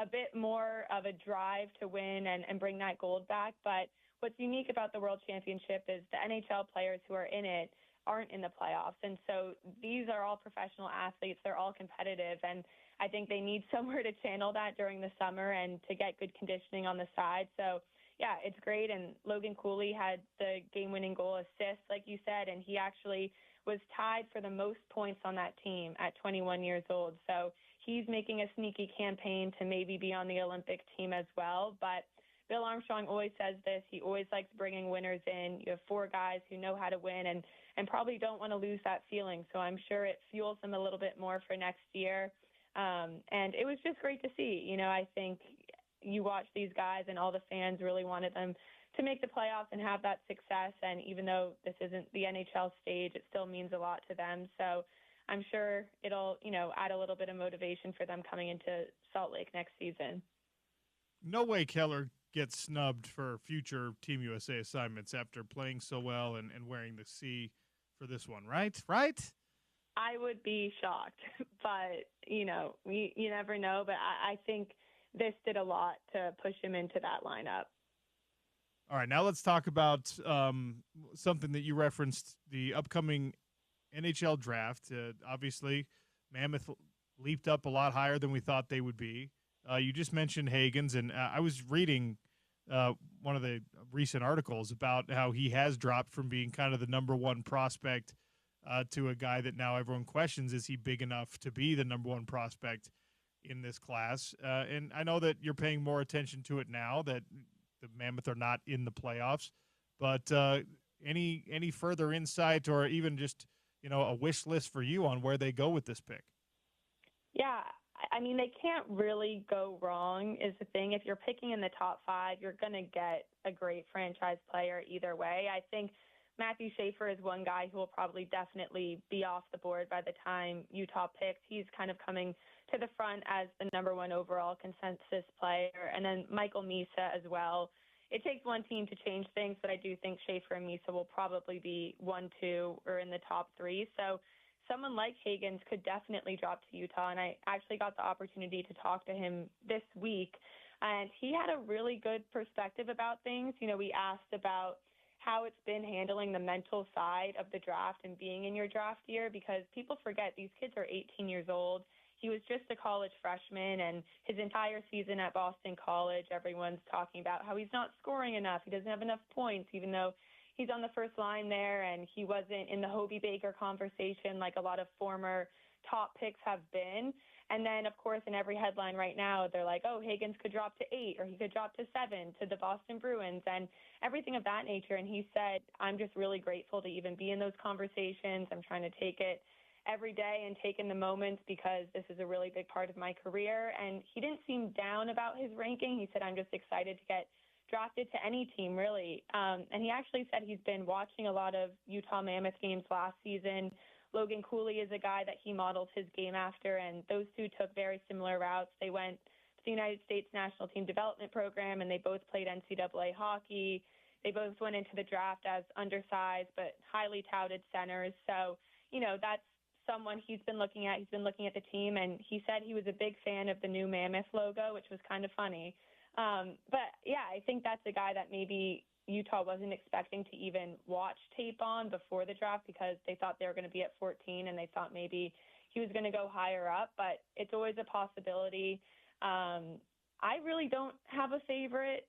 a bit more of a drive to win and bring that gold back. But what's unique about the World Championship is the NHL players who are in it aren't in the playoffs. And so these are all professional athletes. They're all competitive. And I think they need somewhere to channel that during the summer and to get good conditioning on the side. So yeah, it's great. And Logan Cooley had the game-winning goal assist, like you said, and he actually was tied for the most points on that team at 21 years old. So he's making a sneaky campaign to maybe be on the Olympic team as well. But Bill Armstrong always says this. He always likes bringing winners in. You have four guys who know how to win and probably don't want to lose that feeling. So I'm sure it fuels them a little bit more for next year. And it was just great to see. You know, I think you watch these guys and all the fans really wanted them to make the playoffs and have that success. And even though this isn't the NHL stage, it still means a lot to them. So I'm sure it'll, you know, add a little bit of motivation for them coming into Salt Lake next season. No way Keller gets snubbed for future Team USA assignments after playing so well and wearing the C for this one, right? Right? I would be shocked, but, you know, you never know. But I think this did a lot to push him into that lineup. All right, now let's talk about something that you referenced, the upcoming NHL draft. Obviously, Mammoth leaped up a lot higher than we thought they would be. You just mentioned Hagens, and I was reading one of the recent articles about how he has dropped from being kind of the number one prospect to a guy that now everyone questions, is he big enough to be the number one prospect in this class? And I know that you're paying more attention to it now that the Mammoth are not in the playoffs, but any further insight or even just, you know, a wish list for you on where they go with this pick? Yeah, I mean, they can't really go wrong is the thing. If you're picking in the top five, you're going to get a great franchise player either way. I think Matthew Schaefer is one guy who will probably definitely be off the board by the time Utah picks. He's kind of coming to the front as the number one overall consensus player. And then Michael Misa as well. It takes one team to change things, but I do think Schaefer and Misa will probably be 1, 2, or in the top three. So someone like Hagens could definitely drop to Utah. And I actually got the opportunity to talk to him this week. And he had a really good perspective about things. You know, we asked about how it's been handling the mental side of the draft and being in your draft year, because people forget these kids are 18 years old. He was just a college freshman, and his entire season at Boston College, everyone's talking about how he's not scoring enough. He doesn't have enough points, even though he's on the first line there, and he wasn't in the Hobie Baker conversation like a lot of former top picks have been. And then, of course, in every headline right now, they're like, oh, Hagens could drop to 8 or he could drop to 7 to the Boston Bruins and everything of that nature. And he said, I'm just really grateful to even be in those conversations. I'm trying to take it every day and take in the moments because this is a really big part of my career. And he didn't seem down about his ranking. He said, I'm just excited to get drafted to any team, really. And he actually said he's been watching a lot of Utah Mammoth games last season. Logan Cooley is a guy that he models his game after, and those two took very similar routes. They went to the United States National Team Development Program, and they both played NCAA hockey. They both went into the draft as undersized but highly touted centers. So, you know, that's someone he's been looking at. He's been looking at the team, and he said he was a big fan of the new Mammoth logo, which was kind of funny. But, yeah, I think that's a guy that maybe Utah wasn't expecting to even watch tape on before the draft because they thought they were going to be at 14 and they thought maybe he was going to go higher up, but it's always a possibility. I really don't have a favorite.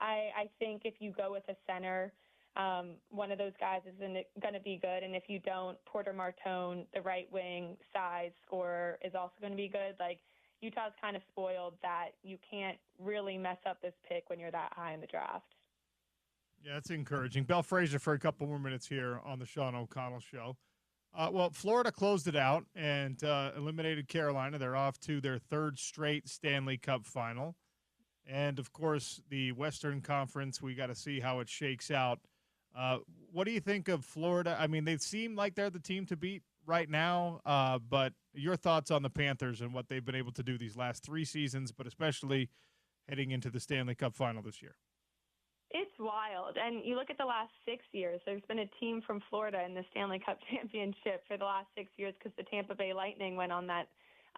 I think if you go with a center, one of those guys is going to be good. And if you don't, Porter Martone, the right wing size scorer, is also going to be good. Like, Utah's kind of spoiled that you can't really mess up this pick when you're that high in the draft. Yeah, that's encouraging. Belle Frazier for a couple more minutes here on the Sean O'Connell Show. Well, Florida closed it out and eliminated Carolina. They're off to their third straight Stanley Cup final. And, of course, the Western Conference, we got to see how it shakes out. What do you think of Florida? I mean, they seem like they're the team to beat right now, but your thoughts on the Panthers and what they've been able to do these last 3 seasons, but especially heading into the Stanley Cup final this year? It's wild. And you look at the last 6 years, there's been a team from Florida in the Stanley Cup championship for the last 6 years because the Tampa Bay Lightning went on that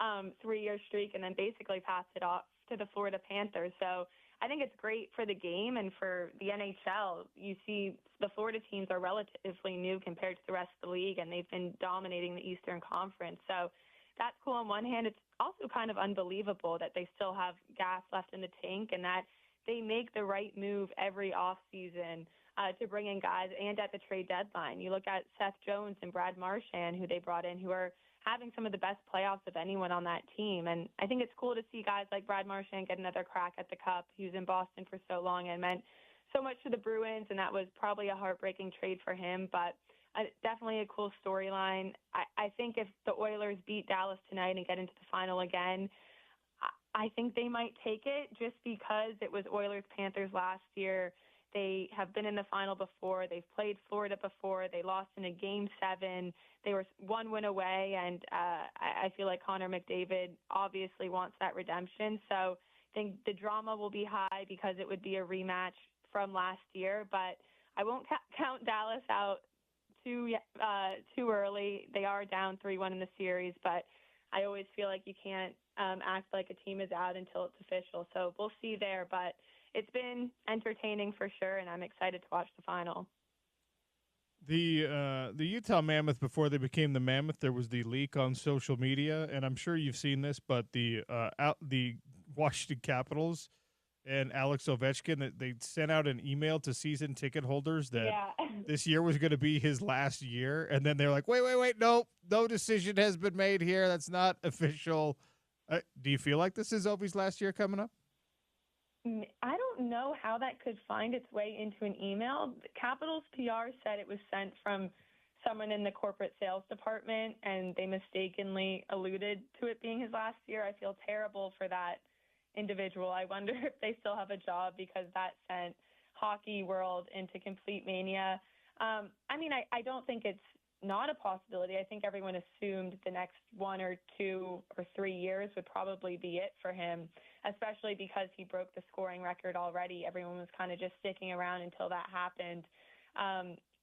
3-year streak and then basically passed it off to the Florida Panthers. So I think it's great for the game and for the NHL. You see the Florida teams are relatively new compared to the rest of the league, and they've been dominating the Eastern Conference. So that's cool on one hand. It's also kind of unbelievable that they still have gas left in the tank and that they make the right move every offseason to bring in guys and at the trade deadline. You look at Seth Jones and Brad Marchand, who they brought in, who are having some of the best playoffs of anyone on that team. And I think it's cool to see guys like Brad Marchand get another crack at the Cup. He was in Boston for so long and meant so much to the Bruins, and that was probably a heartbreaking trade for him, but definitely a cool storyline. I think if the Oilers beat Dallas tonight and get into the final again, I think they might take it just because it was Oilers-Panthers last year. They have been in the final before. They've played Florida before. They lost in a Game 7. They were 1 win away, and I feel like Connor McDavid obviously wants that redemption. So I think the drama will be high because it would be a rematch from last year, but I won't count Dallas out too early. They are down 3-1 in the series, but I always feel like you can't act like a team is out until it's official. So we'll see there, but it's been entertaining for sure, and I'm excited to watch the final. The Utah Mammoth, before they became the Mammoth, there was the leak on social media, and I'm sure you've seen this, but the Washington Capitals and Alex Ovechkin, they sent out an email to season ticket holders that this year was going to be his last year, and then they're like, wait, no decision has been made here. That's not official. Do you feel like this is Ovi's last year coming up? I don't know how that could find its way into an email. The Capitals PR said it was sent from someone in the corporate sales department, and they mistakenly alluded to it being his last year. I feel terrible for that individual. I wonder if they still have a job because that sent hockey world into complete mania. I don't think it's not a possibility. I think everyone assumed the next 1 or 2 or 3 years would probably be it for him, especially because he broke the scoring record already. Everyone was kind of just sticking around until that happened.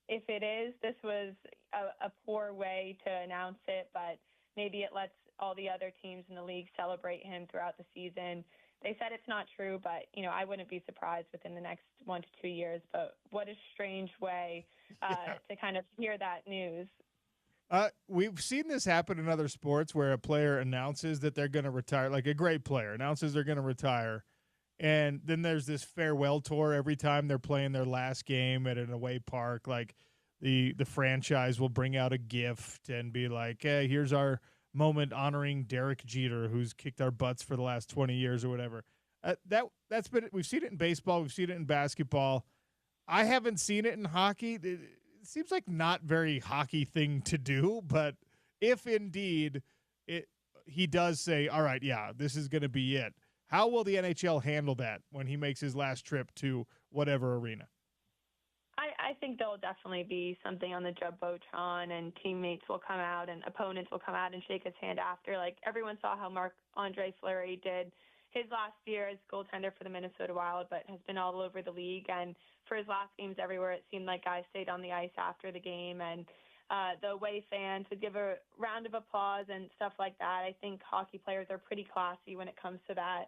If it is, this was a poor way to announce it, but maybe it lets all the other teams in the league celebrate him throughout the season. They said it's not true, but, I wouldn't be surprised within the next 1 to 2 years. But what a strange way to kind of hear that news. We've seen this happen in other sports where a player announces that they're going to retire, like a great player announces they're going to retire. And then there's this farewell tour every time they're playing their last game at an away park. Like the franchise will bring out a gift and be like, hey, here's our moment honoring Derek Jeter, who's kicked our butts for the last 20 years or whatever. That's been, we've seen it in baseball. We've seen it in basketball. I haven't seen it in hockey. It seems like not very hockey thing to do, but if indeed he does say, all right, yeah, this is going to be it. How will the NHL handle that when he makes his last trip to whatever arena? I think there'll definitely be something on the Jumbotron, and teammates will come out and opponents will come out and shake his hand after. Like, everyone saw how Marc-Andre Fleury did his last year as goaltender for the Minnesota Wild, but has been all over the league. And for his last games everywhere, it seemed like guys stayed on the ice after the game, and the away fans would give a round of applause and stuff like that. I think hockey players are pretty classy when it comes to that.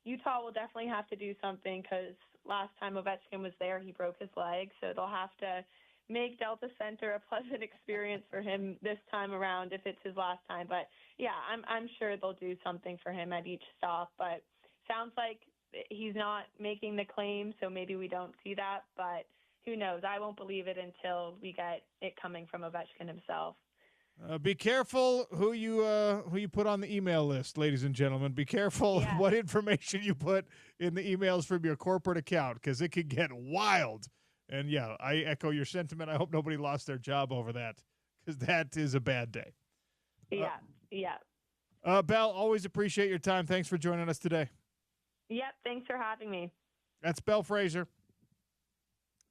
Utah will definitely have to do something because last time Ovechkin was there, he broke his leg. So they'll have to make Delta Center a pleasant experience for him this time around if it's his last time. But, yeah, I'm sure they'll do something for him at each stop. But sounds like he's not making the claim, so maybe we don't see that. But who knows? I won't believe it until we get it coming from Ovechkin himself. Be careful who you put on the email list, ladies and gentlemen. Be careful what information you put in the emails from your corporate account, because it could get wild. And yeah, I echo your sentiment. I hope nobody lost their job over that, because that is a bad day. Belle, always appreciate your time. Thanks for joining us today. Yep, thanks for having me. That's Belle Fraser,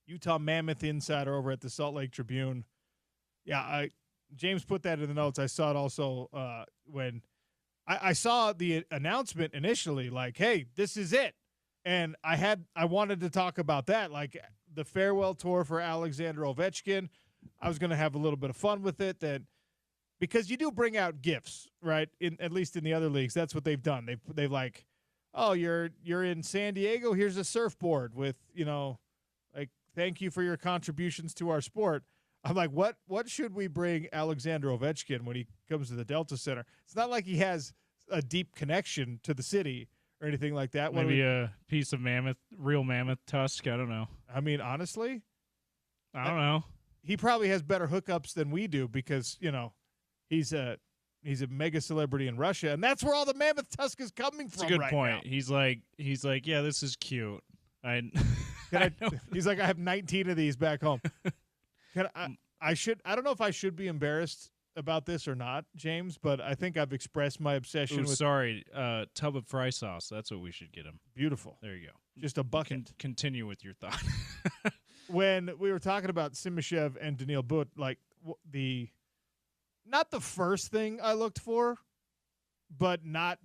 Utah Mammoth insider over at the Salt Lake Tribune. Yeah, James put that in the notes. I saw it also when I saw the announcement initially, like, hey, this is it. And I wanted to talk about that, like the farewell tour for Alexander Ovechkin. I was going to have a little bit of fun with it, because you do bring out gifts, right? At least in the other leagues, that's what they've done. They've like, oh, you're in San Diego. Here's a surfboard with, like, thank you for your contributions to our sport. I'm like, what should we bring Alexander Ovechkin when he comes to the Delta Center? It's not like he has a deep connection to the city or anything like that. Maybe a piece of real mammoth tusk. I don't know. I mean, honestly, I don't know. He probably has better hookups than we do, because, he's a mega celebrity in Russia, and that's where all the mammoth tusk is coming from. That's a good right point. Now. He's like, yeah, this is cute. He's like, I have 19 of these back home. I don't know if I should be embarrassed about this or not, James, but I think I've expressed my obsession with. Sorry, tub of fry sauce. That's what we should get him. Beautiful. There you go. Just a bucket. Continue with your thought. When we were talking about Simashev and Daniil But, like not the first thing I looked for, but not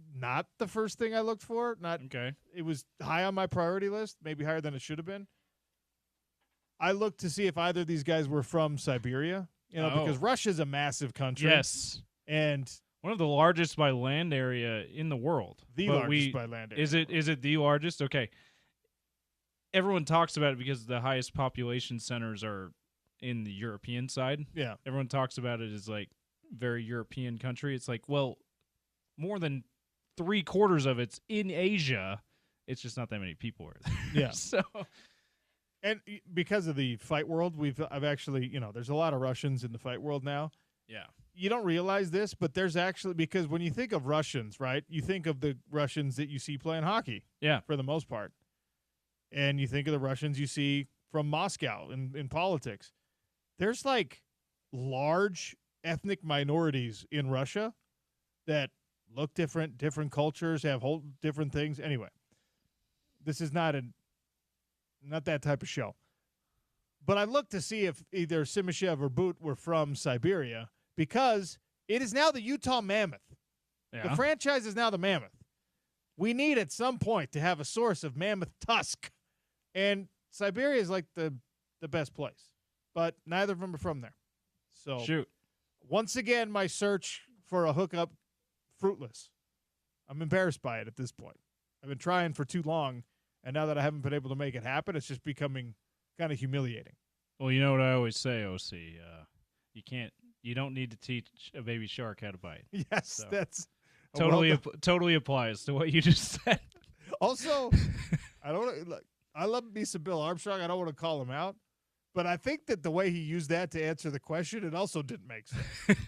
the first thing I looked for. Okay. It was high on my priority list, maybe higher than it should have been. I looked to see if either of these guys were from Siberia, because Russia's a massive country. Yes. And one of the largest by land area in the world. The largest by land area. Is it the largest? Okay. Everyone talks about it because the highest population centers are in the European side. Yeah. Everyone talks about it as like very European country. It's like, well, more than 3/4 of it's in Asia. It's just not that many people are there. Yeah. So. And because of the fight world, I've actually, there's a lot of Russians in the fight world now. Yeah. You don't realize this, but there's actually, because when you think of Russians, right, you think of the Russians that you see playing hockey. Yeah. For the most part. And you think of the Russians you see from Moscow in politics. There's like large ethnic minorities in Russia that look different cultures, have whole different things. Anyway, this is not that type of show. But I looked to see if either Simashev or But were from Siberia, because it is now the Utah Mammoth. Yeah. The franchise is now the Mammoth. We need at some point to have a source of mammoth tusk. And Siberia is like the best place. But neither of them are from there. So shoot. Once again, my search for a hookup, fruitless. I'm embarrassed by it at this point. I've been trying for too long. And now that I haven't been able to make it happen, it's just becoming kind of humiliating. Well, you know what I always say, OC. You don't need to teach a baby shark how to bite. Yes, so that's totally applies to what you just said. Also, I love me some Bill Armstrong. I don't want to call him out, but I think that the way he used that to answer the question, it also didn't make sense.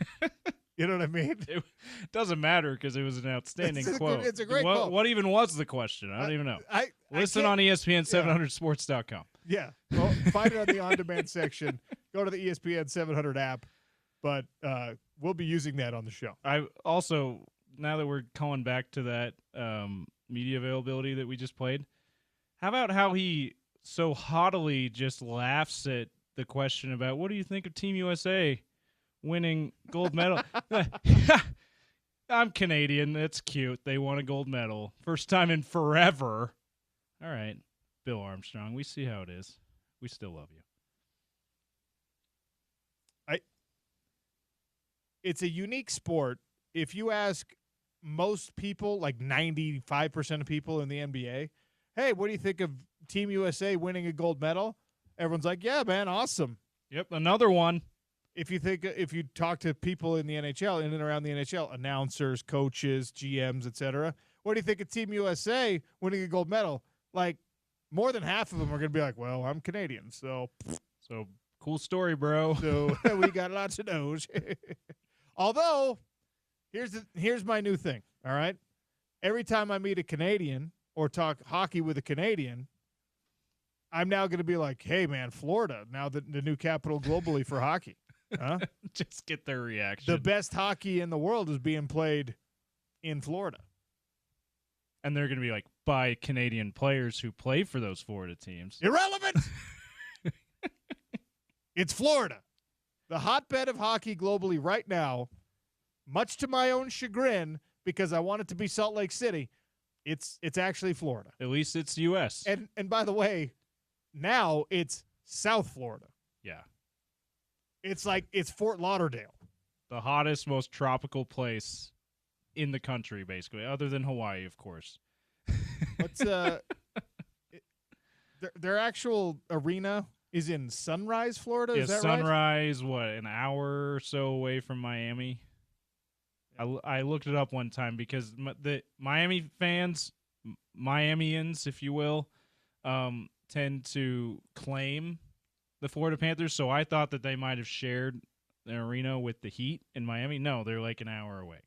You know what I mean? It doesn't matter because it was an outstanding quote. It's a great quote. What even was the question? I don't even know. Listen on ESPN700sports.com. Yeah. Well, find it on the on-demand section. Go to the ESPN 700 app. But we'll be using that on the show. I also, now that we're calling back to that media availability that we just played, how about how he so haughtily just laughs at the question about what do you think of Team USA winning gold medal? I'm Canadian. That's cute. They won a gold medal. First time in forever. All right, Bill Armstrong. We see how it is. We still love you. It's a unique sport. If you ask most people, like 95% of people in the NBA, hey, what do you think of Team USA winning a gold medal? Everyone's like, yeah, man, awesome. Yep, another one. If you talk to people in the NHL, in and around the NHL, announcers, coaches, GMs, etc., what do you think of Team USA winning a gold medal? Like more than half of them are going to be like, well, I'm Canadian, so cool story, bro. So we got lots of those. Although, here's my new thing, all right? Every time I meet a Canadian or talk hockey with a Canadian, I'm now going to be like, hey, man, Florida, now the new capital globally for hockey. Huh? Just get their reaction. The best hockey in the world is being played in Florida. And they're going to be like, by Canadian players who play for those Florida teams. Irrelevant! It's Florida. The hotbed of hockey globally right now, much to my own chagrin, because I want it to be Salt Lake City, it's actually Florida. At least it's U.S. And by the way, now it's South Florida. Yeah. It's Fort Lauderdale. The hottest, most tropical place in the country, basically, other than Hawaii, of course. What's their actual arena is in Sunrise, Florida? Yeah, is that Sunrise, what, an hour or so away from Miami? I looked it up one time because the Miami fans, Miamians, if you will, tend to claim the Florida Panthers, so I thought that they might have shared the arena with the Heat in Miami. No, they're like an hour away.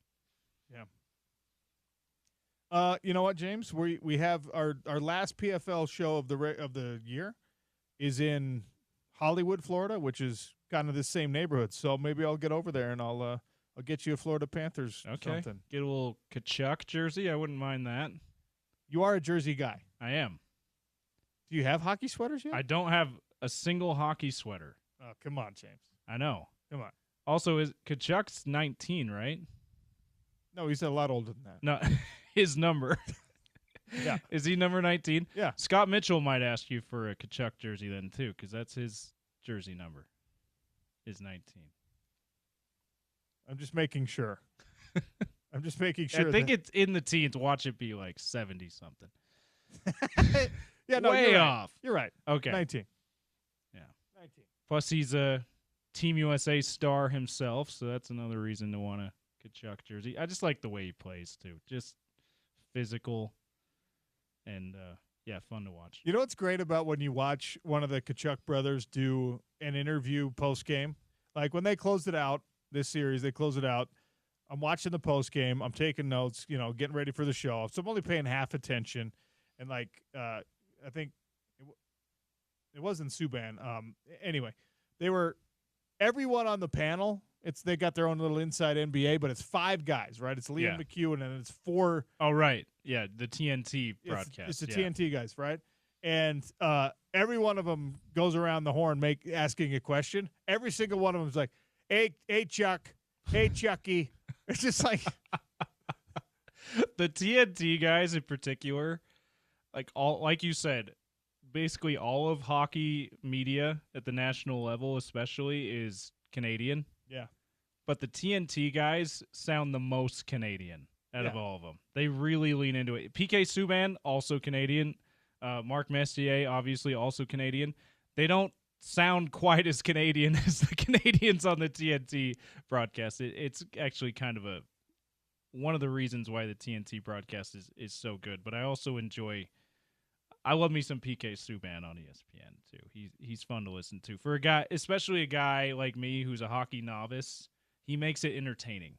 Yeah. You know what, James? We have our last PFL show of the year is in Hollywood, Florida, which is kind of the same neighborhood. So maybe I'll get over there and I'll get you a Florida Panthers something. Get a little Kachuk jersey. I wouldn't mind that. You are a jersey guy. I am. Do you have hockey sweaters yet? I don't have a single hockey sweater. Oh, come on, James. I know. Come on. Also, is Kachuk's 19, right? No, he's a lot older than that. No, his number. Yeah. Is he number 19? Yeah. Scott Mitchell might ask you for a Kachuk jersey then, too, because that's his jersey number, is 19. I'm just making sure. I'm just making sure. I think it's in the teens. Watch it be like 70-something. Yeah, no, way you're right. off. You're right. Okay. 19. Yeah. 19. Plus, he's a Team USA star himself, so that's another reason to want a Kachuk jersey. I just like the way he plays, too. Just physical and, fun to watch. You know what's great about when you watch one of the Kachuk brothers do an interview post-game? Like, when they closed it out, this series, they close it out. I'm watching the post-game. I'm taking notes, getting ready for the show. So I'm only paying half attention. And, I think it wasn't Subban. Anyway, everyone on the panel, they got their own little inside NBA, but it's 5 guys, right? It's Liam McHugh, and then it's 4. Oh, right. Yeah, the TNT broadcast. It's the TNT guys, right? And every one of them goes around the horn asking a question. Every single one of them is like, hey, Chuck. Hey, Chucky. It's just like the TNT guys in particular, like you said, basically all of hockey media at the national level especially is Canadian. Yeah. But the TNT guys sound the most Canadian out of all of them. They really lean into it. PK Subban, also Canadian. Mark Messier, obviously also Canadian. They don't sound quite as Canadian as the Canadians on the TNT broadcast. It's actually kind of one of the reasons why the TNT broadcast is so good. But I also I love me some PK Subban on ESPN too. He's fun to listen to for a guy, especially a guy like me who's a hockey novice. He makes it entertaining.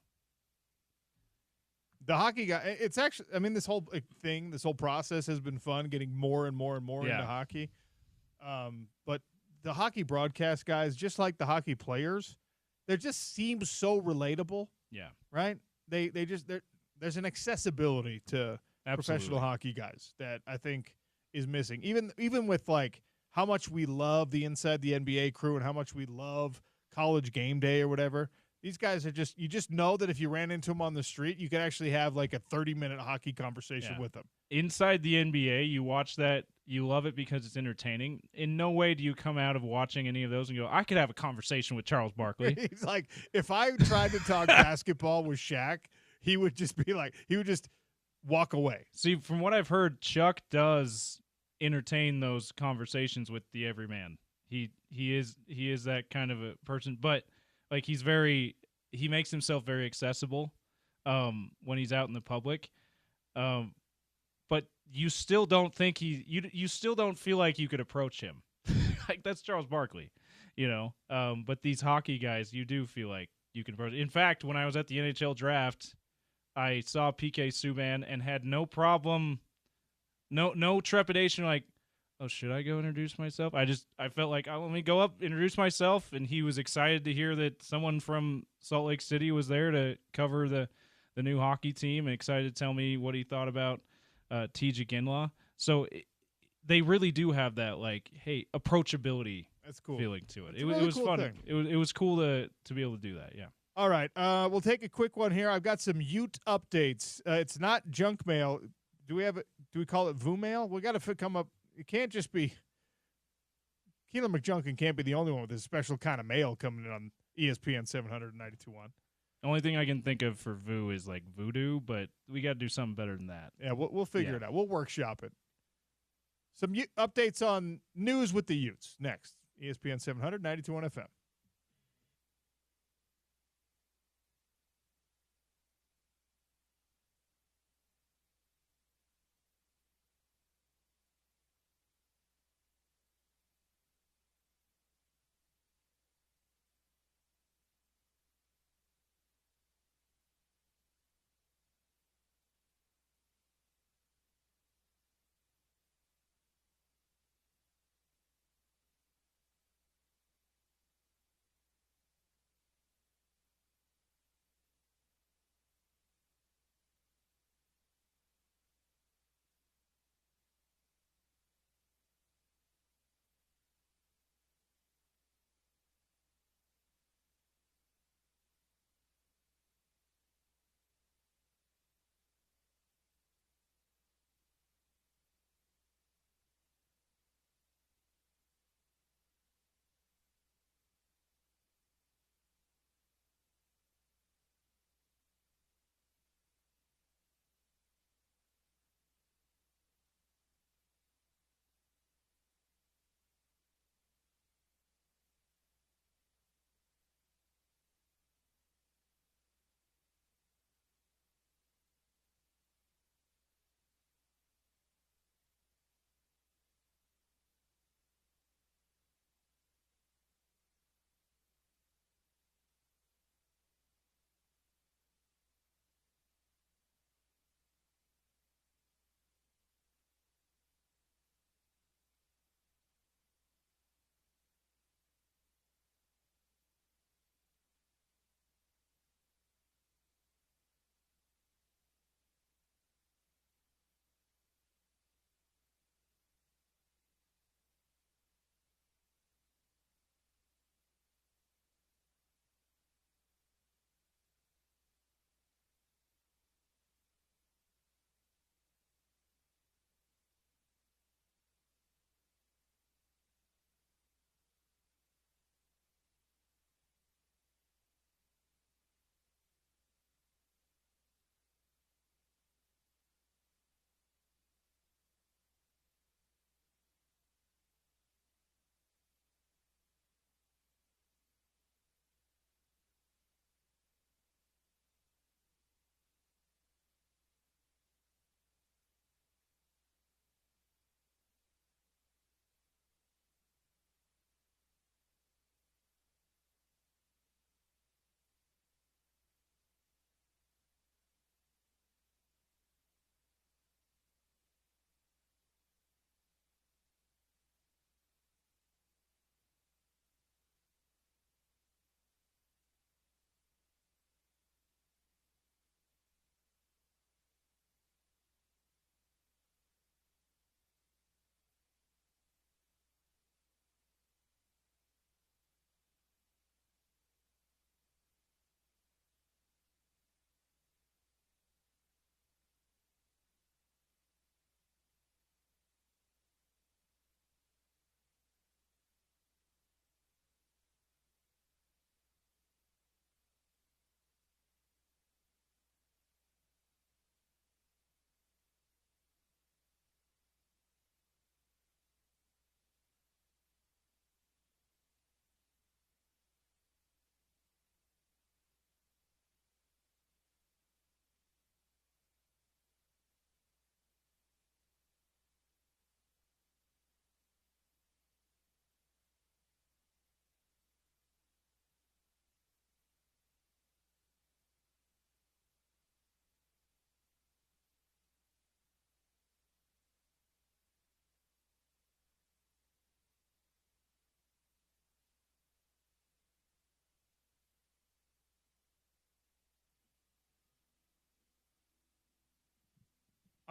The hockey guy, it's actually, this whole thing, this whole process has been fun, getting more and more and more into hockey. But the hockey broadcast guys, just like the hockey players, they just seem so relatable. Yeah. Right? There's an accessibility to professional hockey guys that I think is missing. Even with how much we love the Inside the NBA crew and how much we love College Game Day or whatever. These guys are you just know that if you ran into them on the street, you could actually have a 30-minute hockey conversation with them. Inside the NBA, you watch that, you love it because it's entertaining. In no way do you come out of watching any of those and go, I could have a conversation with Charles Barkley. He's like, if I tried to talk basketball with Shaq, he would just walk away. See, from what I've heard, Chuck does entertain those conversations with the everyman. He is that kind of a person, but he makes himself very accessible when he's out in the public. But you still don't think you still don't feel like you could approach him. Like, that's Charles Barkley, but these hockey guys, you do feel like you can approach. In fact, when I was at the NHL draft, I saw PK Subban and had no problem, no trepidation, like, oh, should I go introduce myself? I felt like, oh, let me go up, introduce myself, and he was excited to hear that someone from Salt Lake City was there to cover the new hockey team, and excited to tell me what he thought about TJ Ginlaw. So they really do have that, like, hey, approachability. That's cool. Feeling to it. It was cool fun. Thing. It was cool to be able to do that. Yeah. All right. We'll take a quick one here. I've got some Ute updates. It's not junk mail. Do we call it VU mail? We got to come up. It can't just be Keelan McJunkin can't be the only one with this special kind of mail coming in on ESPN 792.1. The only thing I can think of for VU is like voodoo, but we got to do something better than that. Yeah, we'll figure it out. We'll workshop it. Some updates on news with the Utes next. ESPN 792.1 FM.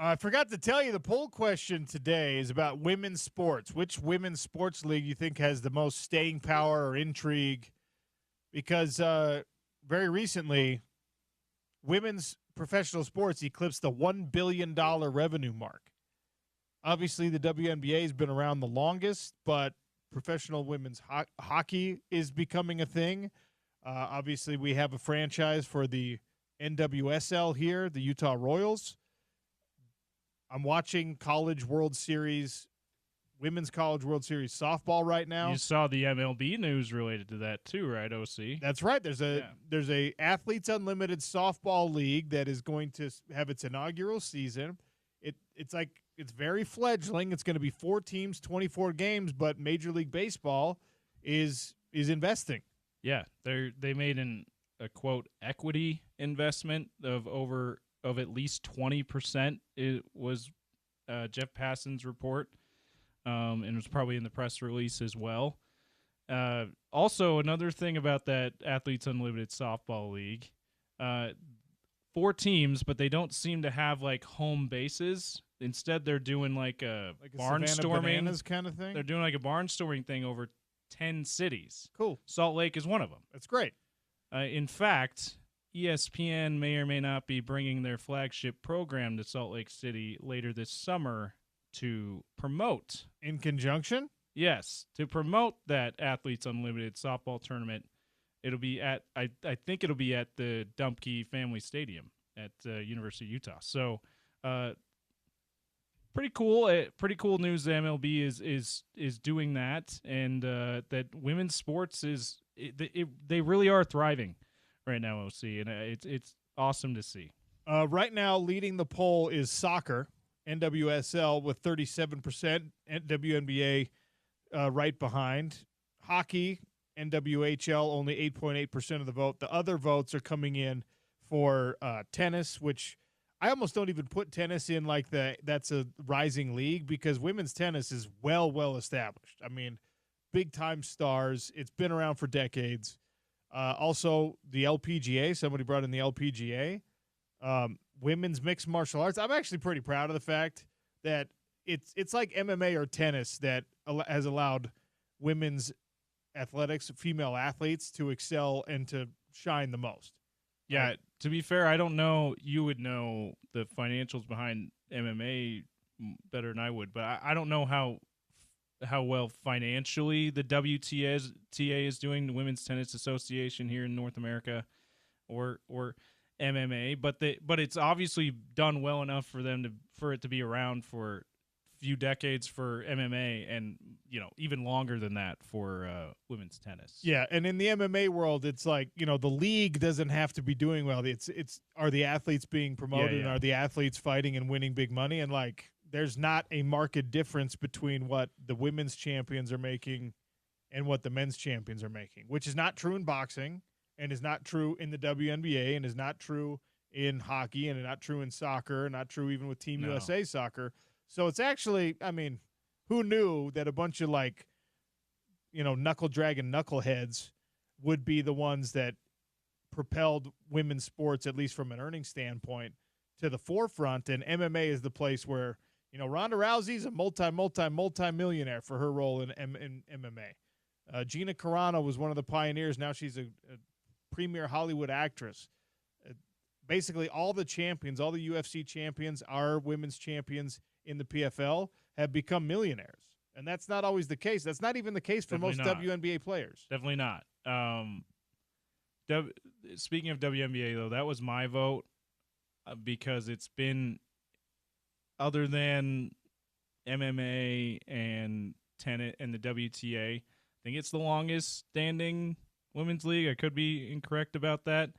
I forgot to tell you the poll question today is about women's sports. Which women's sports league you think has the most staying power or intrigue? Because very recently, women's professional sports eclipsed the $1 billion revenue mark. Obviously, the WNBA has been around the longest, but professional women's hockey is becoming a thing. Obviously, we have a franchise for the NWSL here, the Utah Royals. I'm watching College World Series, Women's College World Series softball right now. You saw the MLB news related to that too, right, OC? That's right. There's a Athletes Unlimited softball league that is going to have its inaugural season. It's very fledgling. It's going to be 4 teams, 24 games, but Major League Baseball is investing. Yeah, they made a quote equity investment of at least 20%. It was Jeff Passan's report, and it was probably in the press release as well. Also, another thing about that Athletes Unlimited softball league, 4 teams, but they don't seem to have like home bases. Instead, they're doing like a barnstorming kind of thing. They're doing like a barnstorming thing over 10 cities. Cool. Salt Lake is one of them. That's great. In fact, ESPN may or may not be bringing their flagship program to Salt Lake City later this summer to promote. In conjunction? Yes, to promote that Athletes Unlimited softball tournament. It'll be at, I think it'll be at the Dumpke Family Stadium at University of Utah. So, pretty cool. Pretty cool news. The MLB is doing that, and that women's sports they really are thriving right now, OC, and it's awesome to see. Right now, leading the poll is soccer, NWSL with 37%, and WNBA right behind. Hockey, NWHL, only 8.8% of the vote. The other votes are coming in for tennis, which I almost don't even put tennis in like that's a rising league, because women's tennis is well established. I mean, big-time stars. It's been around for decades. Also, the LPGA. Somebody brought in the LPGA. Women's mixed martial arts. I'm actually pretty proud of the fact that it's like MMA or tennis that has allowed women's athletics, female athletes, to excel and to shine the most. Yeah, to be fair, I don't know. You would know the financials behind MMA better than I would, but I don't know how well financially the WTA is doing, the Women's Tennis Association here in North America, or MMA, but it's obviously done well enough for it to be around for a few decades for MMA, and even longer than that for women's tennis. Yeah, and in the MMA world, it's like the league doesn't have to be doing well. It's are the athletes being promoted, and are the athletes fighting and winning big money, and like there's not a marked difference between what the women's champions are making and what the men's champions are making, which is not true in boxing, and is not true in the WNBA, and is not true in hockey, and is not true in soccer, and not true even with Team USA soccer. So it's actually, I mean, who knew that a bunch of knuckle dragging knuckleheads would be the ones that propelled women's sports, at least from an earning standpoint, to the forefront. And MMA is the place where, Ronda Rousey's a multi-millionaire for her role in MMA. Gina Carano was one of the pioneers. Now she's a premier Hollywood actress. Basically, all the champions, all the UFC champions, are women's champions in the PFL, have become millionaires. And that's not always the case. That's not even the case for most WNBA players. Definitely not. Speaking of WNBA, though, that was my vote because it's been, other than MMA and tennis and the WTA, I think it's the longest standing women's league. I could be incorrect about that.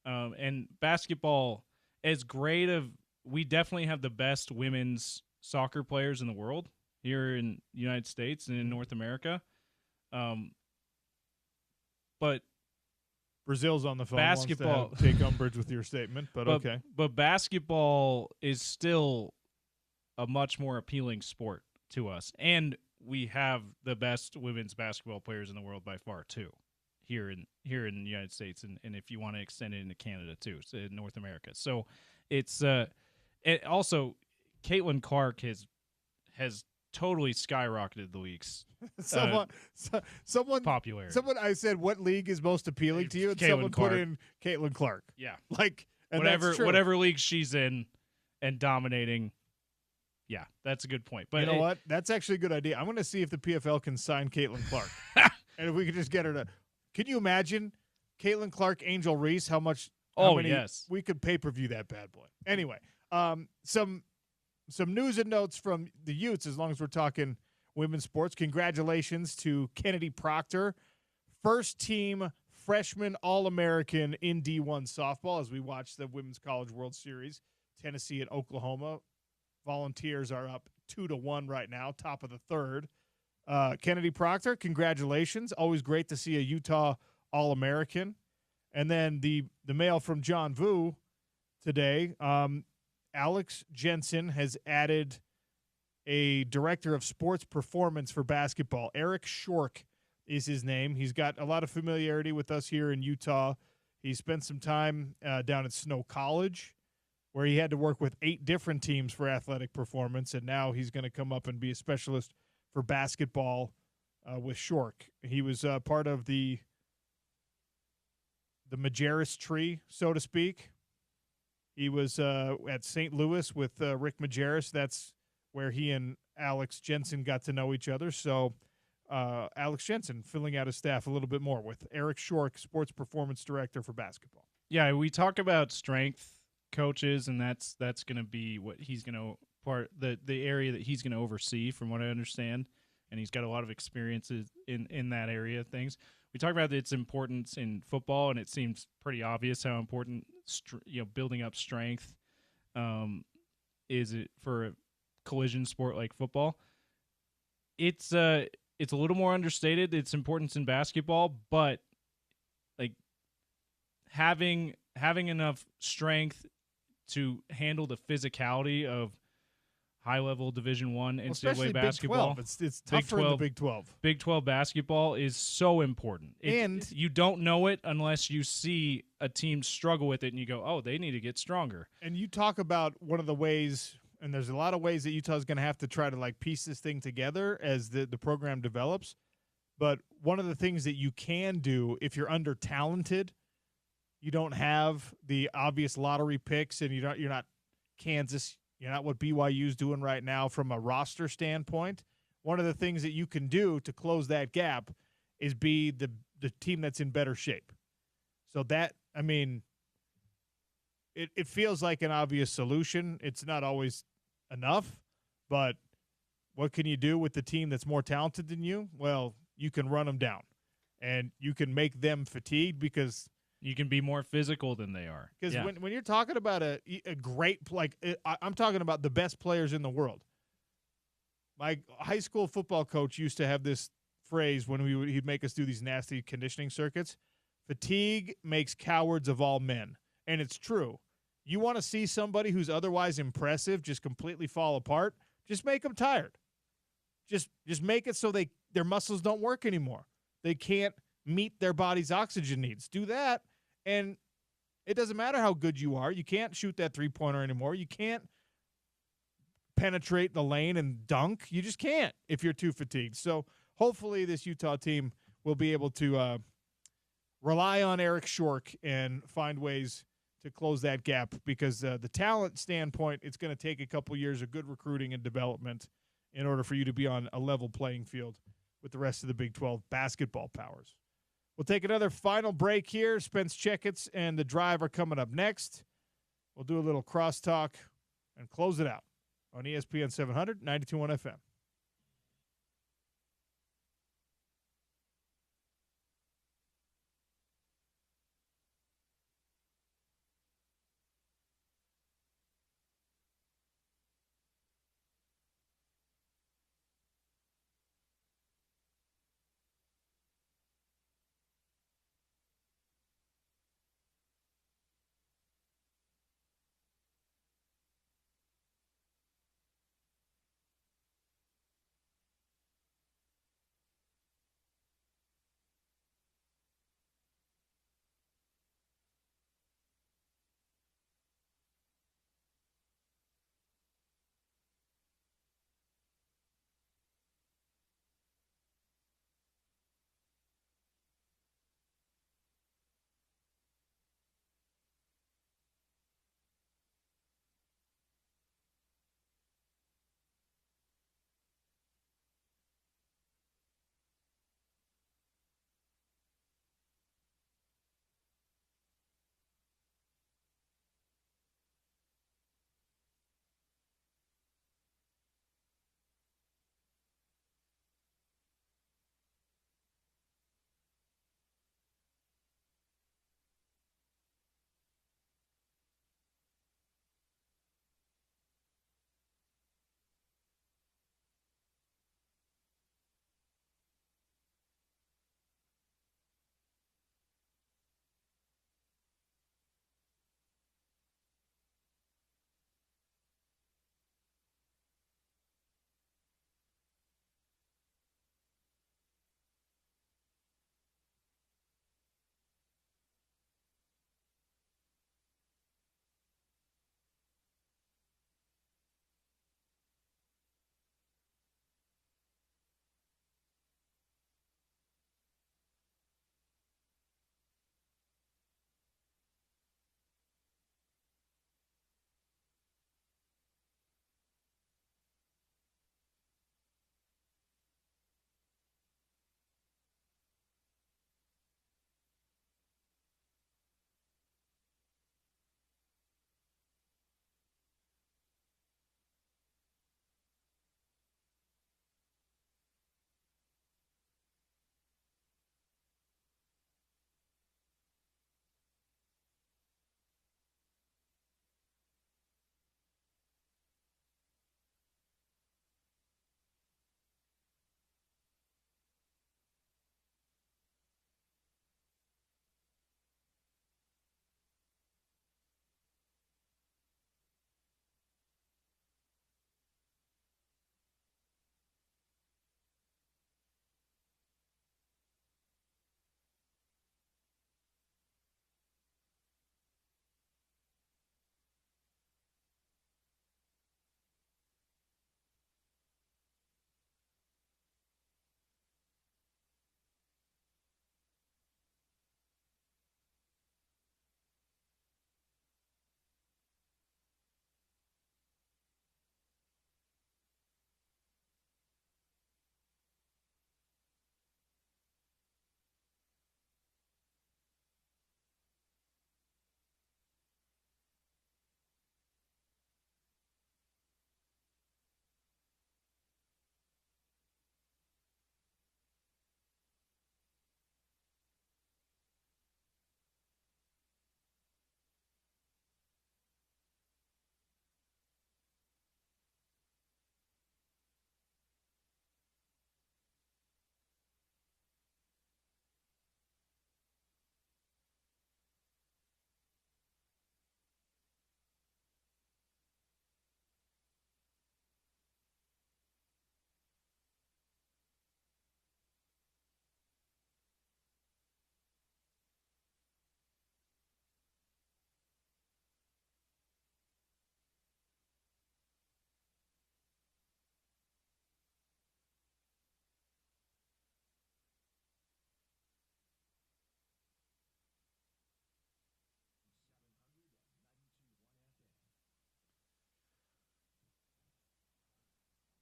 And basketball, as great of, we definitely have the best women's soccer players in the world here in the United States and in North America. But Brazil's on the phone. Basketball, wants to take umbrage with your statement, but okay. But basketball is still a much more appealing sport to us, and we have the best women's basketball players in the world by far too, here in the United States, and if you want to extend it into Canada too, so in North America. So it's also Caitlin Clark has totally skyrocketed the league's someone popularity. Someone I said, what league is most appealing to you? And Caitlin someone Clark. put in Caitlin Clark. Yeah. And whatever that's true. whatever league she's in and dominating. Yeah, that's a good point. But you know what? That's actually a good idea. I'm going to see if the PFL can sign Caitlin Clark. And if we could just get her to – can you imagine Caitlin Clark, Angel Reese, how many, yes. We could pay-per-view that bad boy. Anyway, some news and notes from the Utes as long as we're talking women's sports. Congratulations to Kennedy Proctor, first-team freshman All-American in D1 softball as we watch the Women's College World Series, Tennessee and Oklahoma. Volunteers are up 2-1 right now, top of the third. Kennedy Proctor, congratulations. Always great to see a Utah All-American. And then the mail from John Vu today, Alex Jensen has added a director of sports performance for basketball. Eric Shork is his name. He's got a lot of familiarity with us here in Utah. He spent some time down at Snow College, where he had to work with 8 different teams for athletic performance, and now he's going to come up and be a specialist for basketball with Shork. He was part of the Majerus tree, so to speak. He was at St. Louis with Rick Majerus. That's where he and Alex Jensen got to know each other. So Alex Jensen filling out his staff a little bit more with Eric Shork, sports performance director for basketball. Yeah, we talk about strength coaches, and that's going to be what he's going to the area that he's going to oversee, from what I understand, and he's got a lot of experiences in that area of things. We talk about its importance in football, and it seems pretty obvious how important building up strength is it for a collision sport like football. It's a little more understated, its importance in basketball, but like having enough strength to handle the physicality of high-level Division I NCAA basketball. Big 12. It's tougher in the Big 12. Big 12 basketball is so important. And you don't know it unless you see a team struggle with it and you go, oh, they need to get stronger. And you talk about one of the ways, and there's a lot of ways that Utah's going to have to try to piece this thing together as the program develops. But one of the things that you can do if you're under-talented, you don't have the obvious lottery picks, and you're not Kansas. You're not what BYU's doing right now from a roster standpoint. One of the things that you can do to close that gap is be the team that's in better shape. So that, I mean, it feels like an obvious solution. It's not always enough, but what can you do with the team that's more talented than you? Well, you can run them down, and you can make them fatigued because – you can be more physical than they are. Because when you're talking about a great I'm talking about the best players in the world. My high school football coach used to have this phrase when he'd make us do these nasty conditioning circuits. Fatigue makes cowards of all men. And it's true. You want to see somebody who's otherwise impressive just completely fall apart, just make them tired. Just make it so their muscles don't work anymore. They can't meet their body's oxygen needs. Do that, and it doesn't matter how good you are. You can't shoot that three-pointer anymore. You can't penetrate the lane and dunk. You just can't if you're too fatigued. So hopefully this Utah team will be able to rely on Eric Shork and find ways to close that gap, because the talent standpoint, it's going to take a couple years of good recruiting and development in order for you to be on a level playing field with the rest of the Big 12 basketball powers. We'll take another final break here. Spence Checketts and The Drive are coming up next. We'll do a little crosstalk and close it out on ESPN 700, 92.1 FM.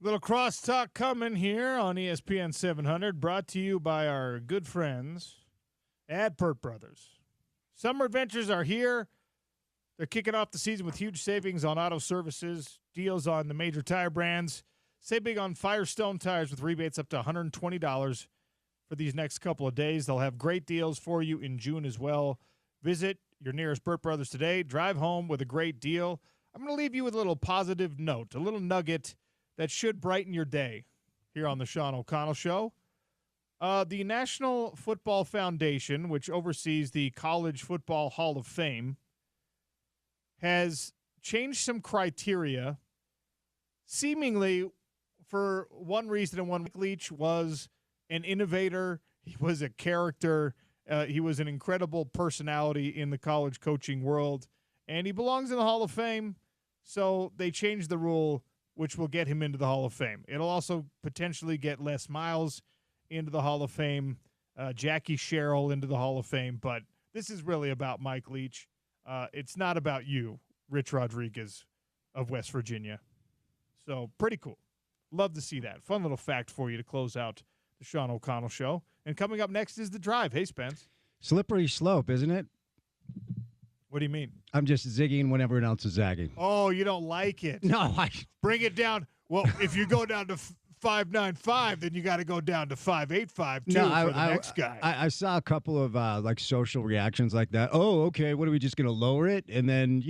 Little crosstalk coming here on ESPN 700, brought to you by our good friends at Pert Brothers. Summer adventures are here. They're kicking off the season with huge savings on auto services, deals on the major tire brands. Save big on Firestone tires with rebates up to $120 for these next couple of days. They'll have great deals for you in June as well. Visit your nearest Burt Brothers today. Drive home with a great deal. I'm going to leave you with a little positive note, a little nugget that should brighten your day here on the Sean O'Connell Show. The National Football Foundation, which oversees the College Football Hall of Fame, has changed some criteria, seemingly for one reason and one. Mike Leach was an innovator. He was a character. He was an incredible personality in the college coaching world, and he belongs in the Hall of Fame. So they changed the rule, which will get him into the Hall of Fame. It'll also potentially get Les Miles into the Hall of Fame, Jackie Sherrill into the Hall of Fame. But this is really about Mike Leach. It's not about you, Rich Rodriguez of West Virginia. So pretty cool. Love to see that. Fun little fact for you to close out the Sean O'Connell Show. And coming up next is The Drive. Hey, Spence. Slippery slope, isn't it? What do you mean? I'm just zigging when everyone else is zagging. Oh, you don't like it. No, Bring it down. Well, if you go down to 595, then you got to go down to 585 too for the next guy. I saw a couple of like social reactions like that. Oh, okay. What are we just going to lower it? And then,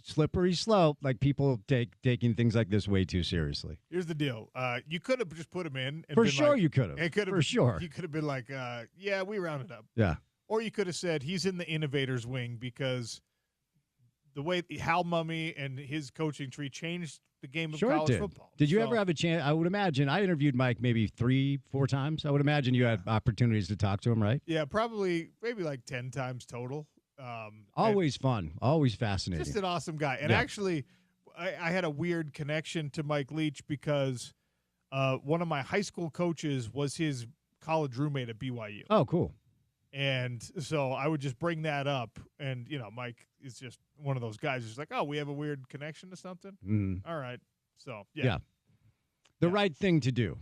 slippery slope, like people taking things like this way too seriously. Here's the deal. You could have just put him in. And for been sure like, you could have. For sure. You could have been like, yeah, we rounded up. Yeah. Or you could have said he's in the innovators wing because the way Hal Mummy and his coaching tree changed the game of college football. Did you ever have a chance? I would imagine. I interviewed Mike maybe 3-4 times. I would imagine you had opportunities to talk to him, right? Yeah, probably maybe like 10 times total. Always fun. Always fascinating. Just an awesome guy. And actually, I had a weird connection to Mike Leach because one of my high school coaches was his college roommate at BYU. Oh, cool. And so I would just bring that up. And, Mike is just one of those guys who's like, oh, we have a weird connection to something? Mm. All right. So, yeah. The right thing to do.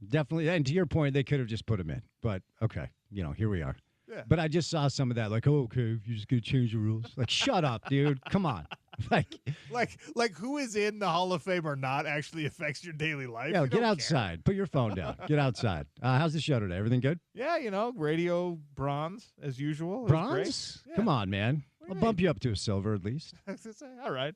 Definitely. And to your point, they could have just put him in. But, okay, here we are. Yeah. But I just saw some of that, like, oh, okay, you're just going to change the rules. Like, shut up, dude. Come on. Like who is in the Hall of Fame or not actually affects your daily life. Yeah, get outside. Put your phone down. Get outside. How's the show today? Everything good? Yeah, radio bronze as usual. Bronze? Yeah. Come on, man. I'll bump you up to a silver at least. All right.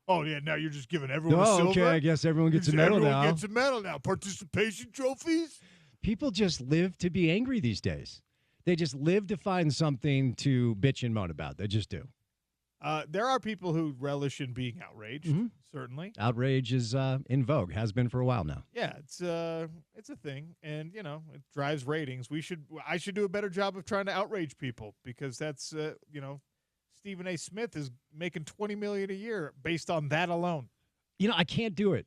Oh, yeah, now you're just giving everyone a silver? Okay, I guess everyone gets a medal now. Everyone gets a medal now. Participation trophies? People just live to be angry these days. They just live to find something to bitch and moan about. They just do. There are people who relish in being outraged, certainly. Outrage is in vogue, has been for a while now. Yeah, it's a thing, and it drives ratings. I should do a better job of trying to outrage people because that's Stephen A. Smith is making $20 million a year based on that alone. I can't do it.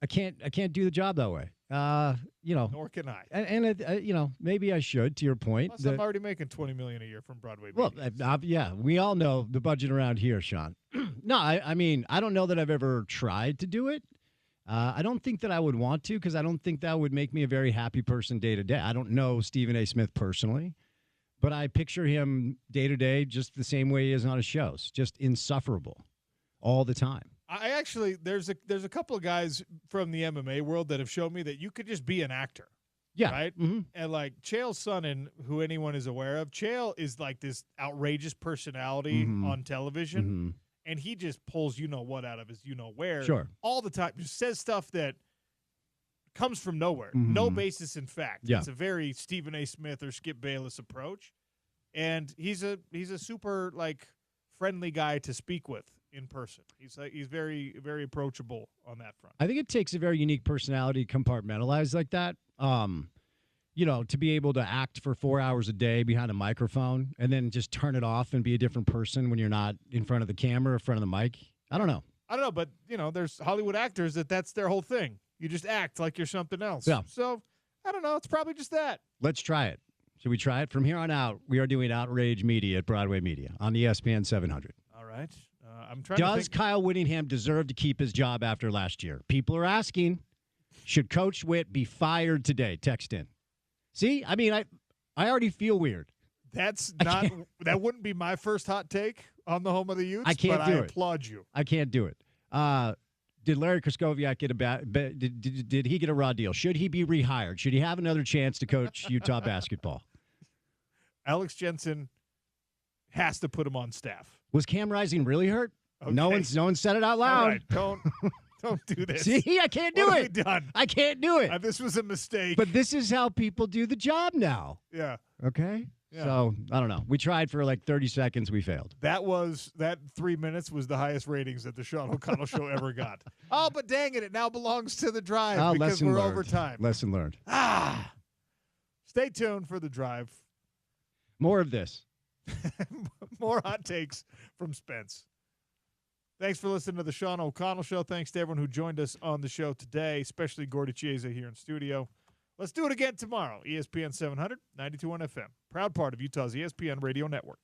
I can't do the job that way. Nor can I. And maybe I should. To your point, plus I'm already making $20 million a year from Broadway. Well, yeah, we all know the budget around here, Sean. No, I mean, I don't know that I've ever tried to do it. I don't think that I would want to because I don't think that would make me a very happy person day to day. I don't know Stephen A. Smith personally, but I picture him day to day just the same way he is on his shows, just insufferable all the time. I actually there's a couple of guys from the MMA world that have shown me that you could just be an actor. Yeah. Right? Mm-hmm. And like Chael Sonnen, who anyone is aware of, Chael is like this outrageous personality on television. Mm-hmm. And he just pulls what out of his where sure. all the time. Just says stuff that comes from nowhere. Mm-hmm. No basis in fact. Yeah. It's a very Stephen A. Smith or Skip Bayless approach. And he's a super friendly guy to speak with in person. He's very, very approachable on that front. I think it takes a very unique personality to compartmentalize like that. To be able to act for 4 hours a day behind a microphone and then just turn it off and be a different person when you're not in front of the camera or in front of the mic. I don't know, but there's Hollywood actors that's their whole thing. You just act like you're something else. Yeah. So I don't know. It's probably just that. Let's try it. Should we try it? From here on out, we are doing Outrage Media at Broadway Media on ESPN 700. All right. I'm trying Does Kyle Whittingham deserve to keep his job after last year? People are asking. Should Coach Witt be fired today? Text in. See, I mean, I already feel weird. That's not. That wouldn't be my first hot take on the home of the Utes. I can't but do I it. applaud you. I can't do it. Did Larry Kraskowiak get did he get a raw deal? Should he be rehired? Should he have another chance to coach Utah basketball? Alex Jensen has to put him on staff. Was Cam Rising really hurt? Okay. No one said it out loud. All right, don't do this. See, I can't do What it. have we done? I can't do it. This was a mistake. But this is how people do the job now. Yeah. Okay. Yeah. So I don't know. We tried for like 30 seconds. We failed. That 3 minutes was the highest ratings that the Sean O'Connell show ever got. Oh, but dang it now belongs to the drive because we're learned. over time. Lesson learned. Stay tuned for the drive. More of this. More hot takes from Spence. Thanks for listening to the Sean O'Connell Show. Thanks to everyone who joined us on the show today, especially Gordy Chiesa here in studio. Let's do it again tomorrow. ESPN 700, 92.1 FM. Proud part of Utah's ESPN radio network.